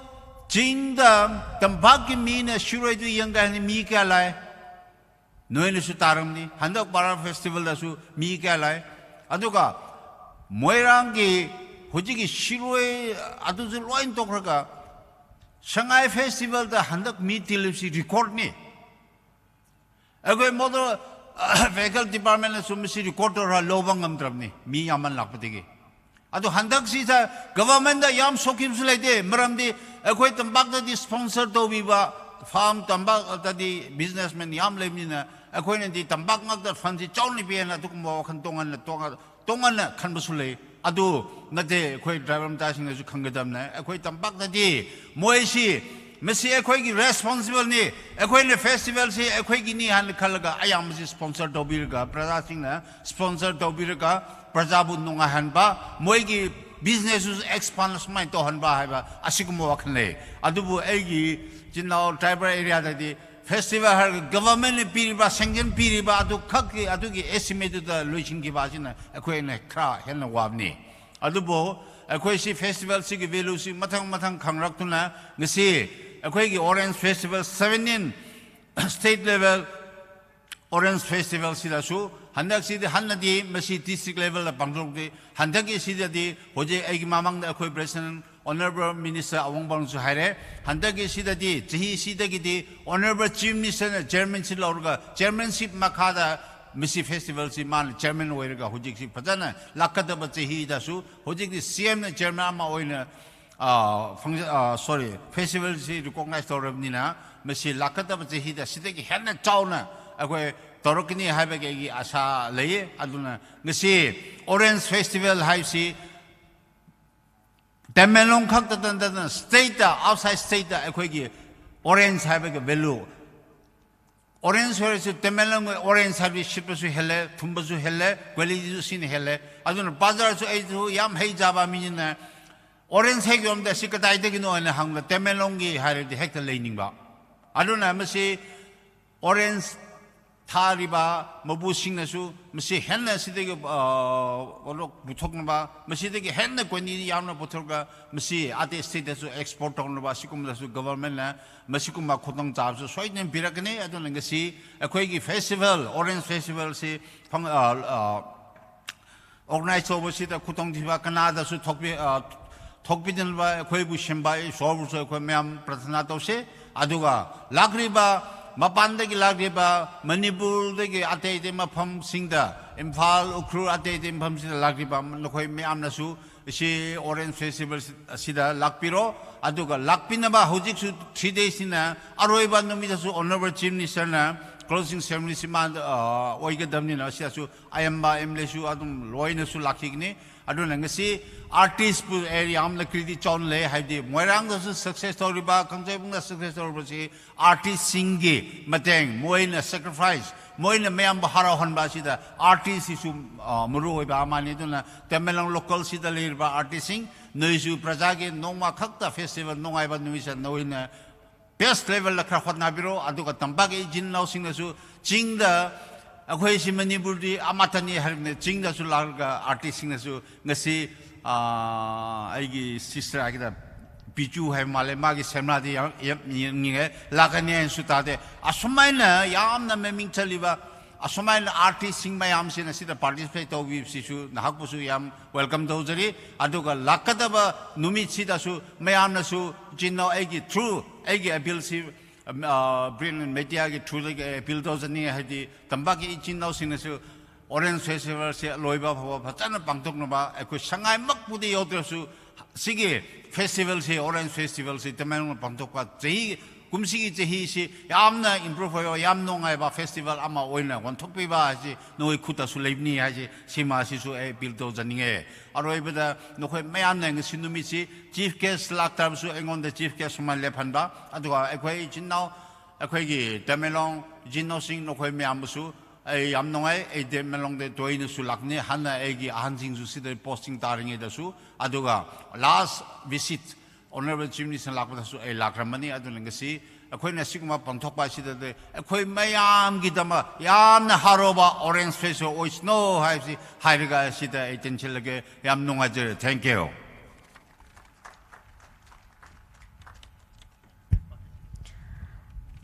진다 담박기 미네 슈로이드 영가니 미깔라이 노인수 따름니 한덕 바라 페스티벌다수 미깔라이 아두가 모이랑기 호지기 슈로이 아두즈 로인 똑그러가 상하이 페스티벌다 한덕 미틸립시 리코드니 에고이 모두 vehicle department sumisi recorder ha lobang amdrabni mi yaman lakpatigi adu handak sisa government da yam sokim sulaide maramdi ekoi tambak da di sponsor to biba farm tambak da di businessman yam lemina ekoi ne di tambak ngak da fansi chawni biena du mo khan tongan na khan busule adu nade ekoi driver da sing ju khanggadamna ekoi tambak da di moisi Messi ekoi responsible ni ekoi ne festival se ekoi gi ni han khalaga ayam si sponsor dobirga praja sing na sponsor dobirga praja bu nunga han ba moi gi business expand smai to han ba ha ba asigumo wakhle adubu egi jinna tribal area da di festival har government ne piri ba sanction piri ba adu khak gi adu gi estimate da loising gi ba sin ekoi ne kra hen wa ni adubu ekoi si festival si gi value si mathang khangrak tuna ngsi ekoi Orange Festival 17 state level Orange Festival sidasu handak sidi hanadi masi district level la bangdokdi handaki sidadi hoje egi mamang da ekoi president honorable minister awang bangsu haire handaki sidadi jehi sidagi di honorable chief minister chairmanship laurga chairmanship makada misi festival si man chairman oirga hoje si pajana lakada ba jehi dasu hoje di CM chairman ma oina sorry, festival si recognize torobnina, mesi lakata bache hida sideki henna chauna, akoi torokini haibegi asa leye aduna, ngesi Orange Festival haisi Tamelong kakta state outside state akoi gi Orange haibegi value. Orange haisi Tamelong Orange habi shipasu hele, tumbasu hele, kweli sin hele, aduna bazar su eitu yam hei jaba minina. Orange hegi omda sikata idegi no ane hangla temelongi haridi hekta leining aduna masi Orange thariba mabu singnasu masi henna sidegi olok butokna ba masi degi henna kwani yamna butokga masi ate state su export tongna ba sikumda su government na masi kuma khotong jabsu soinen birakne aduna ngasi akoigi festival Orange Festival si organize oversita khotong diba kanada su 톡비든 바 거의부 심바이 소부서 거면 프라스나도세 아두가 라그리바 마반데기 라그리바 머니불데기 아테이데 마팜 싱다 임팔 우크루 아테이데 팜시다 라그리바 거의 메암나수 시 오렌지 페스티벌 시다 락비로 아두가 락비나바 호직수 3days나 아로이바 놈이다수 오너버 짐니서나 closing ceremony siman oiga damni na siasu ayamba emlesu adum loinasu lakigni adun ngasi artist pu area am lakridi chonle haidi moirang da success story ba kangjebung da success story ba si artist singi mateng moina sacrifice moina mayam bahara hon ba sida artist isu muru ba amani duna temelang local sida lir ba artist sing noisu prajage nongma khakta festival nongai ba numisa noina best level la kra khotna biro aduga tambage jin naw sing nasu jingda akhoi si manipurdi amatani harne jingda su larga artist sing nasu ngasi aigi sister agida biju hai male magi semna di nge lagane su tade asumaina yamna meming chaliba asumaina artist sing mayam sina sida participate to we sisu nahakbusu yam welcome dojari aduga lakadaba numi sida su mayam nasu jinno aigi true egi ability brilliant media ki thule ke bulldozer ni hadi tambaki ichin nau sinasu Orange Festival se loiba bhawa bachana pangtok no ba ko sangai mak budi yodrasu sige festival se Orange Festival se tamen pangtok pa jehi kumsigi jehi si yamna improve yo yamnongai ba festival ama oina wan thokpi ba ji noi khuta su leibni haji sima si su e bulldozer ninge aroibada nokhoi mayam nang sinumi si chief guest laktam su engon the chief guest man le phanba aduga ekhoi jinnau ekhoi gi tamelong jinno sing nokhoi mayam su ai yamnongai e tamelong de toina su lakne hana egi ahansing su sidai posting taringe da su aduga last visit honorable chief minister lakpa su e lakramani adun ngasi akhoi na sigma pangthokpa sida de akhoi mayam gi dama yamna haroba Orange Festival ois no haisi hairiga sida e tenchilage yam nongaje thank you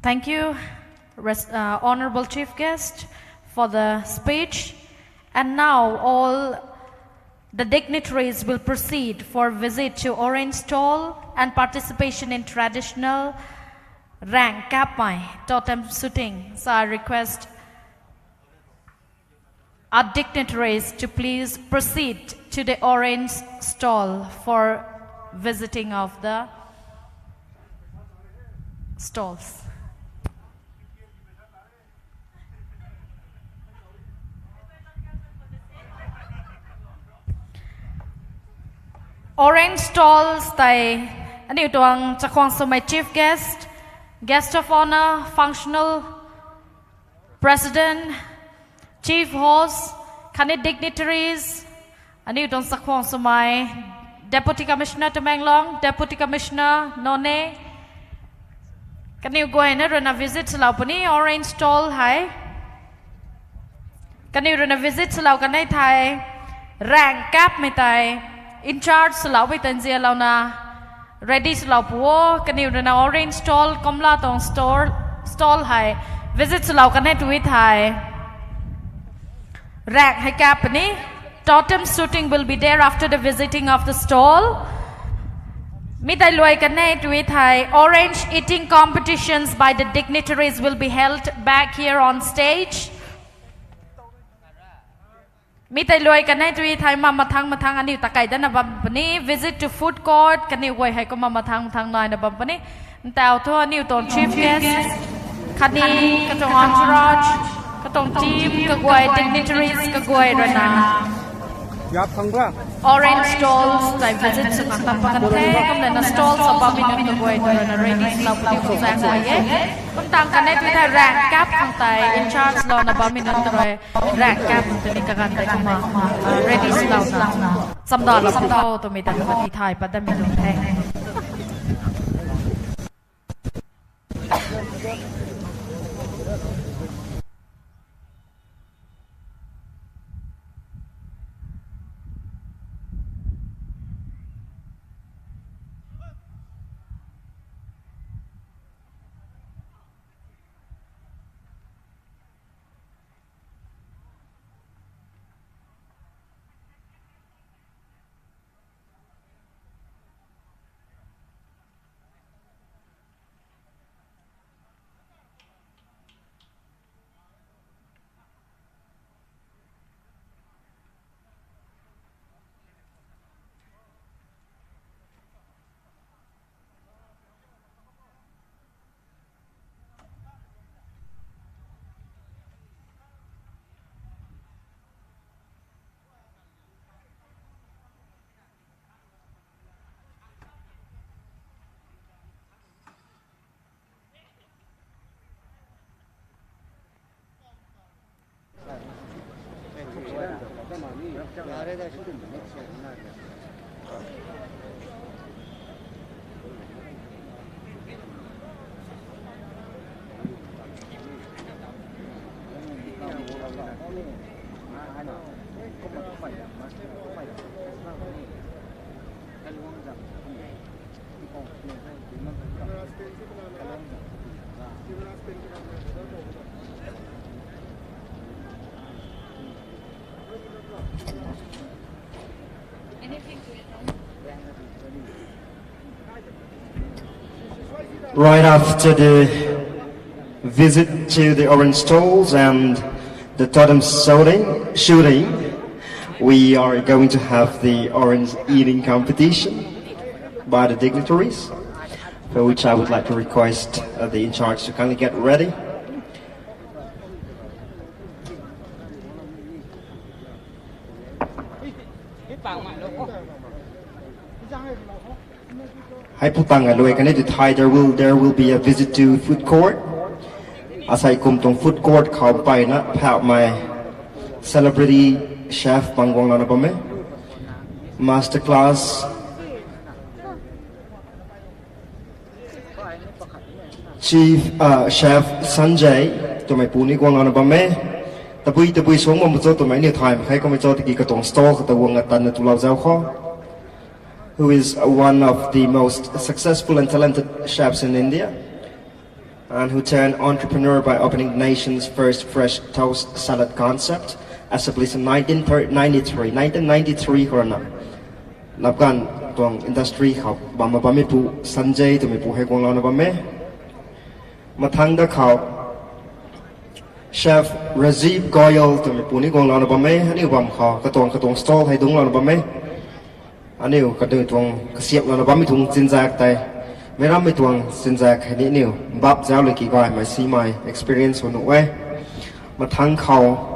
Thank you, Honorable Chief Guest, for the speech. And now all the dignitaries will proceed for visit to Orange Stall and participation in traditional Rang Kapai totem shooting. So I request our dignitaries to please proceed to the Orange Stall for visiting of the stalls. Orange Stalls tay ani tuang chakwang so my chief guest, guest of honor, functional president, chief host, kani dignitaries, ani tuang chakwang so my deputy commissioner Tamenglong, deputy commissioner None, kani go na runa visit salau pani Orange Stall hai, kani runa visit salau kanai thai rank cap mai tai. In charge salau bai tanzia launa ready salau puo kani runa Orange Stall komla tong stall hai visit salau kanai tuit hai rank hai cap ni totem shooting will be there after the visiting of the stall. Mitai luai kanai tuit hai orange eating competitions by the dignitaries will be held back here on stage. Mitai luai kanai tuit hai ma mathang ani takai dana bampani visit to food court kani wai hai ko ma mathang nai na bampani tao tho ani ton chief guest kani katong entourage katong team ka guai dignitaries ka guai rana Orange Stalls tai visit sa tampakan the kam na stalls sa pamin ka guai rana ready sa pati ko sa guai kun tang kanai tuit hai rank cap khang tai in charge law na bamin na roi rank cap tani ka kan tai kuma ready sa na samda la pho to mi ta ti thai pa da mi dum the Right after the visit to the Orange Stalls and the totem shooting, we are going to have the orange eating competition by the dignitaries, for which I would like to request the in-charge to kindly get ready. Hai putang aloi kan itu Thai there will be a visit to food court. Asai kum tong food court khau pai na phao my celebrity chef Pangwong na pa me master class chief chef Sanjay to my puni kwang na pa me tapui song mo cho to mai ni Thai khai ko me cho ti ka tong store ka wang atan na tulau zau kho, who is one of the most successful and talented chefs in India. and who turned entrepreneur by opening the nation's first fresh toast salad concept, established in 1993 corona. Lapkan tuang industry khao bama bami pu Sanjay to mi pu he kong lao na bame. Mathang da khao Chef Rajiv Goyal to mi pu ni kong lao na bame. Ani bam khao katong stall hay dung lao na bame. Ani katong tuang kasiap lao na bami tung jinjak tay. Meram mi tuang jinjak hay ni niu bab zao le ki gai my see my experience on the way. Mathang khao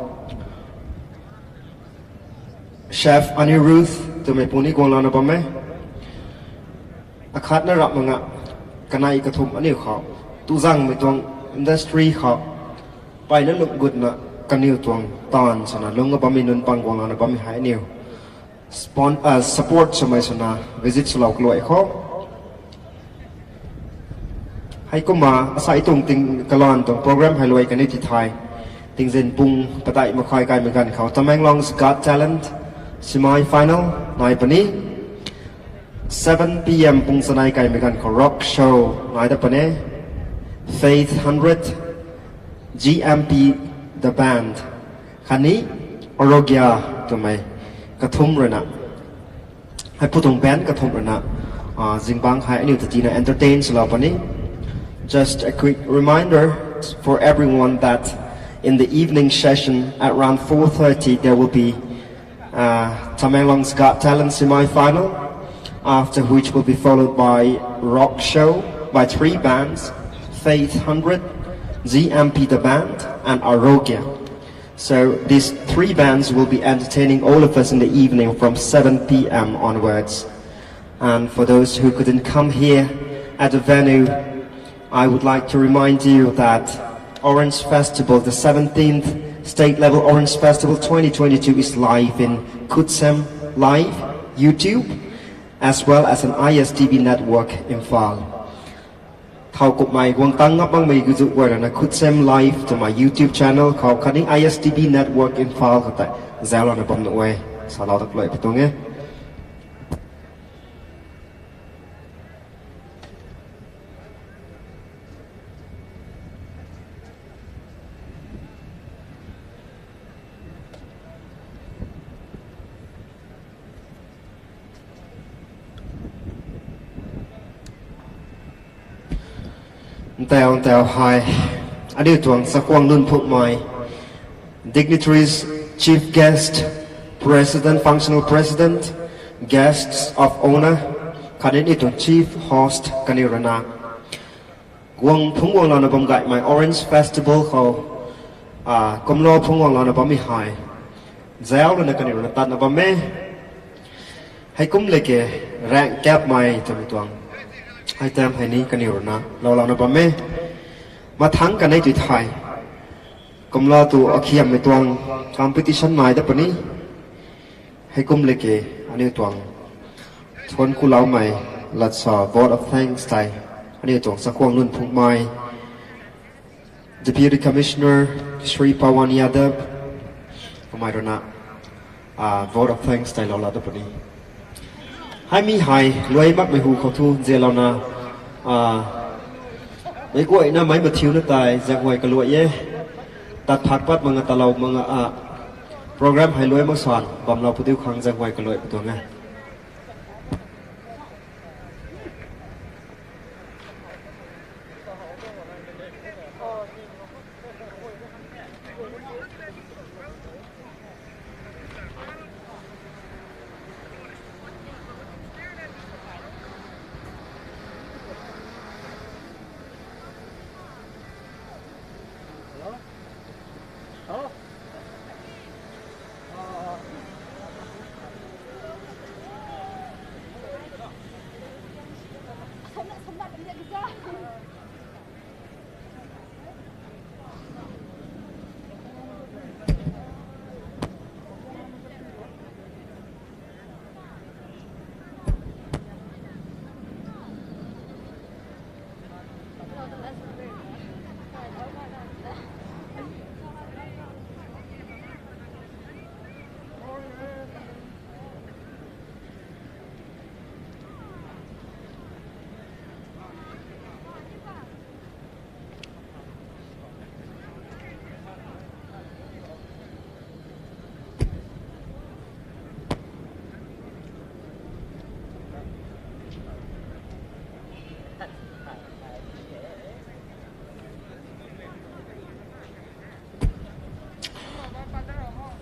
Chef Anirudh to mi pu ni kong lao na bame. Akhat na rap mga kanai kathum ani khao tu zang mi tuang industry khao pai na luk good na kaniu tuang tan sana lunga bami nun pang kong lao na bami hai niu support samai sana visit sulok loi kho hai ko ma asai tung ting kalon tong program hai loi kani ti thai ting zen pung patai ma khai kai mi kan khao Tamenglong's Got Talent semi final nai pani 7 p.m. pung sanai kai mi kan khao rock show nai da pane Faith 100 GMP the band khani orogya to mai kathum rana hai putung band kathum rana jingbang hai aniu tatina entertain sala pani. Just a quick reminder for everyone that in the evening session at around 4:30 there will be Tamenglong's Got Talent semi-final, after which will be followed by rock show by 3 bands, Faith 100, GMP the band, and Arogya. So these 3 bands will be entertaining all of us in the evening from 7 p.m. onwards. And for those who couldn't come here at the venue, I would like to remind you that Orange Festival, the 17th State Level Orange Festival 2022 is live in Kutsem Live, YouTube, as well as an ISTV network in Phal. Thao cục mày quang tăng ngắp băng mày cứ dụ quay là Kutsem Live to my YouTube channel called Cutting ISTV network in Phal có tại giáo là bấm nội sau đó tập lại tôi nghe. Teo hai adi tuang sakwang nun put my dignitaries, chief guest, president, functional president, guests of honor, kanin itong chief host kanirana. Guang pungwang lana bam gai my Orange Festival ko komlo pungwang lana bam mi hai. Zao lana kanirana tat na bam me. Hai kum leke rank cap my tuang. Hai tem hai ni kanirana lo na bam me. Ma thang kanai tu thai. Komlo tu akhiam me tuang competition mai da pani. Hai kum leke ani tuang. Thon ku lau mai let's vote of thanks tai. Ani tuang sakwang nun phung mai. Deputy Commissioner Sri Pawan Yadav. Kamai rona vote of thanks tai lo la da pani. Hai mi hai loi mak me hu khau thu je lao na mấy quậy na mấy mà thiếu nó tài giang ngoài cả lụi ye đặt phạt bắt mga tàu mga program hay lối mà soạn bầm lao phụ tiêu khang giang ngoài cả lụi của tôi nghe.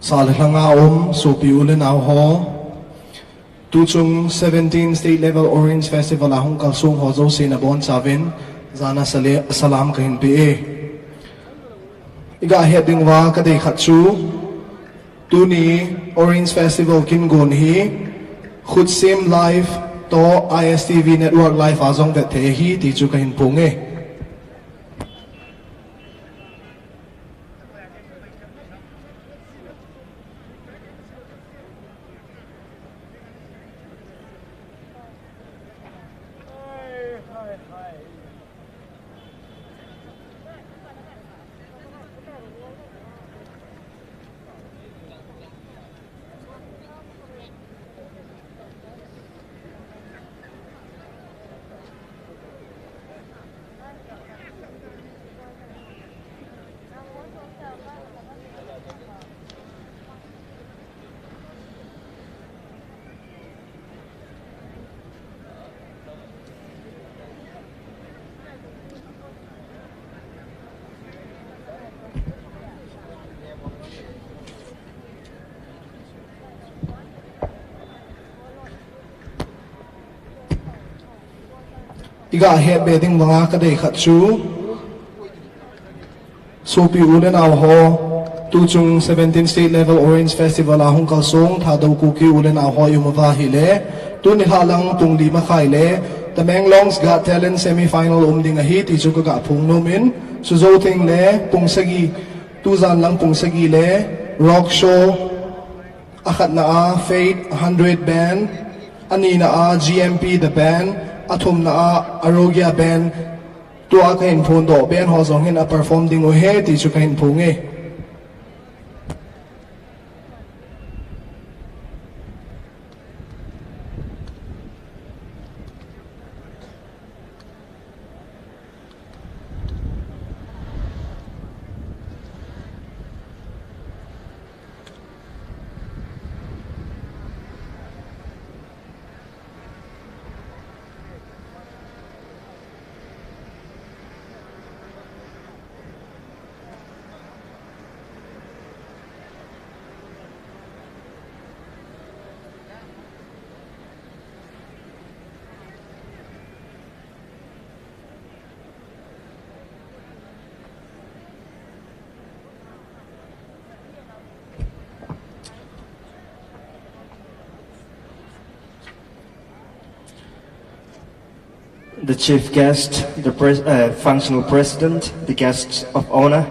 Salhanga Sopi Ulen Ho. Tuchung 17 state level Orange Festival ahong kalsung hozo sinabon savin zana salam kahin PA. Iga heading wa kadai khatsu tuni Orange Festival kingon hi khutsim live to ISTV network live azong that hi ti chu kahin punge. Iga head bedding mga kadai khatsu Sopi Ulen Ho Tuchung 17 state level Orange Festival ahong kalsong Thadaw Kuki Ulen Ho Yumavahile Tunihalang tung lima kaile Tamenglong's Got Talent semi-final umding ahit Isu kaga pung numin Suzoting le Pungsagi Tuzan lang Pungsagi le Rock show Akat na Fate 100 band Ani na GMP the band Atum na Arogya band tua kahin pundo band hozong hin a perform ding uhe ti chu kahin punge. The chief guest, the functional president, the guests of honor,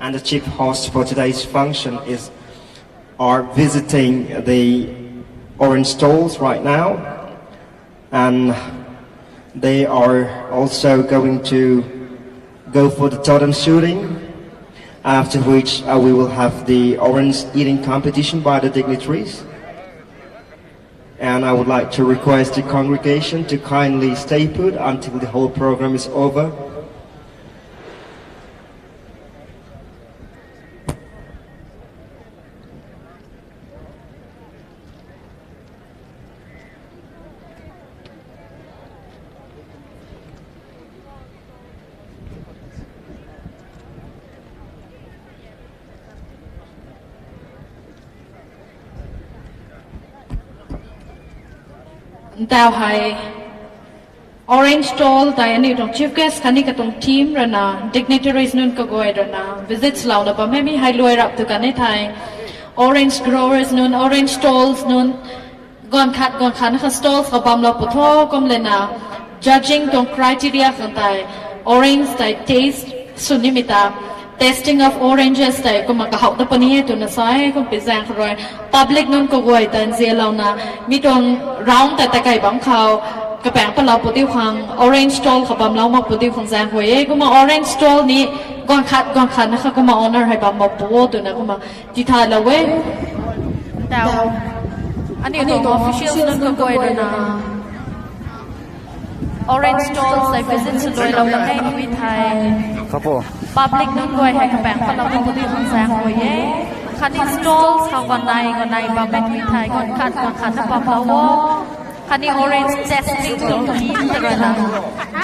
and the chief host for today's function are visiting the orange stalls right now, and they are also going to go for the totem shooting, after which we will have the orange eating competition by the dignitaries. And I would like to request the congregation to kindly stay put until the whole program is over. Tao hai orange stall tayani tong chief guest kani katong team rana dignitaries nun ka goy rana visits law na pa maybe hai loy rap to kani thai orange growers nun orange stalls nun gon khat kha stalls ka bam lo putho kom lena judging tong criteria kan tai orange tai taste sunimita testing of oranges tai ko makahau na pani to na sai ko pisang roi public nun ko goy tan zelaw na mitong round ta kai bang khao ka pang pa law puti khang orange stall ka bam law ma puti khang sang hoye ko ma orange stall ni gon khat na kha ko ma honor hai bam ma po to na ko ma ti tha la we tao ani ko officials nun ko goy na orange stalls like visit to loy law na kai ni thai Kapo. public nun goy hai ka pang pa law ma puti khang sang hoye khani stalls ka gon nai ba mek mi thai gon khat na pa pa wo khani orange testing to team tarana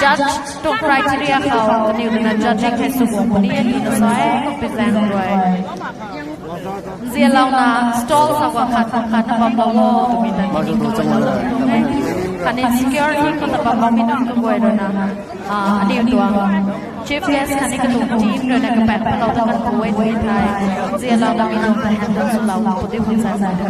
judge to criteria ka khani na judging hai su bo ni ni na sai ko present roi zia lau na stall sa wa khat khat na bam lawo tu mi tan ni ko lo kan security ko na bam mi non ko boy do na ani tuang chief guest kan ni ka tu team do na ka pat pa lo ta ko wai tu thai zia lau na mi non ka handle su lau ko ti phun sa sa da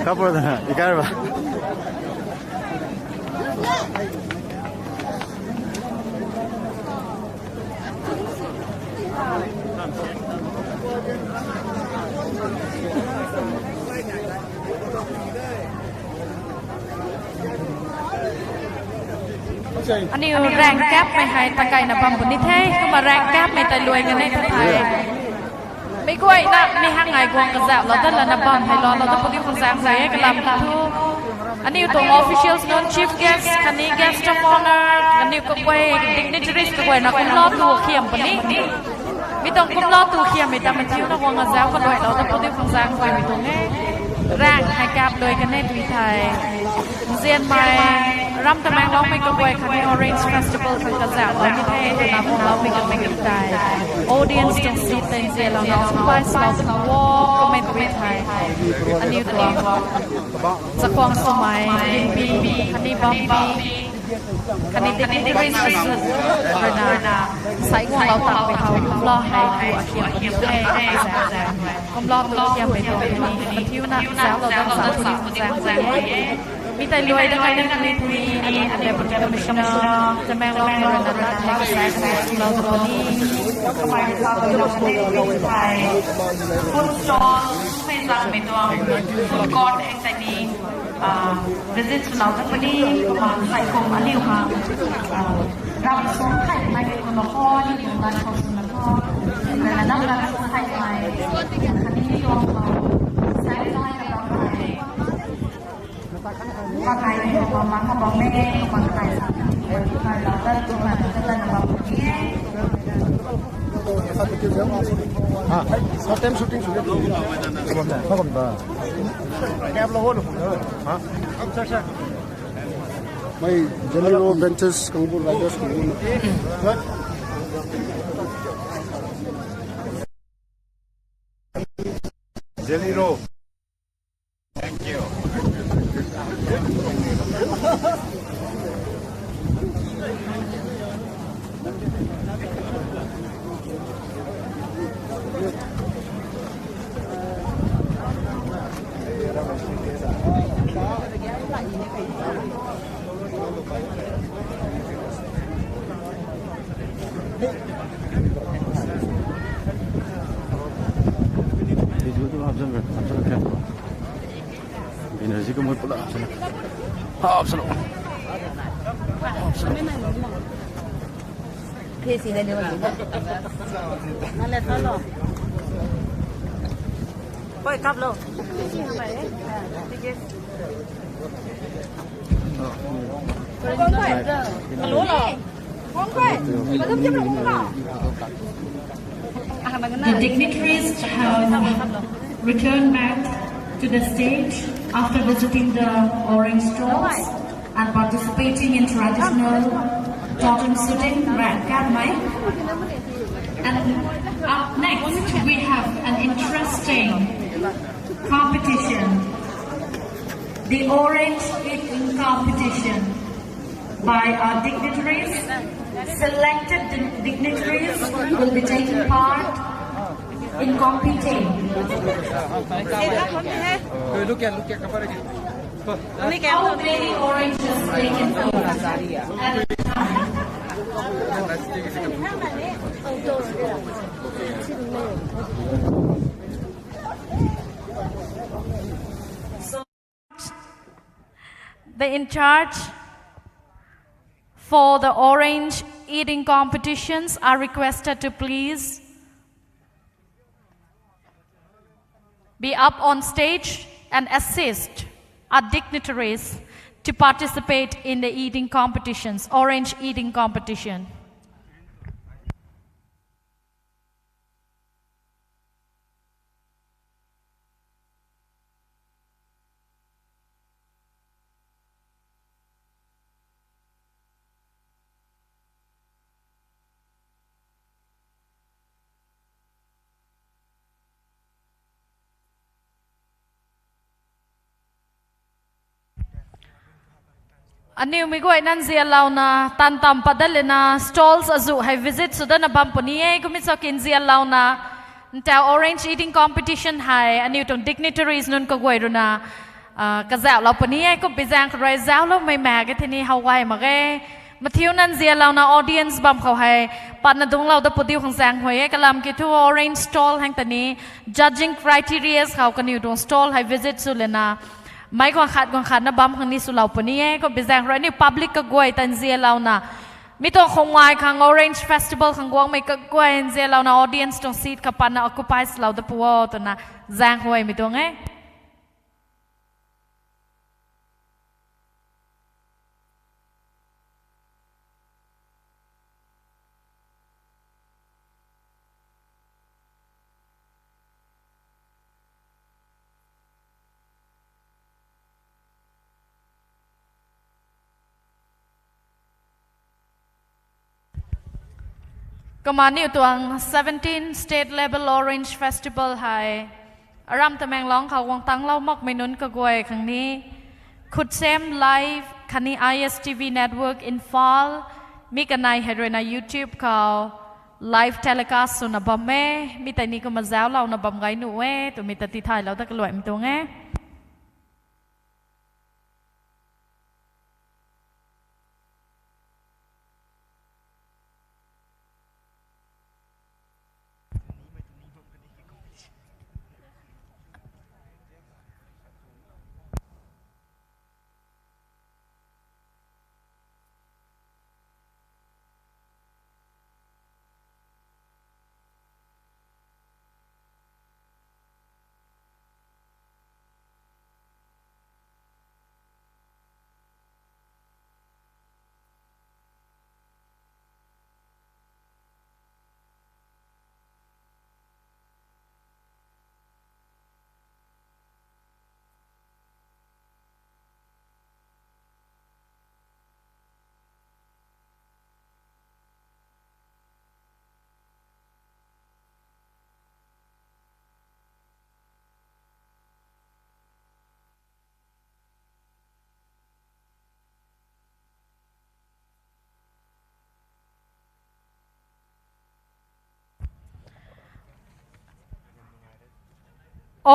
Kapoor ikarba. anh yêu rang cáp mày hay ta cày na băm bún đi thế nhưng mà rang cáp mày tay lùi cái này thật thầy mấy quậy na mấy hàng ngày quăng cái dạo là tất là na băm hay lo là tất có tiếng con giang giấy cái làm thu anh yêu tổ officials non chief guest anh yêu guest of honor anh yêu cái quay dignitaries cái quay nó cũng lo tu khiêm bún đi mấy tông cũng lo tu khiêm mấy ta mình chiếu nó quăng cái dạo cái loại đó tất có tiếng con giang giấy mấy tông ấy rang hai cáp lùi cái này tùy thầy riêng mày ram tầm mang long mình có quay khani Orange Festival trong cái dạo ở như thế thì làm phong long mình có mình tài audience trong seat tên gì là nó quay sau từng walk comment với thầy anh yêu tuồng sắc quang số mày bi khani bombi khani tên đi đi rồi na sải quang lao tạm về thầu không lo hay của khiêm hay không lo tự khiêm về thầu thì thiếu na giáo là đang giáo thì giang mi tay lùi dengan dengan ini ada commissioner Temeng Long dan ada saya Pulau Teponi kemarin satu Thai food stall memang menuang food court yang tadi visit Pulau Teponi saya kom aliu hang ram song Thai maiคนละข้อที่อยู่ในของสุนทรแต่ละน้ำรักไทยใหม่คันนี้ยอมเขาใช้ได้กับเราไทยpakai mama abang mege pakai pakai latar cuma kita nama punya Satu shooting sudah belum? Belum dah. Kayak belum hulu. Hah? Sir. Mai general benches kangpur riders kangpur. Jelly roll. Thank you. Energi kamu pula optional. Pesi dah lewat juga. Mana talo? Koi kap lo. Pesi apa ya? Tiket. Alo lo. The dignitaries have returned back to the stage after visiting the orange stalls and participating in traditional totem shooting rat mic. And up next we have an interesting competition, the orange eating competition by our dignitaries. Selected dignitaries will be taking part in competing. How many oranges taken at a time? So, the in charge for the orange eating competitions are requested to please be up on stage and assist our dignitaries to participate in the eating competitions, orange eating competition. อันนี้มีก็ไอ้นั่นเสียเรานะตันตามปัดเลยนะ stalls อาจุให้ visit สุดนะบัมปนี้ก็มีสักกินเสียเรานะแต่ orange eating competition ให้อันนี้ตรง dignitaries นั่นก็กวยดูนะกระแสเราปนี้ก็ไปแจ้งใครแจ้งแล้วไม่แม่ก็ที่นี่เฮาไว้มาแกมาเที่ยวนั่นเสียเรานะ audience บัมเขาให้ปัดนั่นตรงเราแต่ปดิวของแสงหวยก็ลำกิทู orange stall แห่งตอนนี้ judging criteria เขากันอยู่ตรง stall ให้ visit สุดเลยนะไม่กว่าขาดนะบัมครั้งนี้สุดเราปนี้ก็ไปแจ้งใครนี่ public ก็กวยตันเสียเรานะมีตัวคงไว้ขัง Orange Festival ขังกวางไม่ก็กวยเสียเรานะ audience ตรง seat กับปันนะ occupy เราแต่ปัวตัวนะแจ้งหวยมีตัวไงก็มานี่ตัว17 State Level Orange Festival ให้อารามตะแมงร้องเขาวงตั้งเล่ามอกไม่นุนก็กวยครั้งนี้ขุดเซมไลฟ์คันนี้ ISTV Network in Fall มีกันในให้ด้วยใน YouTube เขาไลฟ์เทเลคาสต์นะบัมเม่มีแต่นี่ก็มาแซวเรานะบัมไงหนูเว้ตัวมีแต่ที่ไทยเราตะกลวยมีตัวไง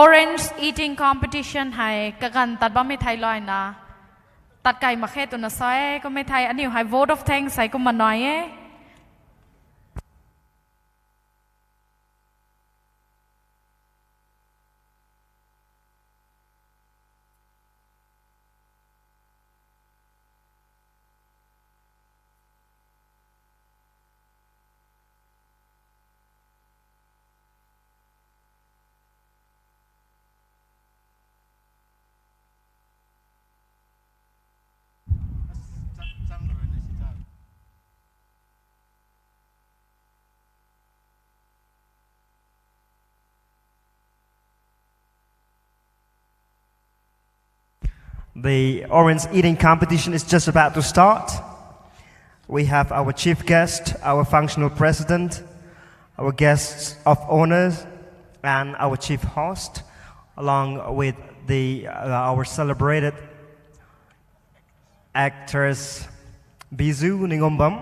Orange eating competition ให้กันตัดบ้าไม่ไทยลอยนะตัดไก่มาแค่ตัวน่ะซอยก็ไม่ไทยอันนี้ให้ vote of thanks ใส่ก็มาหน่อยThe orange eating competition is just about to start. We have our chief guest, our functional president, our guests of honors, and our chief host, along with our celebrated actress Bizu Ningombam.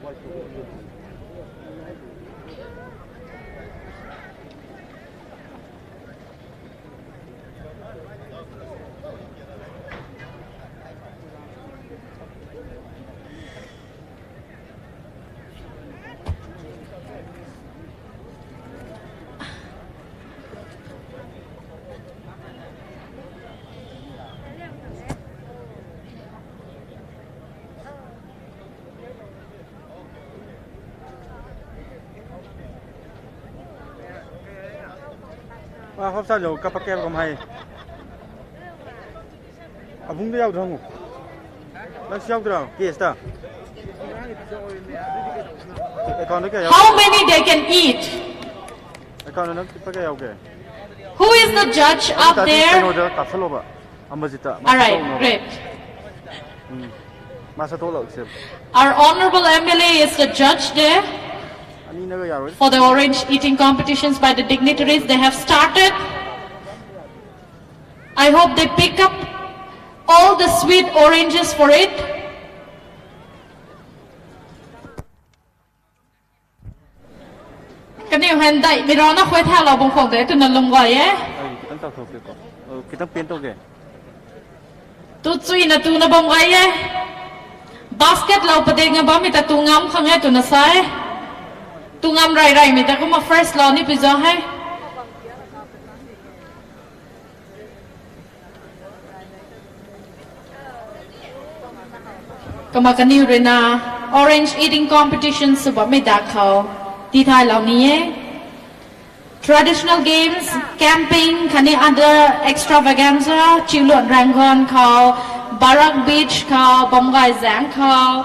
What khóc sao rồi cặp kẹp còn hay vùng đi đâu không đang siêu đâu kia sao How many they can eat? Who is the judge up there? Alright, great. Our honorable MLA is the judge there for the orange eating competitions by the dignitaries. They have started. I hope they pick up all the sweet oranges for it. Cái này hiện tại bây giờ nó khơi theo là bông khổng đấy từ nó lồng gọi ấy. Tu chui na tu na bông gọi ấy. Basket lau pada dengan bami ta tu ngam khang hai tu na sai. Tu ngam rai rai mi ta ko ma first lau ni pizza hai. Kama kaniu rena orange eating competition sebab me dak khao. Ti thai lau ni traditional games, camping, kani other extravaganza, chiluan rangon khao, Barak Beach khao, Bomgai Zang khao,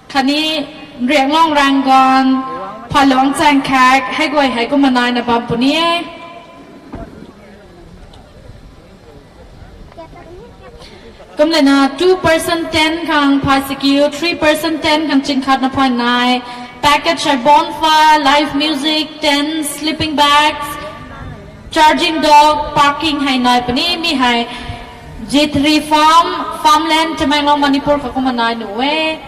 kani riang long rangon, Palong Zang Kak, hai goi hai ko manai na bampuni. Kum le na 2% 10 kang Paisikiu, 3% 10 kang Chinkhat na point 9. Package at bonfire, live music, tents, sleeping bags, charging dog, parking hai nai pani mi hai J3 farmland Tamanglong Manipur ka kumanai nuwe.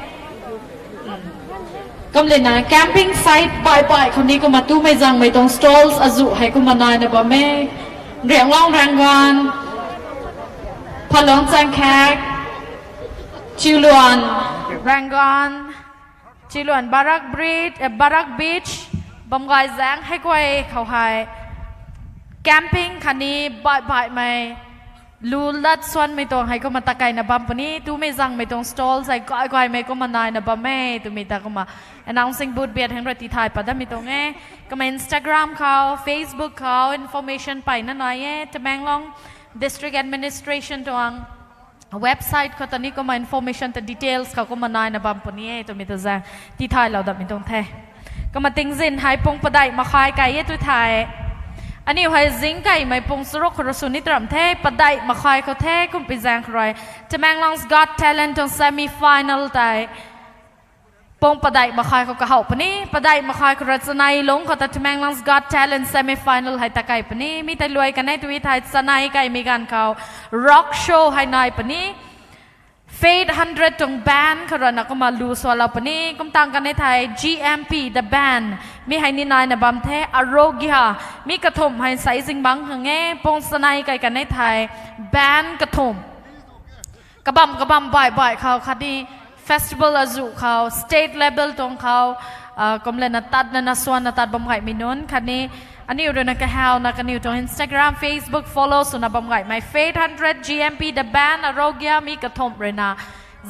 Kamle na camping site bye koni ko matu mai jang mai tong stalls azu hai kumanai na ba me riang long rangan Palong Chang Kak Chiluan Rangan Chiluan Barak Beach, Bomgai Zang, hai quay khẩu hai camping khani bye mai lulat swan mai tong hai ko matakai na bampani tu mai jang mai tong stalls hai quay mai ko manai na bame tu mi ta ko ma announcing booth biat hang rati thai pada mi tong e ko Instagram khao Facebook khao information pai na nai e Tamanglong District Administration toang website ko tani ko ma information ta details ka ko manai na bampani to mi to za ti thai lau da mi tong the ko ma ting zin hai pong padai ma khai kai ye tu thai ani hai zing kai mai pong sro khro su ni tram the padai ma khai ko the kum pi jang khroi Tamanglong's Got Talent on semi final tai pong padai ma khai ko ka hau pani padai ma khai ko ratsanai long ko ta Tamanglong's Got Talent semi final hai ta kai pani mi tai loi ka nai tu thai sanai kai mi gan khao rock show hai nai pani Fade 100 tong band karana ko malu swala pani kum tang kan thai GMP the band mi hai ni nai na bam the arogya mi kathom hai sizing bang hange pong sanai kai kan thai band kathom kabam bai khao khadi festival azu khao state level tong khao komle na tad na swan na tad bam gai minun khani ani uro na ka how na kani to Instagram Facebook follow so na bam gai my Fade 100 GMP the band arogya mi kathom rena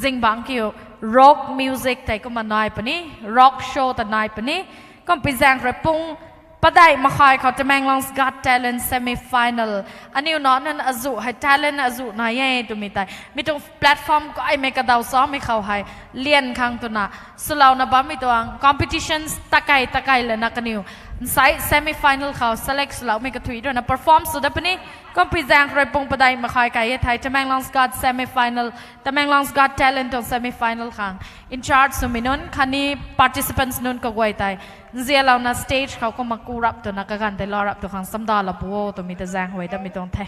jing bang kyo rock music tai ko manai pani rock show ta nai pani kom pizang repung padai ma khai kho Tamanglong's Got Talent semi final ani no nan azu hai talent azu na ye tu mi tai mi tong platform ko ai me ka dau so mi khau hai lien khang tu na sulau na ba mi toang competitions takai le na kaniu sai semi final khau select sulau mi ka thui do na perform so da pani kom pizang repung padai ma khai kai thai Tamanglong's Got semi final Tamanglong's Got Talent on semi final khang in charge so minon khani participants nun ko goi tai zia lau na stage khau ko makurap to na ka gan te lorap to khang samda la pu to mi ta jang hoi da mi tong the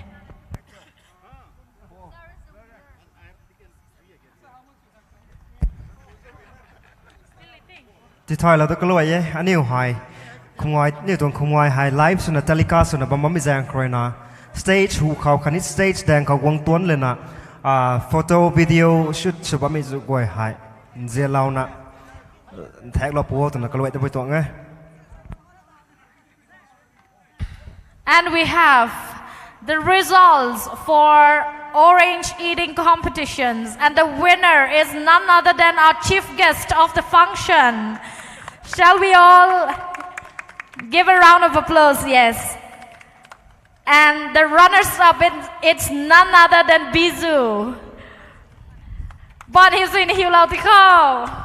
ti thai la to ko loi ye ani hai khungoi ni tong khungoi hai live suna talika suna bam mi jang kroina stage hu khau khani stage dang ka wang tuan le na photo video shoot suba mi zu goi hai zia lau na thak la pu to na ko loi te poi tong nge. And we have the results for orange eating competitions, and the winner is none other than our chief guest of the function. Shall we all give a round of applause? Yes. And the runners-up, it's none other than Bizu. Bon Hiu Sin Hiu Lao Thi Khao.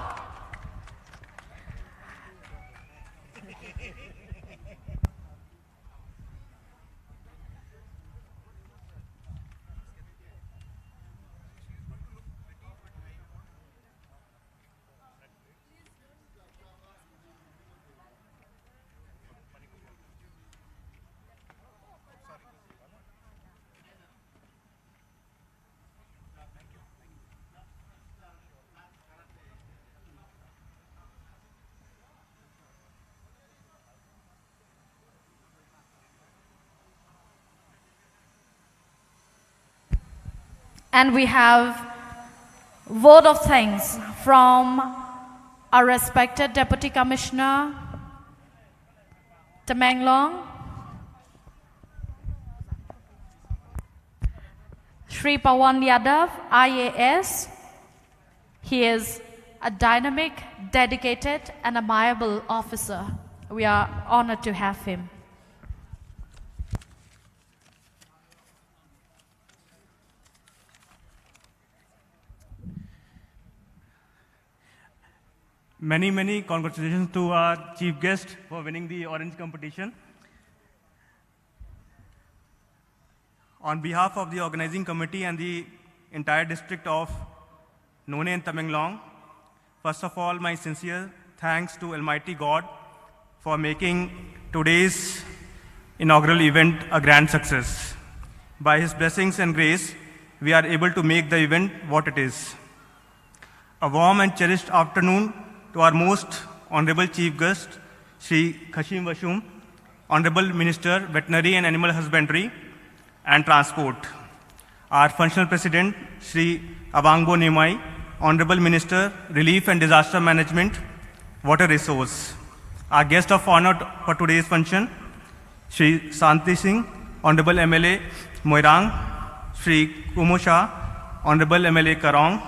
And we have vote of thanks from our respected Deputy Commissioner, Tamenglong, Shri Pawan Yadav, IAS. He is a dynamic, dedicated, and amiable officer. We are honored to have him. Many congratulations to our chief guest for winning the Orange competition. On behalf of the organizing committee and the entire district of None and Tamenglong, first of all, my sincere thanks to Almighty God for making today's inaugural event a grand success. By His blessings and grace, we are able to make the event what it is. A warm and cherished afternoon to our most honorable chief guest, Shri Khashim Washum, Honorable Minister, Veterinary and Animal Husbandry and Transport. Our functional president, Shri Abangbo Nimai, Honorable Minister, Relief and Disaster Management, Water Resource. Our guest of honor for today's function, Shri Santi Singh, Honorable MLA Moirang, Shri Kumo Shah, Honorable MLA Karong.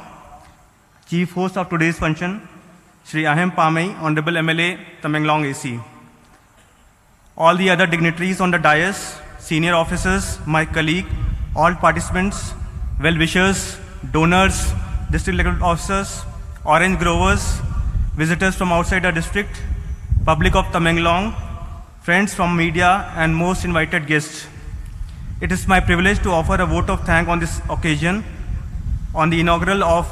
Chief host of today's function, Shri Ahem Pamei, Honorable MLA Tamenglong AC. All the other dignitaries on the dais, senior officers, my colleague, all participants, well-wishers, donors, district elected officers, orange growers, visitors from outside the district, public of Tamenglong, friends from media, and most invited guests. It is my privilege to offer a vote of thanks on this occasion on the inaugural of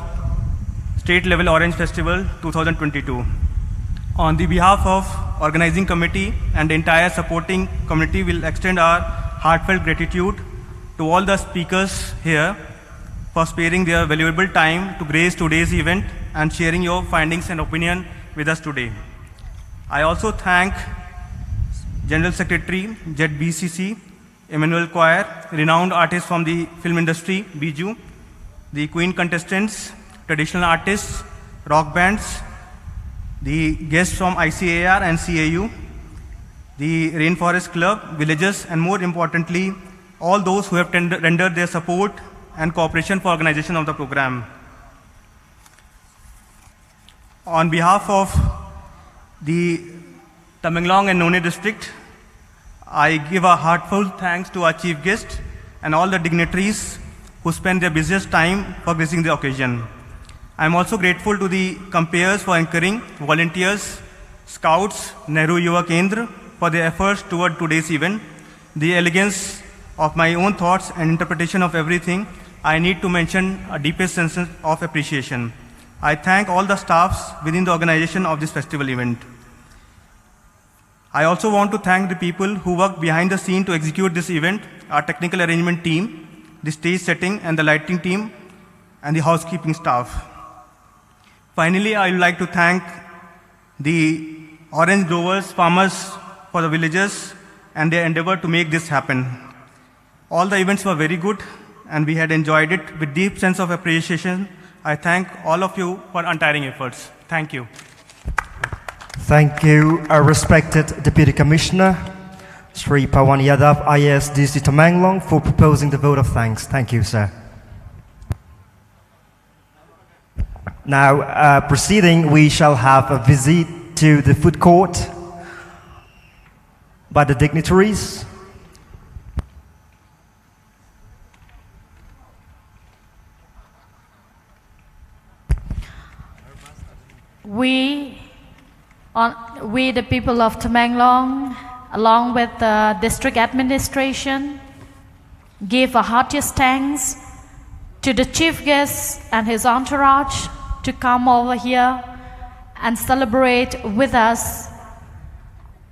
State Level Orange Festival 2022. On the behalf of organizing committee and the entire supporting community, will extend our heartfelt gratitude to all the speakers here for sparing their valuable time to grace today's event and sharing your findings and opinion with us today. I also thank General Secretary, ZBCC, Emmanuel Choir, renowned artists from the film industry, Biju, the Queen contestants, traditional artists, rock bands, the guests from ICAR and CAU, the Rainforest Club, villages, and more importantly, all those who have rendered their support and cooperation for organization of the program. On behalf of the Tamenglong and None district, I give a heartfelt thanks to our chief guest and all the dignitaries who spend their busiest time for gracing the occasion. I am also grateful to the compeers for encouraging volunteers, scouts, Nehru Yuva Kendra for their efforts toward today's event. The elegance of my own thoughts and interpretation of everything, I need to mention a deepest sense of appreciation. I thank all the staffs within the organization of this festival event. I also want to thank the people who work behind the scene to execute this event, our technical arrangement team, the stage setting and the lighting team, and the housekeeping staff. Finally, I would like to thank the orange growers, farmers for the villages and their endeavor to make this happen. All the events were very good and we had enjoyed it with deep sense of appreciation. I thank all of you for untiring efforts. Thank you. Thank you, our respected Deputy Commissioner, Shri Pawan Yadav, ISDC Tamenglong, for proposing the vote of thanks. Thank you, sir. Now, proceeding, we shall have a visit to the food court by the dignitaries. we, the people of Tamenglong, along with the district administration, give a heartiest thanks to the chief guest and his entourage to come over here and celebrate with us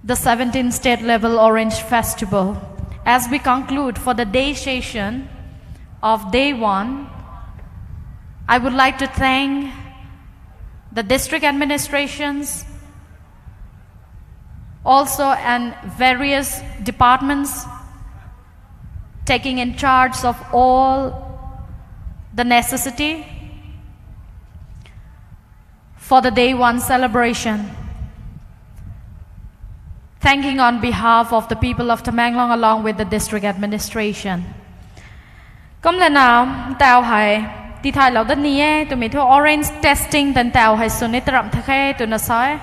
the 17th State Level Orange Festival. As we conclude for the day session of day 1, I would like to thank the district administrations, also and various departments taking in charge of all the necessity for the day 1 celebration. Thanking on behalf of the people of Tamenglong along with the district administration. Comme le nào tao hay ti thay lão đất nie tụi mình thua orange testing tận tao hay sunni trạm thế khe tụi nó soi.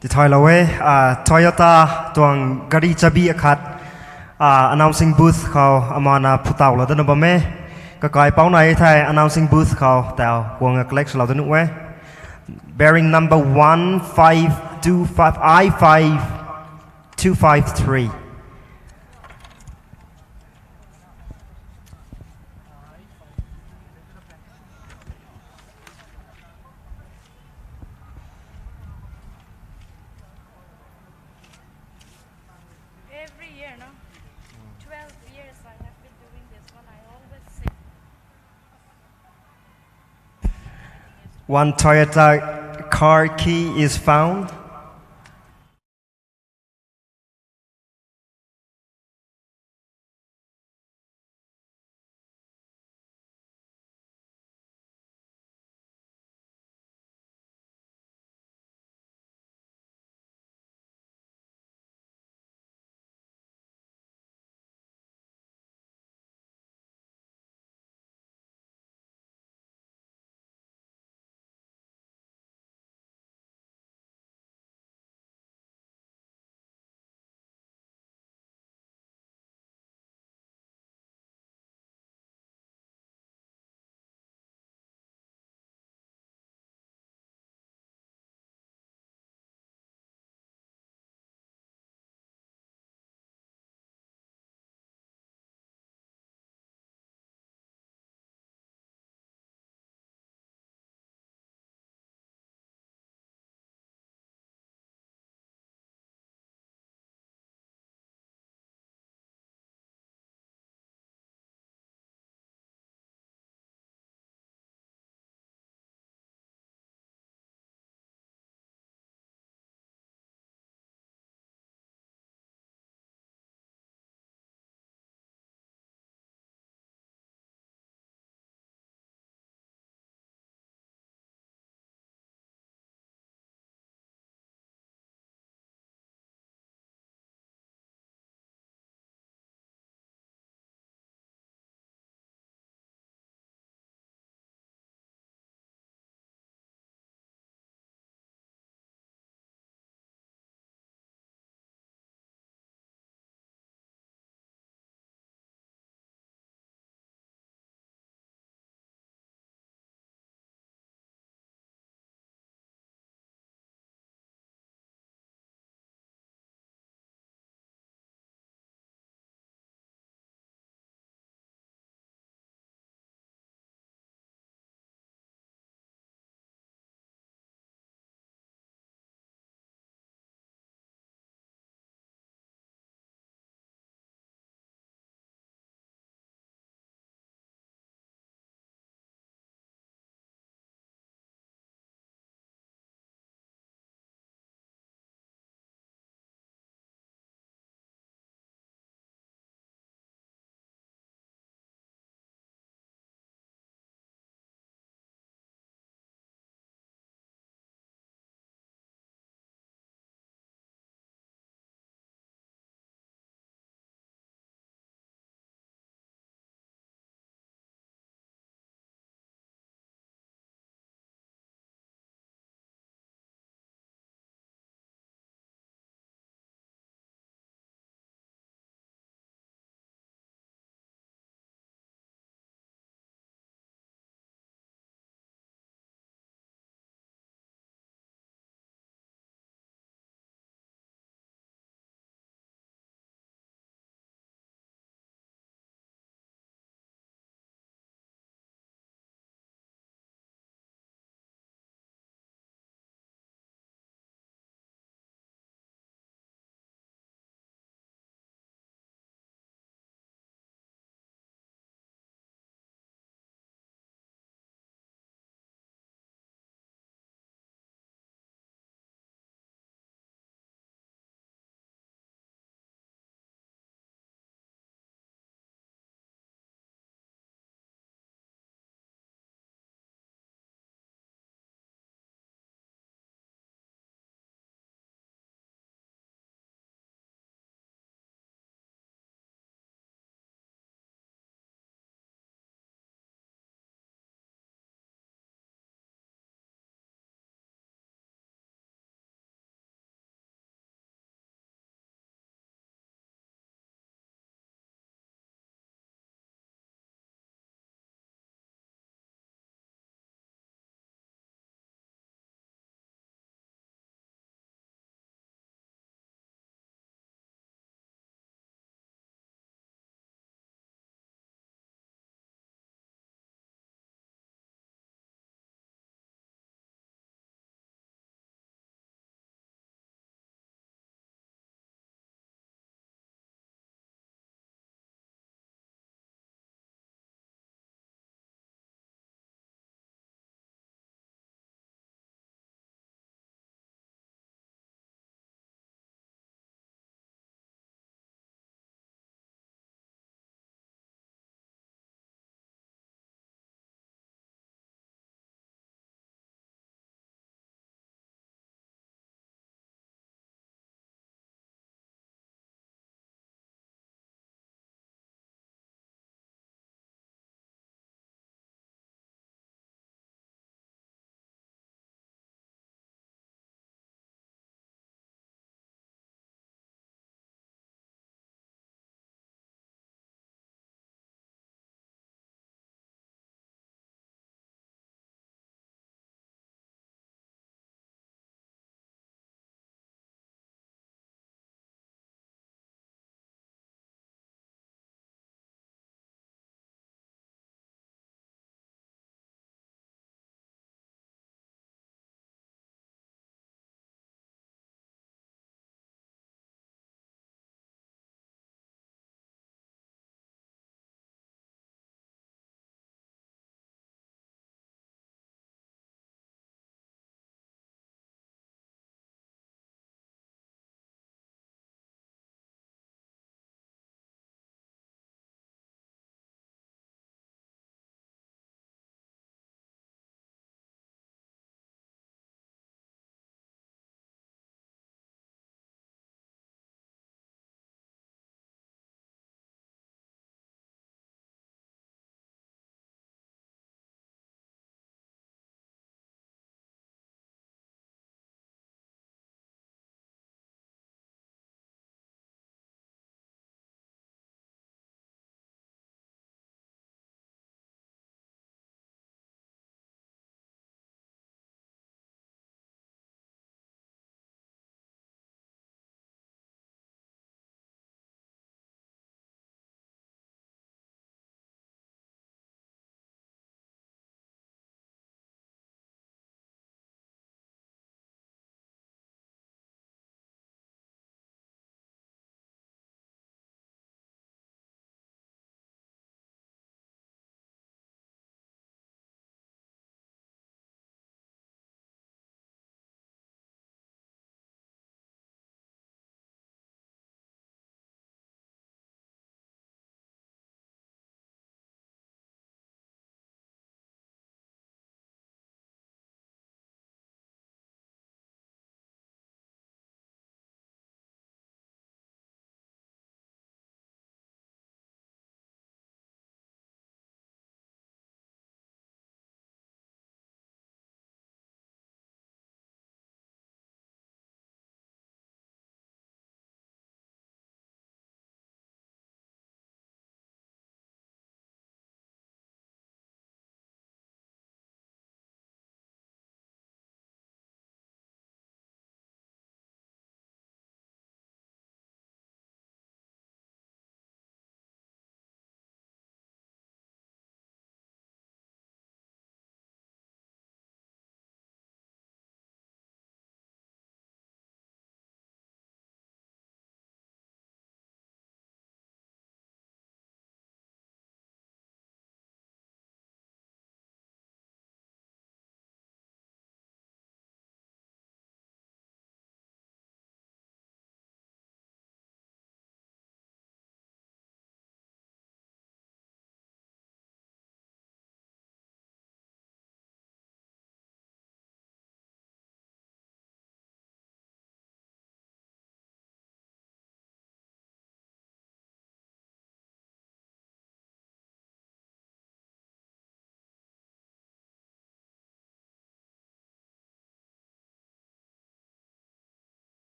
The Thailawe Toyota tuang gari chabi akhat announcing booth khao amana phutau la dan bame ka kai pau nai thai announcing booth khao tao wang collection la dan we bearing number 1525 I5253. Every year, no? 12 years I have been doing this one. I always say. One Toyota car key is found.